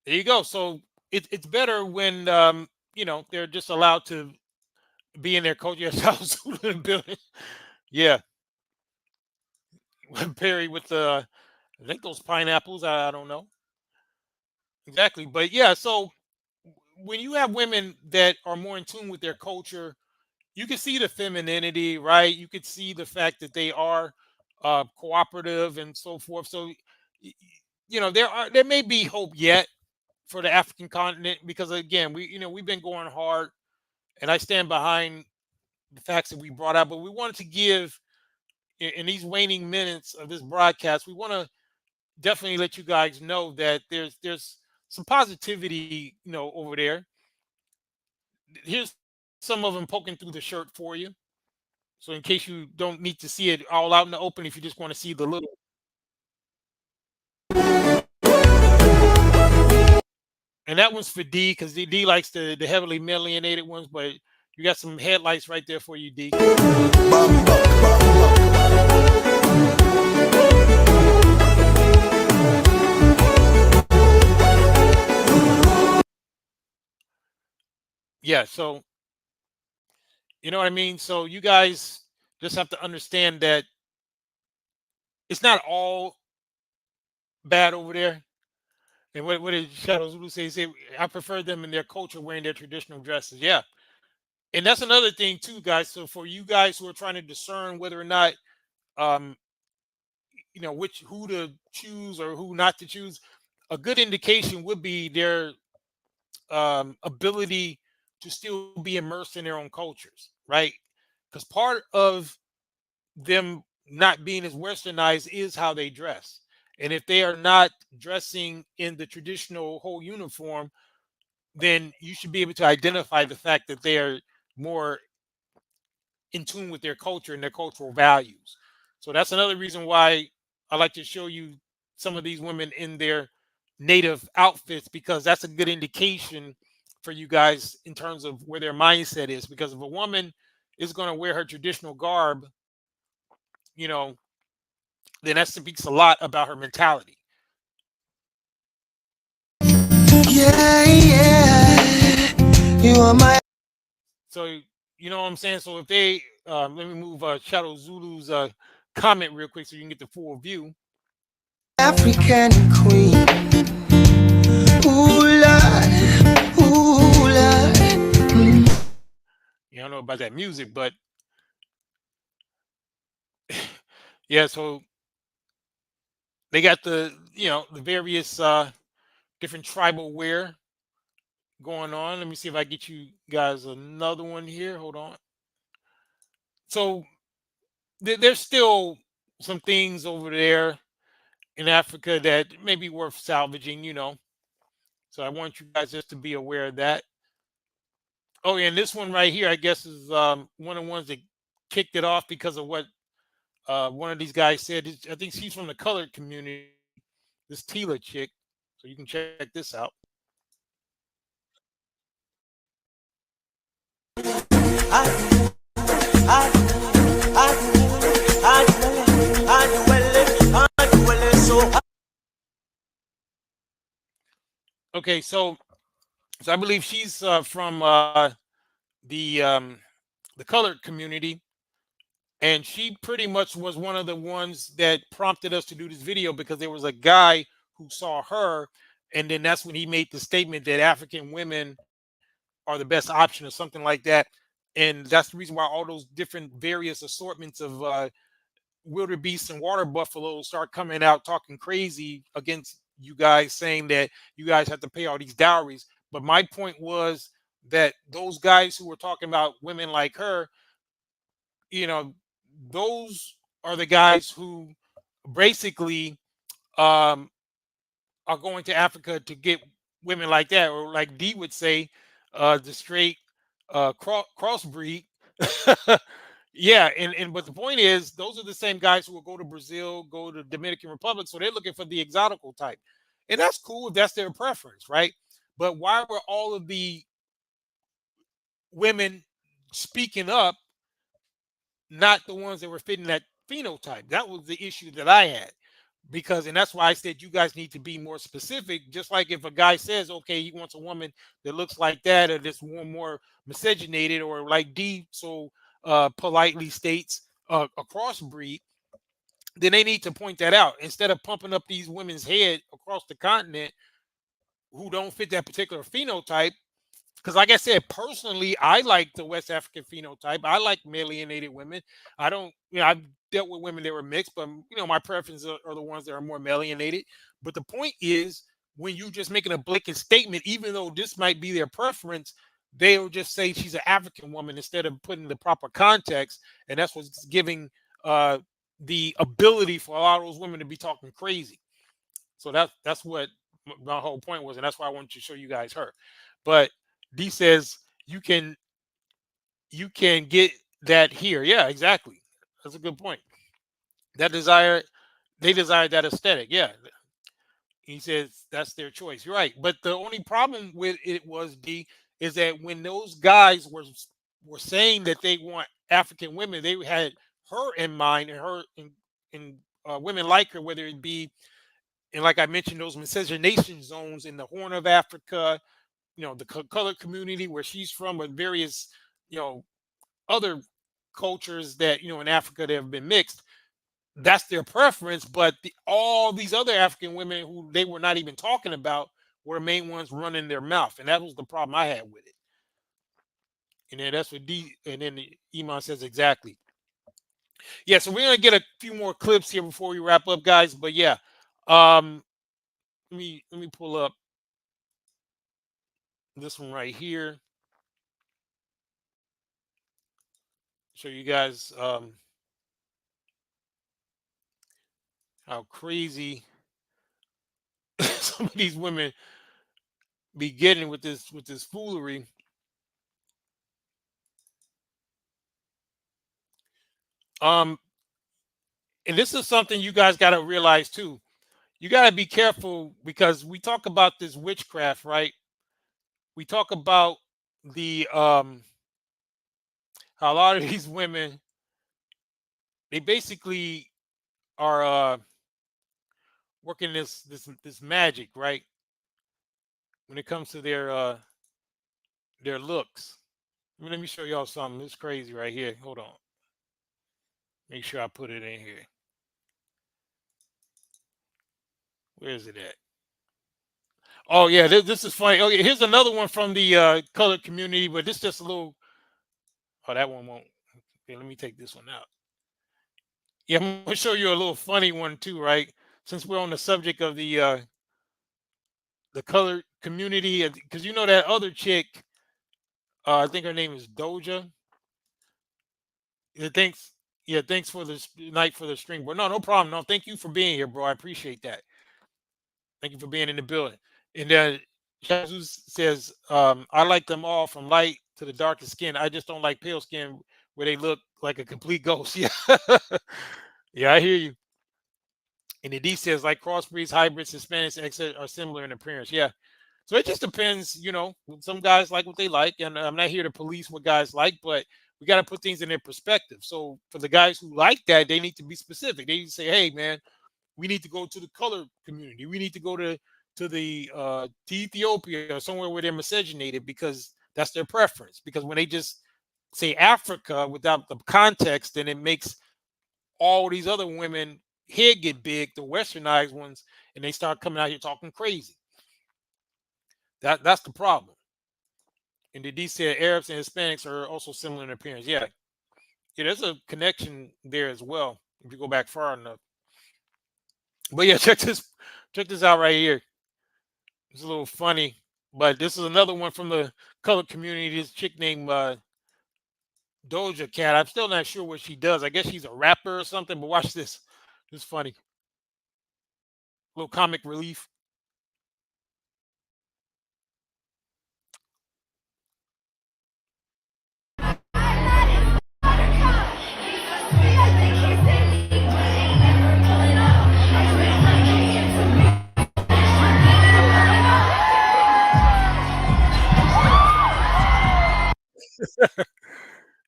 [SPEAKER 5] there you go. So it's better when they're just allowed to be in their culture. Yes, building. Yeah, Perry with the I think those pineapples. I don't know exactly, but yeah. So when you have women that are more in tune with their culture, you can see the femininity, right? You could see the fact that they are cooperative and so forth. So, there may be hope yet for the African continent because again, we've been going hard, and I stand behind the facts that we brought out. But we wanted to give in these waning minutes of this broadcast, we want to definitely let you guys know that there's some positivity, over there. Here's some of them poking through the shirt for you. So in case you don't need to see it all out in the open, if you just want to see the little. And that one's for D because D likes the heavily melanated ones, but you got some headlights right there for you, D. Yeah, so you know what I mean? So you guys just have to understand that it's not all bad over there. And what did Shadow Zulu say? He said, I prefer them in their culture wearing their traditional dresses. Yeah. And that's another thing too, guys. So for you guys who are trying to discern whether or not um, who to choose or who not to choose, a good indication would be their ability to still be immersed in their own cultures, right? Because part of them not being as westernized is how they dress. And if they are not dressing in the traditional whole uniform, then you should be able to identify the fact that they are more in tune with their culture and their cultural values. So that's another reason why I like to show you some of these women in their native outfits, because that's a good indication for you guys in terms of where their mindset is. Because if a woman is going to wear her traditional garb, you know, then that speaks a lot about her mentality.
[SPEAKER 8] Yeah, yeah. You are my
[SPEAKER 5] So you know what I'm saying. So if they let me move Shadow Zulu's comment real quick so you can get the full view.
[SPEAKER 8] African queen. Ooh, Lord. Ooh, Lord.
[SPEAKER 5] You don't know about that music, but yeah. So they got the the various different tribal wear going on. Let me see if I get you guys another one here. Hold on. So there's still some things over there in Africa that may be worth salvaging, So I want you guys just to be aware of that. Oh, yeah, and this one right here, I guess, is one of the ones that kicked it off because of what one of these guys said. I think she's from the colored community, this Tila chick. So you can check this out. Okay, so I believe she's from the colored community, and she pretty much was one of the ones that prompted us to do this video, because there was a guy who saw her, and then that's when he made the statement that African women are the best option or something like that. And that's the reason why all those different various assortments of wildebeests and water buffaloes start coming out talking crazy against you guys, saying that you guys have to pay all these dowries. But my point was that those guys who were talking about women like her, you know, those are the guys who basically um, are going to Africa to get women like that, or like D would say, the straight crossbreed. Yeah, and but the point is, those are the same guys who will go to Brazil, go to Dominican Republic, so they're looking for the exotical type, and that's cool if that's their preference, right? But why were all of the women speaking up not the ones that were fitting that phenotype? That was the issue that I had. Because, and that's why I said you guys need to be more specific. Just like if a guy says, okay, he wants a woman that looks like that, or this one more miscegenated, or like D so politely states, a crossbreed, then they need to point that out instead of pumping up these women's head across the continent who don't fit that particular phenotype. Because, like I said, personally, I like the West African phenotype. I like melanated women. I don't, I've dealt with women that were mixed, but my preferences are the ones that are more melanated. But the point is, when you just making a blanket statement, even though this might be their preference, they'll just say she's an African woman instead of putting the proper context, and that's what's giving the ability for a lot of those women to be talking crazy. So that's what my whole point was, and that's why I wanted to show you guys her. But D says you can get that here. Yeah, exactly. That's a good point. That desire, they desire that aesthetic. Yeah. He says that's their choice. You're right. But the only problem with it was D is that when those guys were saying that they want African women, they had her in mind, and her and women like her, whether it be, and like I mentioned, those miscegenation zones in the Horn of Africa, the colored community where she's from, with various, other cultures that, in Africa that have been mixed. That's their preference, but all these other African women who they were not even talking about were the main ones running their mouth, and that was the problem I had with it. And then that's what D, and then Iman says exactly. Yeah, so we're gonna get a few more clips here before we wrap up, guys. But yeah, um, let me pull up this one right here. Show you guys how crazy some of these women be getting with this foolery. Um, And this is something you guys got to realize too. You got to be careful because we talk about this witchcraft, right? We talk about the how a lot of these women, they basically are working this magic, right? When it comes to their looks. Let me show y'all something. It's crazy right here. Hold on. Make sure I put it in here. Where is it at? Oh yeah, this is funny. Okay, here's another one from the colored community, but this just a little. Oh, that one won't. Okay, let me take this one out. Yeah, I'm gonna show you a little funny one too, right? Since we're on the subject of the colored community, because you know that other chick, I think her name is Doja. Yeah, thanks. Yeah, thanks for this night for the string, bro. No, no problem. No, thank you for being here, bro. I appreciate that. Thank you for being in the building. And then Jesus says, I like them all from light to the darkest skin. I just don't like pale skin where they look like a complete ghost. Yeah. Yeah, I hear you. And the D says, like crossbreeds, hybrids, Hispanics, etc., are similar in appearance. Yeah. So it just depends, some guys like what they like. And I'm not here to police what guys like, but we got to put things in their perspective. So for the guys who like that, they need to be specific. They need to say, hey, man, we need to go to the color community. We need to go to Ethiopia or somewhere where they're miscegenated because that's their preference. Because when they just say Africa without the context, then it makes all these other women head get big, the westernized ones, and they start coming out here talking crazy. That's the problem. And the D said Arabs and Hispanics are also similar in appearance. Yeah. Yeah, there's a connection there as well if you go back far enough. But yeah, check this out right here. It's a little funny, but this is another one from the colored community. This chick named Doja Cat. I'm still not sure what she does. I guess she's a rapper or something, but watch this. It's funny. Little comic relief.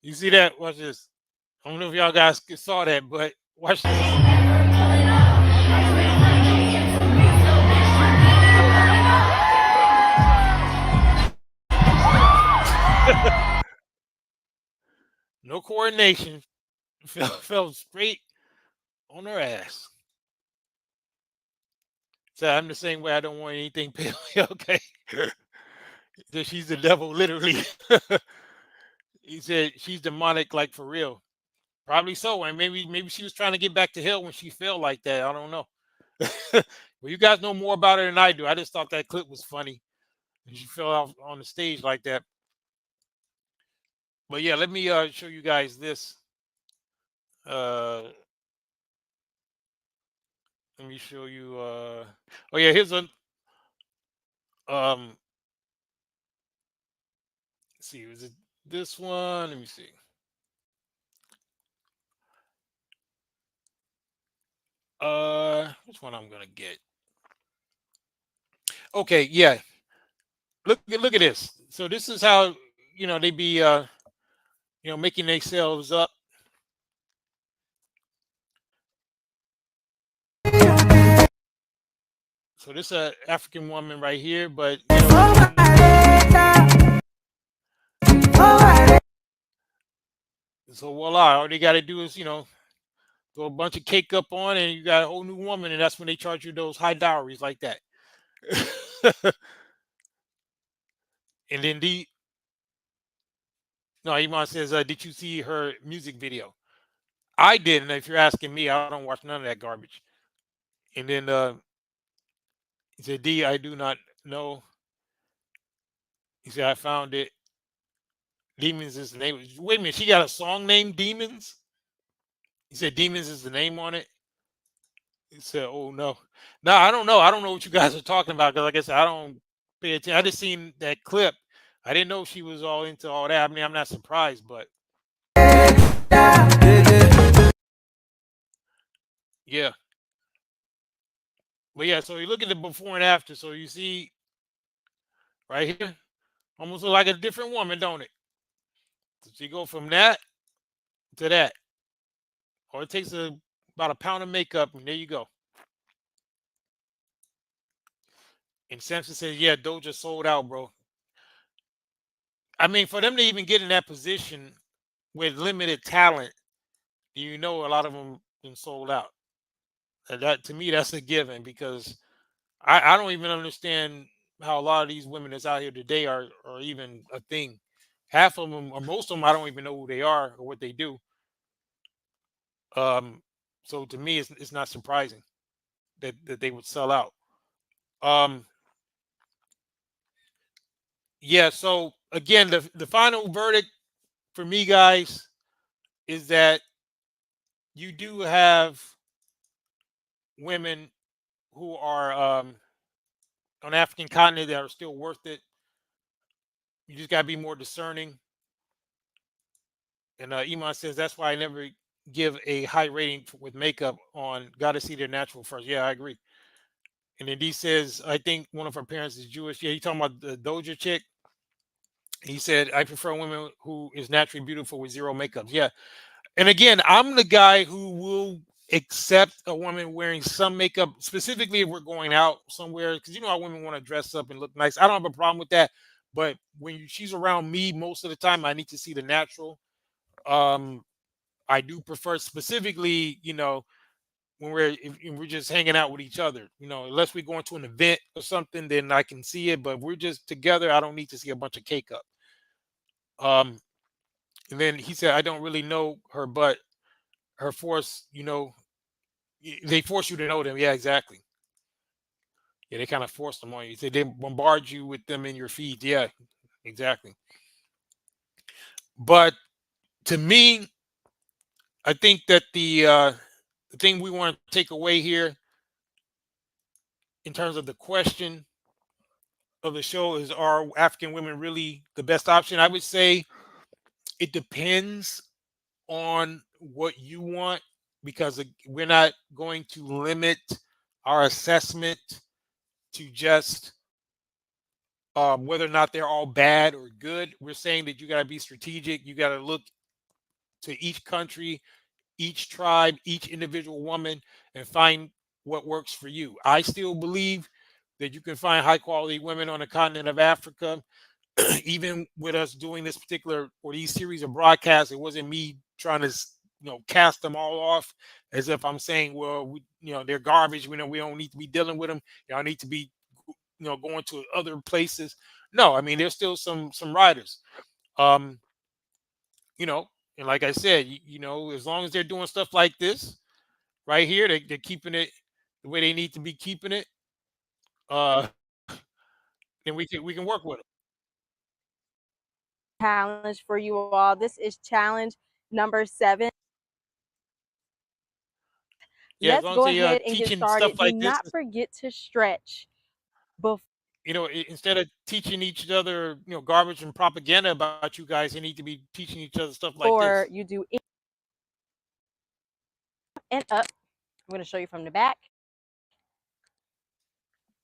[SPEAKER 5] You see that? Watch this. I don't know if y'all guys saw that, but watch this. No coordination. Fell straight on her ass. So I'm the same way. I don't want anything pale. Okay. She's the devil, literally. He said she's demonic, like for real. Probably so. And maybe she was trying to get back to hell when she fell like that. I don't know. Well, you guys know more about her than I do. I just thought that clip was funny. And she fell off on the stage like that. But yeah, let me show you guys this. Let me show you. Oh yeah, here's a. Let's see, was it this one? Let me see. Which one I'm gonna get? Okay, yeah. Look at this. So this is how they be making themselves up. So this is an African woman right here, but so voila, all they got to do is throw a bunch of cake up on, and you got a whole new woman, and that's when they charge you those high dowries like that. And then Iman says, did you see her music video? I didn't. If you're asking me, I don't watch none of that garbage. And then he said, D, I do not know. He said, I found it. Demons is the name. Wait a minute, she got a song named Demons? He said Demons is the name on it. He said, oh no. No, I don't know. I don't know what you guys are talking about, because like I said, I don't pay attention. I just seen that clip. I didn't know she was all into all that. I mean, I'm not surprised, but Yeah. But yeah, so you look at the before and after. So you see right here, almost look like a different woman, don't it? So you go from that to that. Or it takes about a pound of makeup, and there you go. And Samson says, "Yeah, Doja sold out, bro." I mean, for them to even get in that position with limited talent, you know, a lot of them been sold out. And that to me, that's a given because I don't even understand how a lot of these women that's out here today are even a thing. Half of them, or most of them, I don't even know who they are or what they do. Um, so to me, it's not surprising that they would sell out. Um, yeah. So again, the final verdict for me, guys, is that you do have women who are on the African continent that are still worth it. You just gotta be more discerning. And Iman says that's why I never give a high rating with makeup on. Got to see their natural first. Yeah, I agree. And then D says I think one of her parents is Jewish. Yeah, he talking about the Doja chick. He said I prefer women who is naturally beautiful with zero makeup. Yeah, and again, I'm the guy who will accept a woman wearing some makeup, specifically if we're going out somewhere, because you know how women want to dress up and look nice. I don't have a problem with that, but when she's around me, most of the time, I need to see the natural. Um, I do prefer specifically, you know, when if we're just hanging out with each other, you know, unless we go into an event or something, then I can see it. But if we're just together, I don't need to see a bunch of cake up. Um, and then he said, I don't really know her, but her force, you know, they force you to know them. Yeah, exactly. Yeah, they kind of force them on you. They bombard you with them in your feed. Yeah, exactly. But to me, I think that the thing we want to take away here in terms of the question of the show is, are African women really the best option? I would say it depends on what you want because we're not going to limit our assessment to just whether or not they're all bad or good. We're saying that you got to be strategic. You got to look to each country, each tribe, each individual woman, and find what works for you. I still believe that you can find high quality women on the continent of Africa. Even with us doing this particular or these series of broadcasts, it wasn't me trying to cast them all off as if I'm saying, well, they're garbage. We know we don't need to be dealing with them. Y'all need to be going to other places. No, I mean there's still some writers. Um, you know, and like I said, as long as they're doing stuff like this right here, they're keeping it the way they need to be keeping it. Uh, then we can work with them.
[SPEAKER 1] Challenge for you all. This is challenge number 7.
[SPEAKER 5] Yeah, as
[SPEAKER 1] Let's
[SPEAKER 5] long as
[SPEAKER 1] go
[SPEAKER 5] they
[SPEAKER 1] ahead and get
[SPEAKER 5] teaching stuff
[SPEAKER 1] started. Do
[SPEAKER 5] like this,
[SPEAKER 1] not forget to stretch before
[SPEAKER 5] instead of teaching each other, garbage and propaganda about you guys, they need to be teaching each other stuff like this.
[SPEAKER 1] you do it and up. I'm going to show you from the back.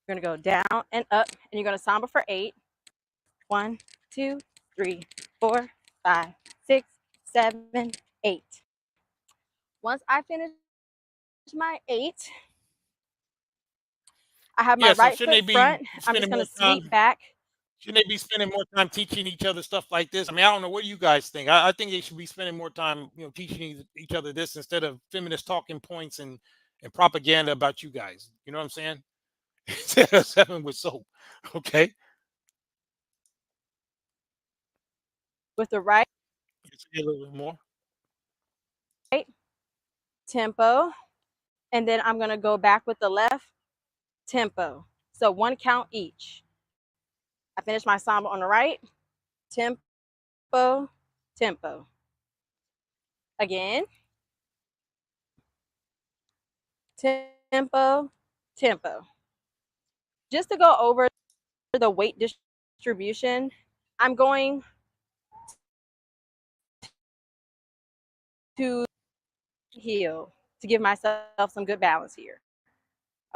[SPEAKER 1] You're going to go down and up, and you're going to samba for 8. 1, 2, 3, 4, 5, 6, 7, 8. Once I finish my 8, I have my
[SPEAKER 5] Yeah, so
[SPEAKER 1] right
[SPEAKER 5] shouldn't they
[SPEAKER 1] foot
[SPEAKER 5] be
[SPEAKER 1] front. I'm just
[SPEAKER 5] spending
[SPEAKER 1] going
[SPEAKER 5] more
[SPEAKER 1] to
[SPEAKER 5] time?
[SPEAKER 1] sweep back.
[SPEAKER 5] Shouldn't they be spending more time teaching each other stuff like this? I mean, I don't know. What do you guys think? I think they should be spending more time, teaching each other this instead of feminist talking points and propaganda about you guys. You know what I'm saying? Instead of 7 with soap. Okay.
[SPEAKER 1] With the right
[SPEAKER 5] A little bit more.
[SPEAKER 1] tempo, and then I'm going to go back with the left tempo. So 1 count each. I finished my samba on the right. Tempo, tempo. Again. Tempo, tempo. Just to go over the weight distribution, I'm going to heel. to give myself some good balance here.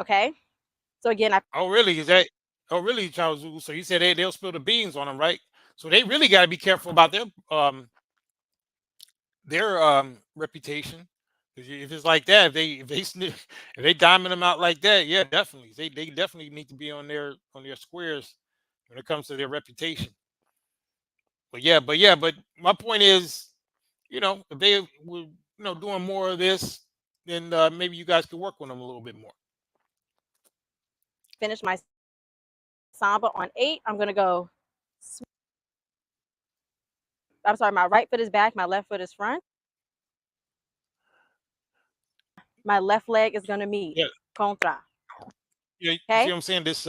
[SPEAKER 1] Okay. So again,
[SPEAKER 5] Oh, really? Is that? Oh, really, Charles? So you said they'll spill the beans on them, right? So they really got to be careful about their reputation. If it's like that, if they diamond them out like that, yeah, definitely. They definitely need to be on their squares when it comes to their reputation. But my point is, if they were doing more of this, then maybe you guys could work on them a little bit more.
[SPEAKER 1] finish my samba on 8. I'm going to go. I'm sorry, my right foot is back, my left foot is front. My left leg is going to meet.
[SPEAKER 5] Yeah.
[SPEAKER 1] Contra.
[SPEAKER 5] Yeah, you
[SPEAKER 1] Okay.
[SPEAKER 5] see what I'm saying? This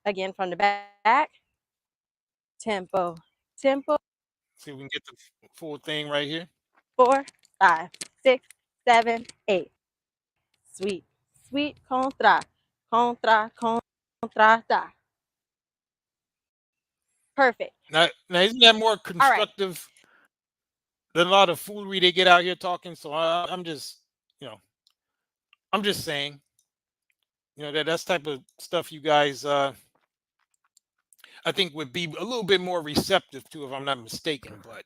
[SPEAKER 1] again from the back. Tempo. Tempo.
[SPEAKER 5] see if we can get the full thing right here.
[SPEAKER 1] 4, 5, 6, 7, 8. Sweet. Sweet contra. Contra. Contra. Da. Perfect.
[SPEAKER 5] Now isn't that more constructive than a lot of foolery they get out here talking? So I'm just, I'm just saying, that's type of stuff you guys, I think would be a little bit more receptive to, if I'm not mistaken, but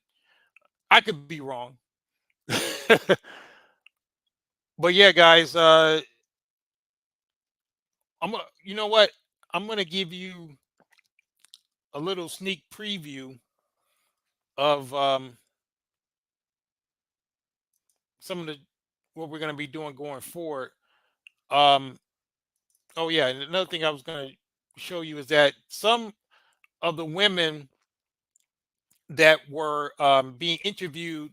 [SPEAKER 5] I could be wrong. But yeah, guys, you know what? I'm gonna give you a little sneak preview of some of what we're gonna be doing going forward. Oh yeah, and another thing I was gonna show you is that some of the women that were being interviewed,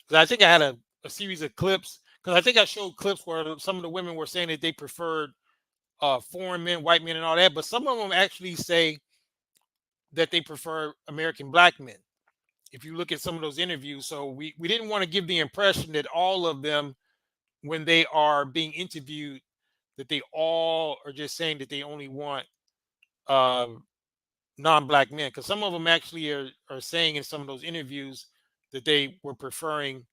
[SPEAKER 5] because I think I had a series of clips, because I think I showed clips where some of the women were saying that they preferred foreign men, white men, and all that, but some of them actually say that they prefer American black men. If you look at some of those interviews, so we didn't want to give the impression that all of them, when they are being interviewed, that they all are just saying that they only want non-black men, because some of them actually are saying in some of those interviews that they were preferring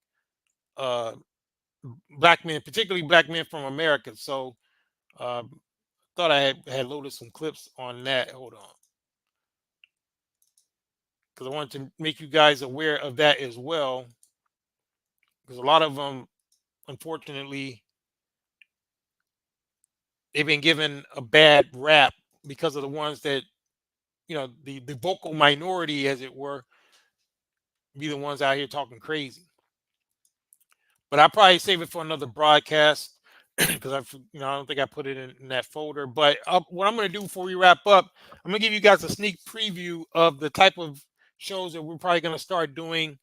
[SPEAKER 5] black men, particularly black men from America. So thought I had loaded some clips on that. Hold on, because I wanted to make you guys aware of that as well, because a lot of them, unfortunately, they've been given a bad rap because of the ones that, the vocal minority, as it were, be the ones out here talking crazy. But I'll probably save it for another broadcast, because I don't think I put it in that folder. But what I'm going to do before we wrap up, I'm going to give you guys a sneak preview of the type of shows that we're probably going to start doing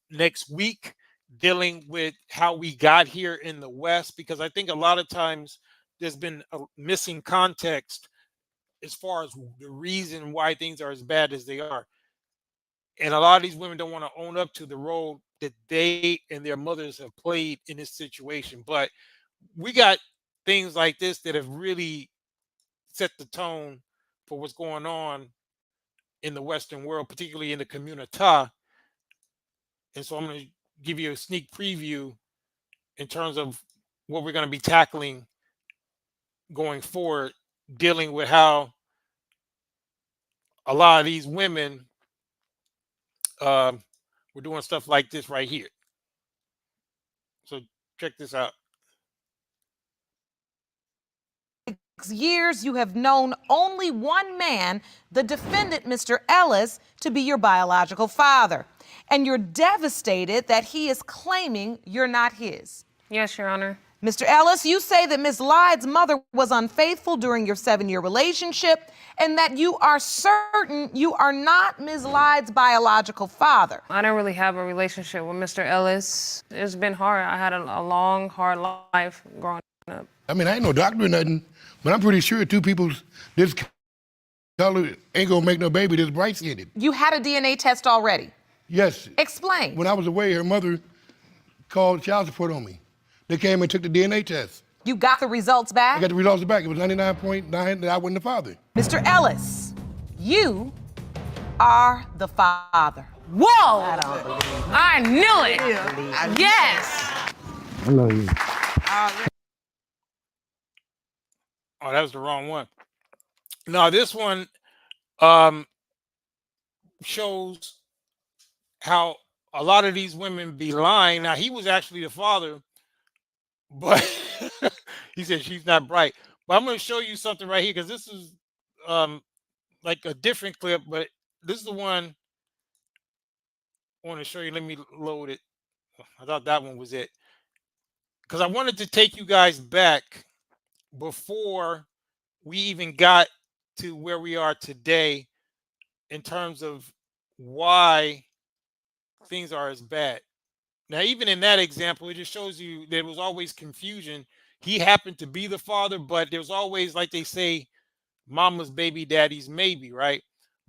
[SPEAKER 5] next week, dealing with how we got here in the West, because I think a lot of times there's been a missing context as far as the reason why things are as bad as they are. And a lot of these women don't want to own up to the role that they and their mothers have played in this situation. But we got things like this that have really set the tone for what's going on in the Western world, particularly in the community. And so I'm going to give you a sneak preview in terms of what we're going to be tackling going forward, dealing with how a lot of these women were doing stuff like this right here. So check this out.
[SPEAKER 3] Years you have known only one man, the defendant, Mr. Ellis, to be your biological father. And you're devastated that he is claiming you're not his.
[SPEAKER 4] Yes, Your Honor.
[SPEAKER 3] Mr. Ellis, you say that Ms. Lyde's mother was unfaithful during your 7-year relationship and that you are certain you are not Ms. Lyde's biological father.
[SPEAKER 4] I don't really have a relationship with Mr. Ellis. It's been hard. I had a long, hard life growing up.
[SPEAKER 9] I mean, I ain't no doctor or nothing, but I'm pretty sure two people this color ain't gonna make no baby this bright-skinned.
[SPEAKER 3] You had a DNA test already?
[SPEAKER 9] Yes.
[SPEAKER 3] Explain.
[SPEAKER 9] When I was away, her mother called child support on me. They came and took the DNA test.
[SPEAKER 3] You got the results back?
[SPEAKER 9] I got the results back. It was 99.9 that I wasn't the father.
[SPEAKER 3] Mr. Ellis, you are the father. Whoa!
[SPEAKER 4] I knew it. Yes.
[SPEAKER 9] I love you.
[SPEAKER 5] Oh, that was the wrong one. No, this one um, shows how a lot of these women be lying. Now, he was actually the father, but he said she's not bright. But I'm going to show you something right here because this is like a different clip, but this is the one I want to show you. Let me load it. I thought that one was it because I wanted to take you guys back before we even got to where we are today in terms of why things are as bad. Now, even in that example, it just shows you there was always confusion. He happened to be the father, but there's always, like they say, mama's baby, daddy's maybe, right?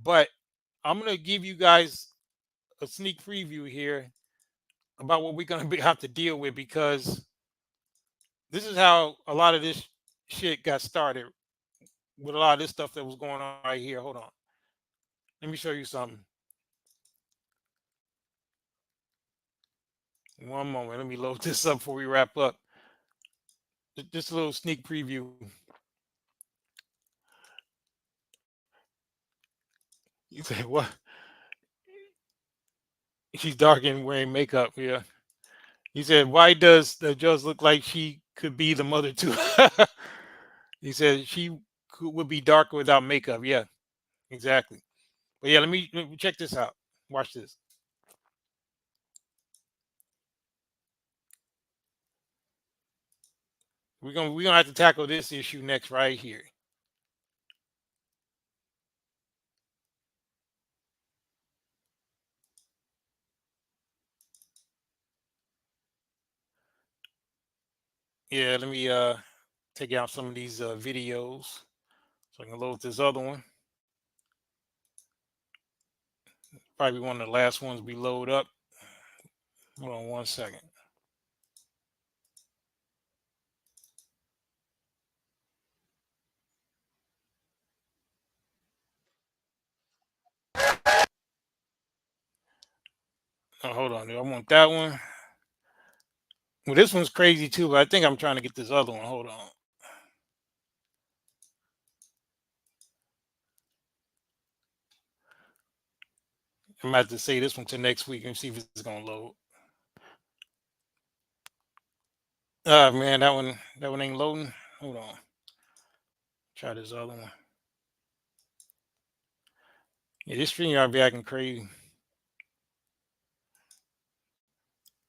[SPEAKER 5] But I'm going to give you guys a sneak preview here about what we're going to have to deal with, because this is how a lot of this shit got started with a lot of this stuff that was going on right here. Hold on. Let me show you something. One moment. Let me load this up before we wrap up. Just a little sneak preview. You say, what? She's dark and wearing makeup. Yeah. He said, why does the judge look like she could be the mother too? He said would be darker without makeup. Yeah, exactly. But yeah, let me check this out. Watch this. We're gonna have to tackle this issue next right here. Yeah, let me take out some of these videos so I can load this other one. Probably one of the last ones we load up. Hold on one second. Oh, hold on. I want that one. Well, this one's crazy too, but I think I'm trying to get this other one. Hold on. I'm about to say this one to next week and see if it's gonna load. Man, that one ain't loading. Hold on. Try this other one. Yeah, this stream y'all be acting crazy.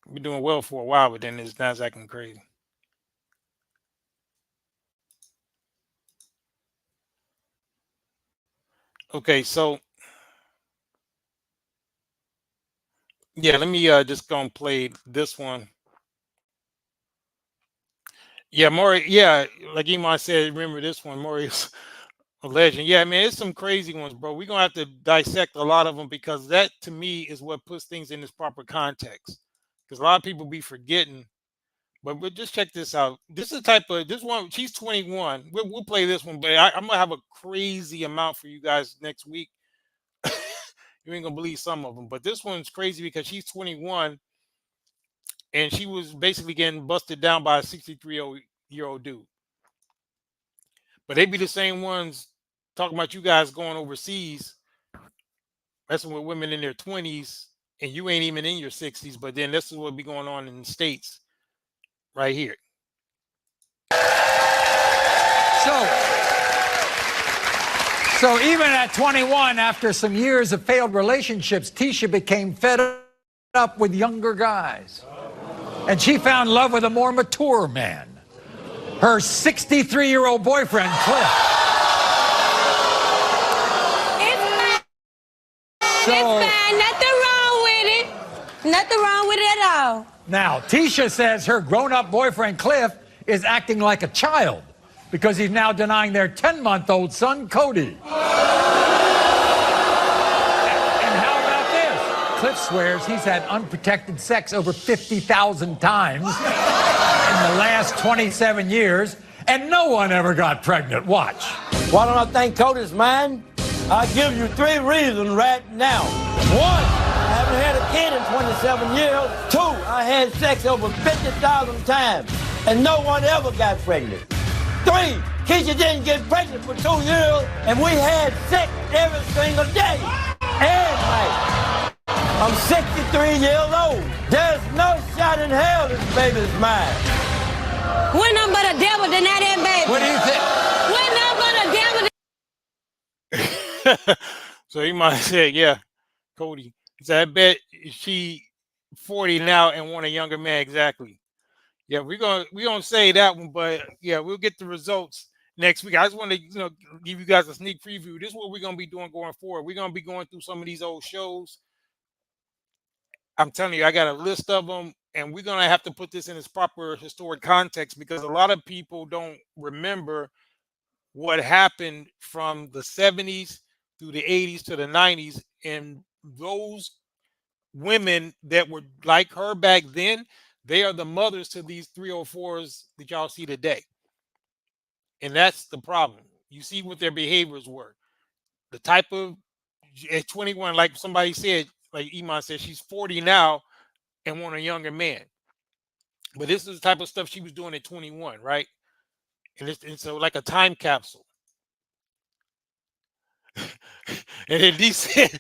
[SPEAKER 5] We're doing well for a while, but then it's not acting crazy. Okay, so yeah, let me just go and play this one. Yeah, Maury. Yeah, like Iman said, remember this one. Maury's a legend. Yeah, man, it's some crazy ones, bro. We're gonna have to dissect a lot of them because that, to me, is what puts things in its proper context. Because a lot of people be forgetting. But just check this out. This is the type of this one. She's 21. We'll play this one, but I'm gonna have a crazy amount for you guys next week. You ain't gonna believe some of them, but this one's crazy because she's 21 and she was basically getting busted down by a 63-year-old dude. But they be the same ones talking about you guys going overseas, messing with women in their 20s, and you ain't even in your 60s. But then this is what be going on in the States right here.
[SPEAKER 2] So even at 21, after some years of failed relationships, Tisha became fed up with younger guys. And she found love with a more mature man. Her 63-year-old boyfriend, Cliff.
[SPEAKER 6] It's fine. Nothing wrong with it. Nothing wrong with it at all.
[SPEAKER 2] Now, Tisha says her grown-up boyfriend, Cliff, is acting like a child because he's now denying their 10-month-old son, Cody. And how about this? Cliff swears he's had unprotected sex over 50,000 times in the last 27 years, and no one ever got pregnant. Watch.
[SPEAKER 10] Why don't I think Cody's mine? I'll give you 3 reasons right now. 1, I haven't had a kid in 27 years. 2, I had sex over 50,000 times, and no one ever got pregnant. 3, Keisha didn't get pregnant for 2 years, and we had sex every single day and night. I'm 63 years old. There's no shot in hell this baby's mine.
[SPEAKER 6] We're nothing but a devil deny that baby.
[SPEAKER 2] What do you think?
[SPEAKER 6] We're nothing but a devil.
[SPEAKER 5] So he might say, yeah, Cody. He said, I bet she 40 now and want a younger man. Exactly. Yeah, we're gonna say that one, but yeah, we'll get the results next week. I just want to give you guys a sneak preview. This is what we're gonna be doing going forward. We're gonna be going through some of these old shows. I'm telling you, I got a list of them, and we're gonna have to put this in its proper historic context because a lot of people don't remember what happened from the 70s through the 80s to the 90s, and those women that were like her back then, they are the mothers to these 304s that y'all see today. And that's the problem. You see what their behaviors were. The type of at 21, like somebody said, like Iman said, she's 40 now and want a younger man. But this is the type of stuff she was doing at 21, right? And so like a time capsule. And then he said,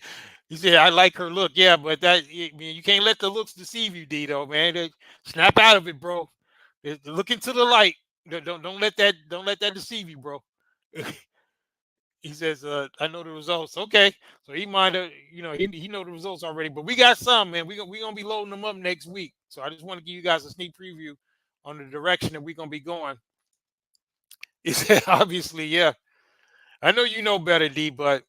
[SPEAKER 5] I like her look. Yeah, but you can't let the looks deceive you, Dito, man. Snap out of it, bro. Look into the light. Don't let that deceive you, bro. He says, I know the results. Okay. So he might have, he know the results already, but we got some, man. We're gonna be loading them up next week. So I just want to give you guys a sneak preview on the direction that we're gonna be going. He said, obviously, yeah. I know you know better, D, but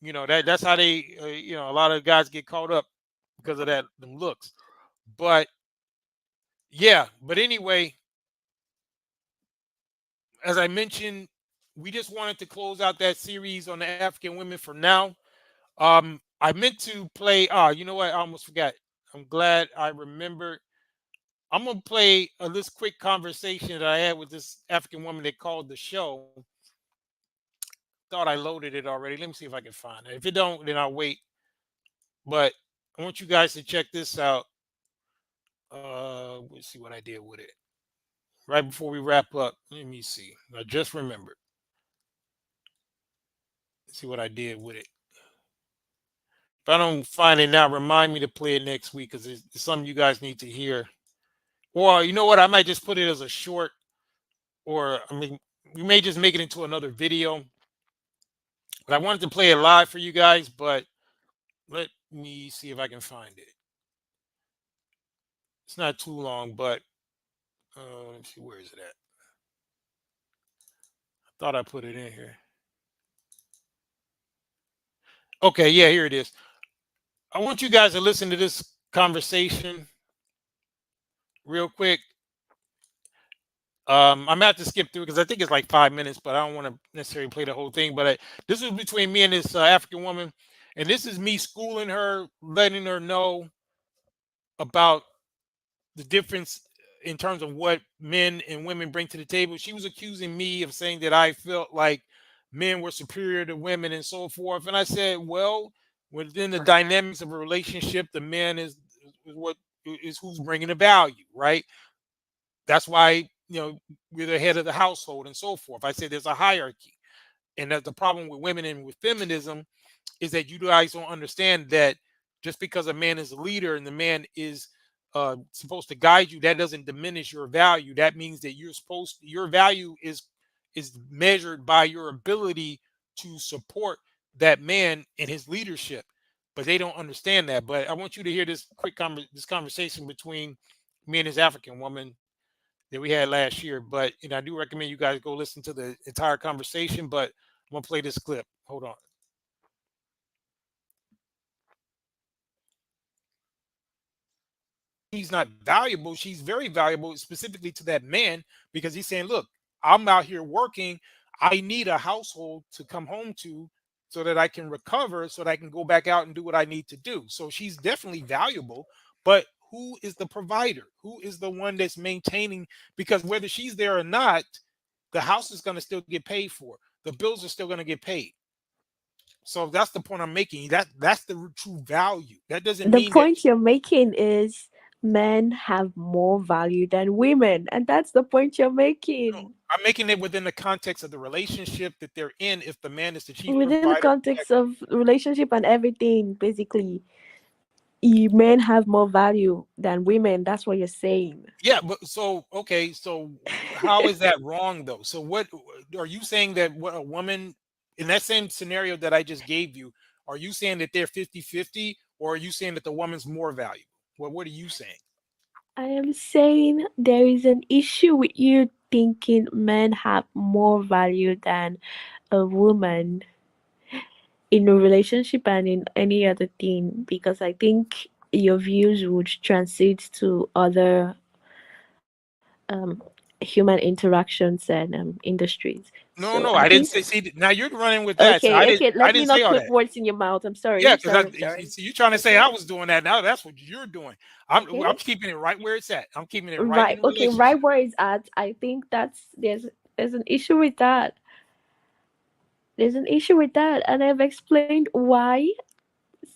[SPEAKER 5] that's how they a lot of guys get caught up because of them looks. But yeah, but anyway, as I mentioned, we just wanted to close out that series on the African women for now. I meant to play you know what, I almost forgot. I'm glad I remembered. I'm gonna play this quick conversation that I had with this African woman that called the show. Thought I loaded it already. Let me see if I can find it. If it don't, then I'll wait. But I want you guys to check this out. Let's see what I did with it. Right before we wrap up, let me see. I just remembered. Let's see what I did with it. If I don't find it now, remind me to play it next week because it's something you guys need to hear. Or you know what? I might just put it as a short, or we may just make it into another video. But I wanted to play it live for you guys, but let me see if I can find it. It's not too long, but let me see, where is it at? I thought I put it in here. Okay, yeah, here it is. I want you guys to listen to this conversation real quick. I'm gonna have to skip through because I think it's like 5 minutes, but I don't want to necessarily play the whole thing. But this was between me and this African woman, and this is me schooling her, letting her know about the difference in terms of what men and women bring to the table. She was accusing me of saying that I felt like men were superior to women and so forth. And I said, well, within the dynamics of a relationship, the man is who's bringing the value, right? That's why, we're the head of the household and so forth. I said there's a hierarchy. And that's the problem with women and with feminism is that you guys don't understand that just because a man is a leader and the man is supposed to guide you, that doesn't diminish your value. That means that your value is measured by your ability to support that man in his leadership. But they don't understand that. But I want you to hear this quick this conversation between me and this African woman that we had last year. But I do recommend you guys go listen to the entire conversation. But I'm gonna play this clip. Hold on. She's not valuable. She's very valuable, specifically to that man, because he's saying, look, I'm out here working. I need a household to come home to so that I can recover, so that I can go back out and do what I need to do. So she's definitely valuable, but who is the provider? Who is the one that's maintaining? Because whether she's there or not, the house is going to still get paid for. The bills are still going to get paid. So that's the point I'm making. That's the true value. That doesn't mean
[SPEAKER 11] the point you're making is men have more value than women, and that's the point you're making.
[SPEAKER 5] I'm making it within the context of the relationship that they're in. If the man is the chief
[SPEAKER 11] Within the
[SPEAKER 5] provider,
[SPEAKER 11] context of relationship and everything, basically, men have more value than women. That's what you're saying.
[SPEAKER 5] yeah, but so okay, so how is that wrong though? So what are you saying that what a woman in that same scenario that I just gave you, are you saying that they're 50-50, or are you saying that the woman's more valuable? What are you saying?
[SPEAKER 11] I am saying there is an issue with you thinking men have more value than a woman in a relationship and in any other thing, because I think your views would translate to other um, human interactions and industries.
[SPEAKER 5] No,
[SPEAKER 11] So
[SPEAKER 5] no,
[SPEAKER 11] I
[SPEAKER 5] I didn't
[SPEAKER 11] think
[SPEAKER 5] say. See, now you're running with that. So
[SPEAKER 11] okay, okay.
[SPEAKER 5] I
[SPEAKER 11] Let me
[SPEAKER 5] didn't say
[SPEAKER 11] not
[SPEAKER 5] all
[SPEAKER 11] put
[SPEAKER 5] that.
[SPEAKER 11] words in your mouth. I'm sorry.
[SPEAKER 5] Yeah,
[SPEAKER 11] I'm
[SPEAKER 5] because
[SPEAKER 11] sorry. I'm sorry.
[SPEAKER 5] you're trying to say
[SPEAKER 11] Okay.
[SPEAKER 5] I was doing that. Now that's what you're doing.
[SPEAKER 11] Okay.
[SPEAKER 5] I'm keeping it right where it's at. I'm keeping it right
[SPEAKER 11] Right.
[SPEAKER 5] in the
[SPEAKER 11] Okay. Right
[SPEAKER 5] relationship.
[SPEAKER 11] where it's at. I think there's an issue with that. There's an issue with that, and I've explained why.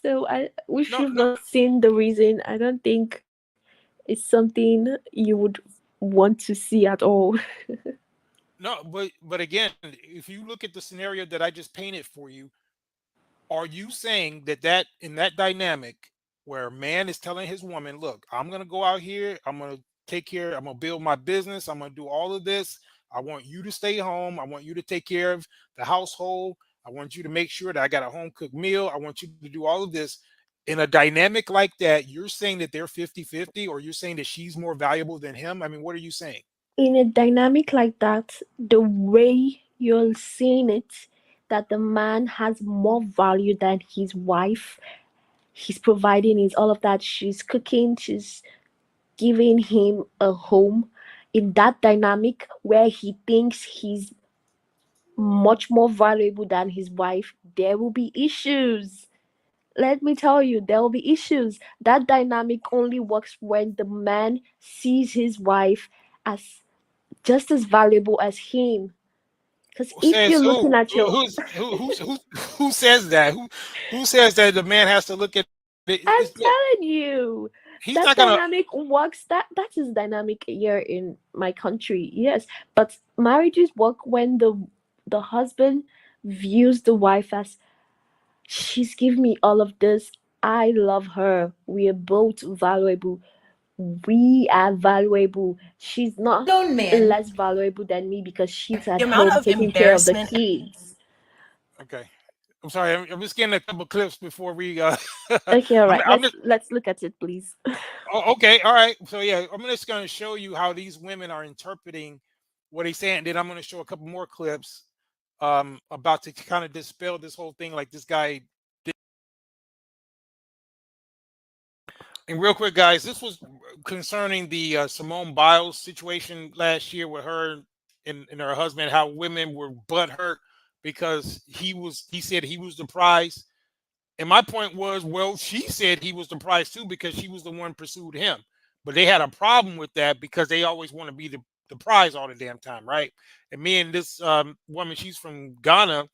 [SPEAKER 11] So I we
[SPEAKER 5] No,
[SPEAKER 11] should
[SPEAKER 5] no,
[SPEAKER 11] not seen the reason. I don't think it's something you would want to see at all.
[SPEAKER 5] no. But again, if you look at the scenario that I just painted for you, are you saying that in that dynamic where a man is telling his woman, "Look, I'm gonna go out here. I'm gonna take care. I'm gonna build my business. I'm gonna do all of this. I want you to stay home. I want you to take care of the household. I want you to make sure that I got a home cooked meal. I want you to do all of this." In a dynamic like that, you're saying that they're 50-50, or you're saying that she's more valuable than him? I mean, what are you saying?
[SPEAKER 11] In a dynamic like that, the way you're seeing it, that the man has more value than his wife. He's providing is all of that. She's cooking. She's giving him a home. In that dynamic where he thinks he's much more valuable than his wife, there will be issues. Let me tell you, there will be issues. That dynamic only works when the man sees his wife as just as valuable as him. Because
[SPEAKER 5] Who
[SPEAKER 11] if
[SPEAKER 5] says
[SPEAKER 11] you're
[SPEAKER 5] who?
[SPEAKER 11] looking at your,
[SPEAKER 5] Who says that? Who says that the man has to look at it?
[SPEAKER 11] I'm telling you,
[SPEAKER 5] He's
[SPEAKER 11] that
[SPEAKER 5] not gonna.
[SPEAKER 11] dynamic works. That is dynamic here in my country. Yes, but marriages work when the husband views the wife as she's giving me all of this. I love her. We are both valuable. We are valuable. She's not
[SPEAKER 20] Known man.
[SPEAKER 11] less valuable than me because she's at
[SPEAKER 20] The amount
[SPEAKER 11] home
[SPEAKER 20] of
[SPEAKER 11] taking care of the
[SPEAKER 20] embarrassment.
[SPEAKER 11] kids.
[SPEAKER 5] Okay, I'm sorry. I'm just getting a couple clips before we.
[SPEAKER 11] Okay, all right.
[SPEAKER 5] I'm
[SPEAKER 11] Let's look at it, please.
[SPEAKER 5] oh, okay, all right. So yeah, I'm just going to show you how these women are interpreting what he's saying. Then I'm going to show a couple more clips about to kind of dispel this whole thing, like this guy. And real quick, guys, this was concerning the Simone Biles situation last year with her and her husband. How women were butthurt because he said he was the prize. And my point was, well, she said he was the prize too because she was the one pursued him. But they had a problem with that because they always want to be the prize all the damn time, right? And me and this woman, she's from Ghana,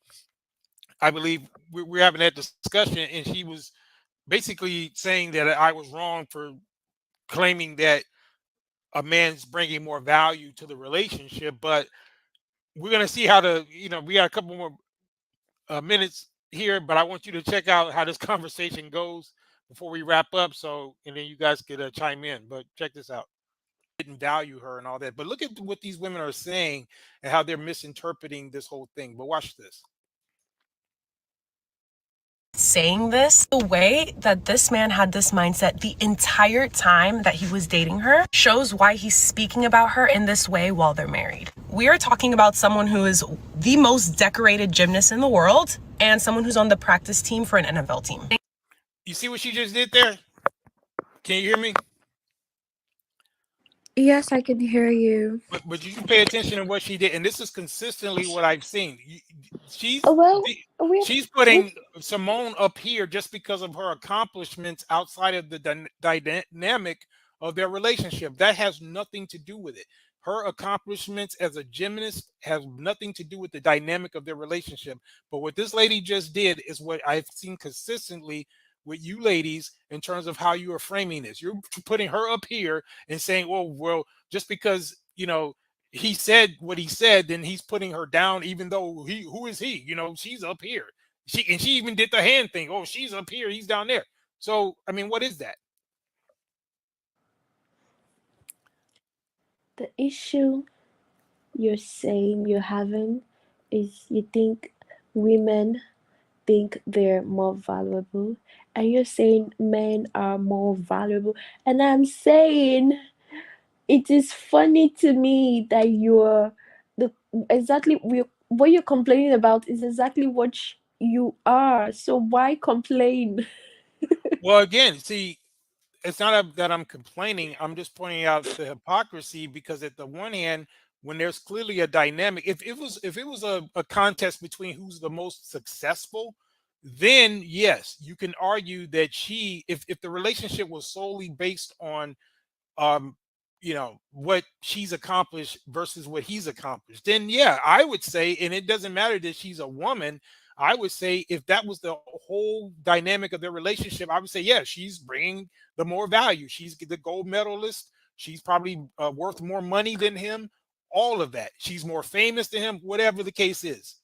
[SPEAKER 5] I believe we're having that discussion, and she was basically saying that I was wrong for claiming that a man's bringing more value to the relationship. But we're gonna see how we got a couple more minutes here, but I want you to check out how this conversation goes before we wrap up. So, and then you guys could chime in. But check this out. Didn't value her and all that, but look at what these women are saying and how they're misinterpreting this whole thing. But watch this.
[SPEAKER 12] Saying this, the way that this man had this mindset the entire time that he was dating her shows why he's speaking about her in this way while they're married. We are talking about someone who is the most decorated gymnast in the world and someone who's on the practice team for an NFL team.
[SPEAKER 5] You see what she just did there? Can you hear me?
[SPEAKER 11] Yes, I can hear you.
[SPEAKER 5] But you pay attention to what she did, and this is consistently what I've seen. She's
[SPEAKER 11] Well,
[SPEAKER 5] she's putting Simone up here just because of her accomplishments outside of the dynamic of their relationship. That has nothing to do with it. Her accomplishments as a gymnast has nothing to do with the dynamic of their relationship. But what this lady just did is what I've seen consistently with you ladies in terms of how you are framing this. You're putting her up here and saying, well, just because, he said what he said, then he's putting her down, even though who is he? She's up here. She even did the hand thing. Oh, she's up here, he's down there. So, I mean, what is that?
[SPEAKER 11] The issue you're saying you're having is you think women think they're more valuable, and you're saying men are more valuable. And I'm saying it is funny to me that you're the exactly what you're complaining about is exactly what you are. So why complain?
[SPEAKER 5] Well, again, see, it's not that I'm complaining. I'm just pointing out the hypocrisy, because at the one hand, when there's clearly a dynamic, if it was a contest between who's the most successful, then yes, you can argue that if the relationship was solely based on um what she's accomplished versus what he's accomplished, then yeah, I would say, and it doesn't matter that she's a woman, I would say if that was the whole dynamic of their relationship, I would say yeah, she's bringing the more value, she's the gold medalist, she's probably worth more money than him, all of that, she's more famous than him, whatever the case is.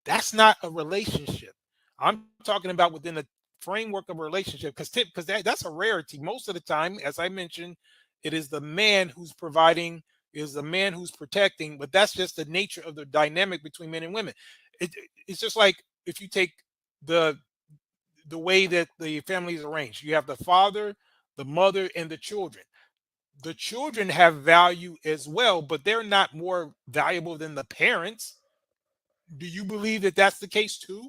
[SPEAKER 5] That's not a relationship. I'm talking about within the framework of a relationship, because that's a rarity. Most of the time, as I mentioned, it is the man who's providing, is the man who's protecting, but that's just the nature of the dynamic between men and women. It's just like if you take the the way that the family is arranged. You have the father, the mother, and the children. The children have value as well, but they're not more valuable than the parents. Do you believe that that's the case too?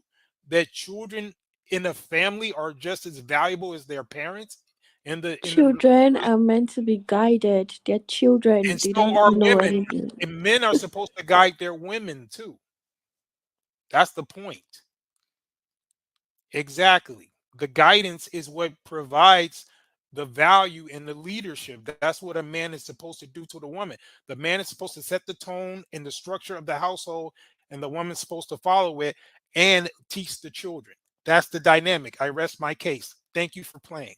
[SPEAKER 5] That children in a family are just as valuable as their parents in the
[SPEAKER 11] Children are meant to be guided. They're children.
[SPEAKER 5] and
[SPEAKER 11] They
[SPEAKER 5] so
[SPEAKER 11] don't
[SPEAKER 5] are
[SPEAKER 11] know
[SPEAKER 5] women.
[SPEAKER 11] anything.
[SPEAKER 5] And men are supposed to guide their women too. That's the point. Exactly. The guidance is what provides the value and the leadership. That's what a man is supposed to do to the woman. The man is supposed to set the tone and the structure of the household, and the woman's supposed to follow it and teach the children. That's the dynamic. I rest my case. Thank you for playing.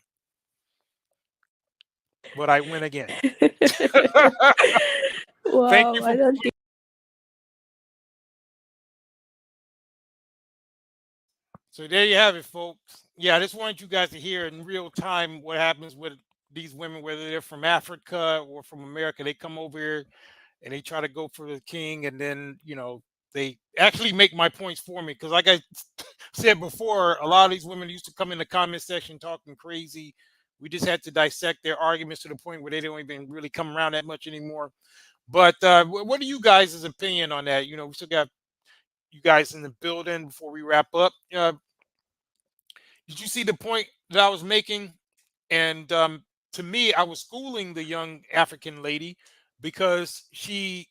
[SPEAKER 5] But I win again. Thank
[SPEAKER 11] Wow,
[SPEAKER 5] you
[SPEAKER 11] I
[SPEAKER 5] for
[SPEAKER 11] don't
[SPEAKER 5] playing.
[SPEAKER 11] think.
[SPEAKER 5] So there you have it, folks. Yeah, I just wanted you guys to hear in real time what happens with these women, whether they're from Africa or from America. They come over here and they try to go for the king, and then they actually make my points for me, because like I said before, a lot of these women used to come in the comment section talking crazy. We just had to dissect their arguments to the point where they don't even really come around that much anymore. But what are you guys' opinion on that? We still got you guys in the building before we wrap up. Did you see the point that I was making? And to me, I was schooling the young African lady because she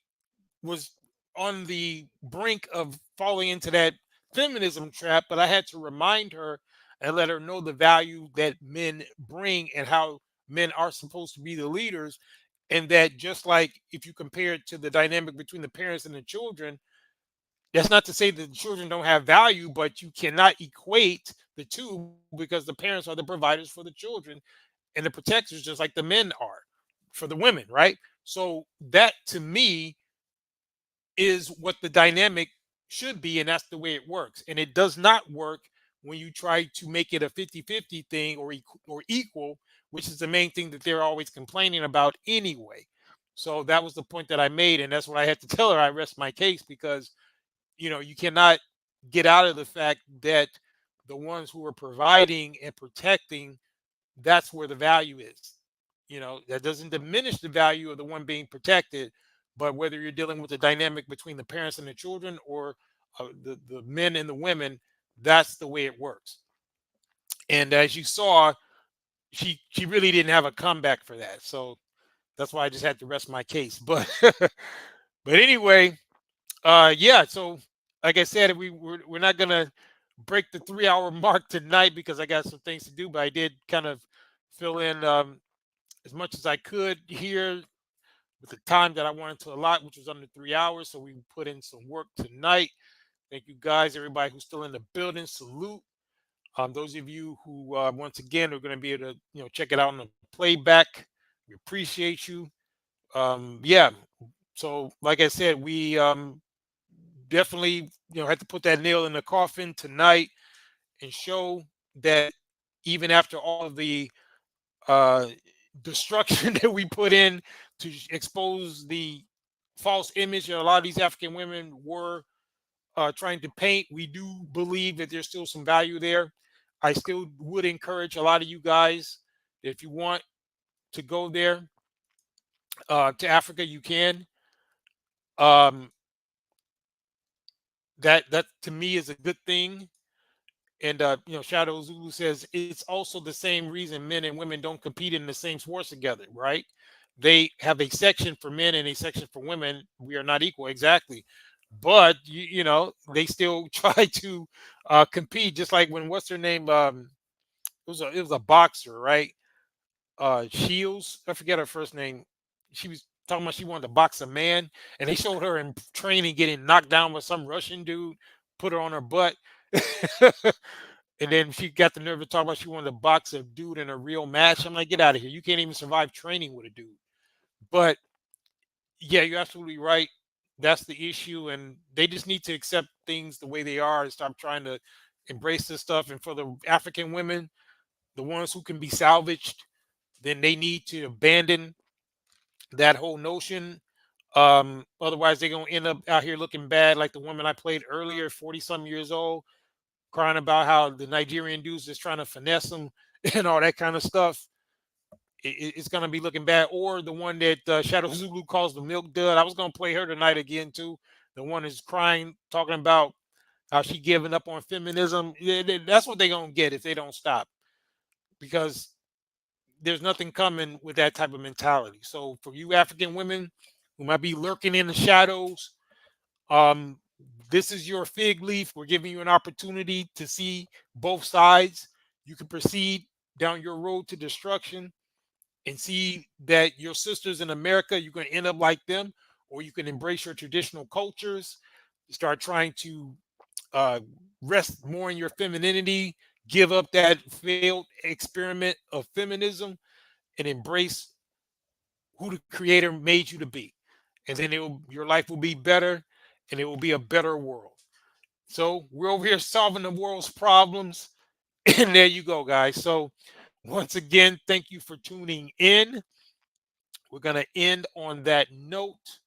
[SPEAKER 5] was on the brink of falling into that feminism trap, but I had to remind her and let her know the value that men bring and how men are supposed to be the leaders. And that just like if you compare it to the dynamic between the parents and the children, that's not to say that the children don't have value, but you cannot equate the two, because the parents are the providers for the children and the protectors, just like the men are for the women, right? So that to me is what the dynamic should be, and that's the way it works. And it does not work when you try to make it a 50-50 thing, or equal, which is the main thing that they're always complaining about anyway. So that was the point that I made, and that's what I had to tell her. I rest my case, because you cannot get out of the fact that the ones who are providing and protecting, that's where the value is. That doesn't diminish the value of the one being protected, but whether you're dealing with the dynamic between the parents and the children, or the men and the women, that's the way it works. And as you saw, she really didn't have a comeback for that. So that's why I just had to rest my case. But but anyway, yeah, so like I said, we're not gonna break the 3 hour mark tonight, because I got some things to do, but I did kind of fill in as much as I could here with the time that I wanted to allot, which was under 3 hours. So we put in some work tonight. Thank you guys, everybody who's still in the building. Salute. Those of you who once again are going to be able to check it out on the playback, we appreciate you. Yeah. So like I said, we definitely had to put that nail in the coffin tonight and show that even after all of the uh, destruction that we put in to expose the false image that a lot of these African women were trying to paint, we do believe that there's still some value there. I still would encourage a lot of you guys, if you want to go there to Africa, you can. Um, that to me is a good thing. And Shadow Zulu says it's also the same reason men and women don't compete in the same sports together, right? They have a section for men and a section for women. We are not equal, exactly. But they still try to compete, just like when what's her name? It was a boxer, right? Shields, I forget her first name. She was talking about she wanted to box a man, and they showed her in training getting knocked down by some Russian dude, put her on her butt. And then she got the nerve to talk about she wanted to box a dude in a real match. I'm like, get out of here. You can't even survive training with a dude. But yeah, you're absolutely right. That's the issue. And they just need to accept things the way they are and stop trying to embrace this stuff. And for the African women, the ones who can be salvaged, then they need to abandon that whole notion. Otherwise, they're going to end up out here looking bad like the woman I played earlier, 40 some years old, crying about how the Nigerian dudes is trying to finesse them and all that kind of stuff. It's going to be looking bad. Or the one that Shadow Zulu calls the milk dud. I was going to play her tonight again, too. The one is crying, talking about how she giving up on feminism. That's what they're going to get if they don't stop. Because there's nothing coming with that type of mentality. So for you African women who might be lurking in the shadows, um, this is your fig leaf. We're giving you an opportunity to see both sides. You can proceed down your road to destruction and see that your sisters in America, you're going to end up like them, or you can embrace your traditional cultures, start trying to uh, rest more in your femininity, give up that failed experiment of feminism, and embrace who the creator made you to be. And then your life will be better and it will be a better world. So we're over here solving the world's problems. And there you go, guys. So once again, thank you for tuning in. We're going to end on that note.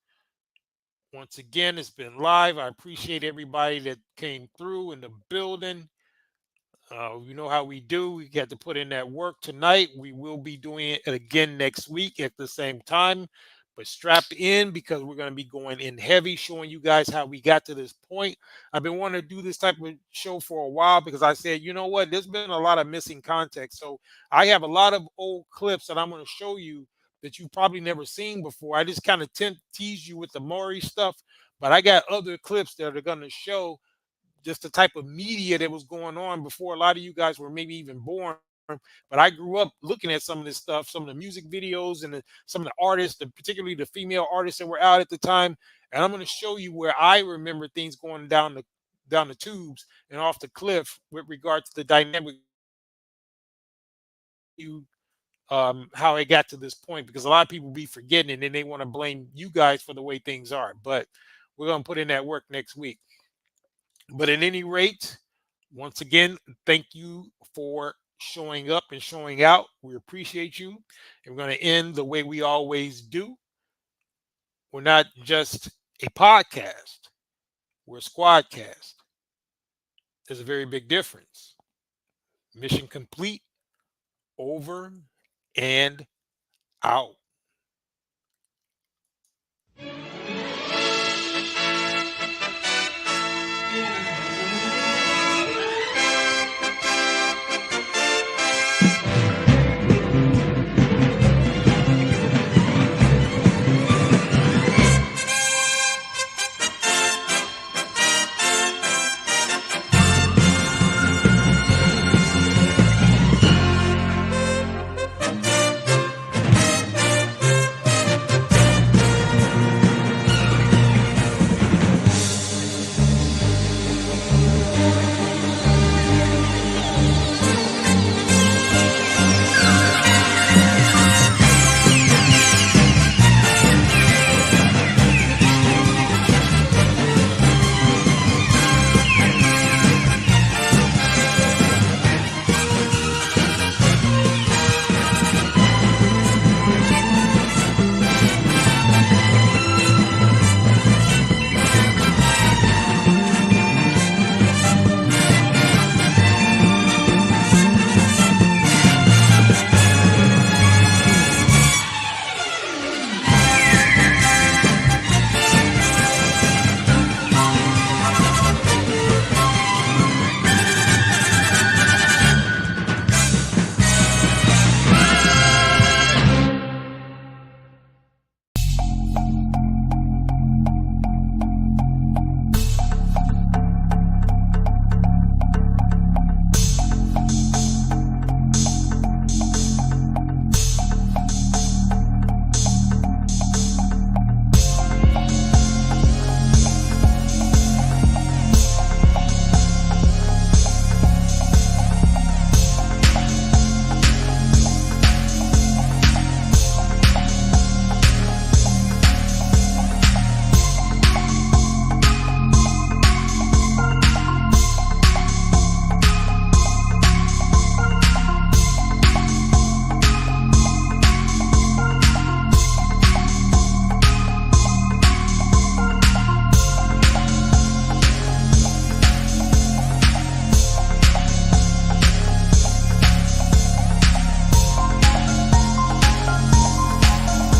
[SPEAKER 5] Once again, it's been live. I appreciate everybody that came through in the building. You know how we do. We got to put in that work tonight. We will be doing it again next week at the same time. But strap in because we're going to be going in heavy, showing you guys how we got to this point. I've been wanting to do this type of show for a while because I said, you know what? There's been a lot of missing context. So I have a lot of old clips that I'm going to show you that you've probably never seen before. I just kind of tease you with the Maury stuff, but I got other clips that are going to show just the type of media that was going on before a lot of you guys were maybe even born. But I grew up looking at some of this stuff, some of the music videos and some of the artists, particularly the female artists that were out at the time. And I'm going to show you where I remember things going down the tubes and off the cliff with regard to the dynamic, how it got to this point, because a lot of people be forgetting and then they want to blame you guys for the way things are. But we're going to put in that work next week. But at any rate, once again, thank you for showing up and showing out. We appreciate you. And we're going to end the way we always do. We're not just a podcast, we're a Squadcast. There's a very big difference. Mission complete, over and out.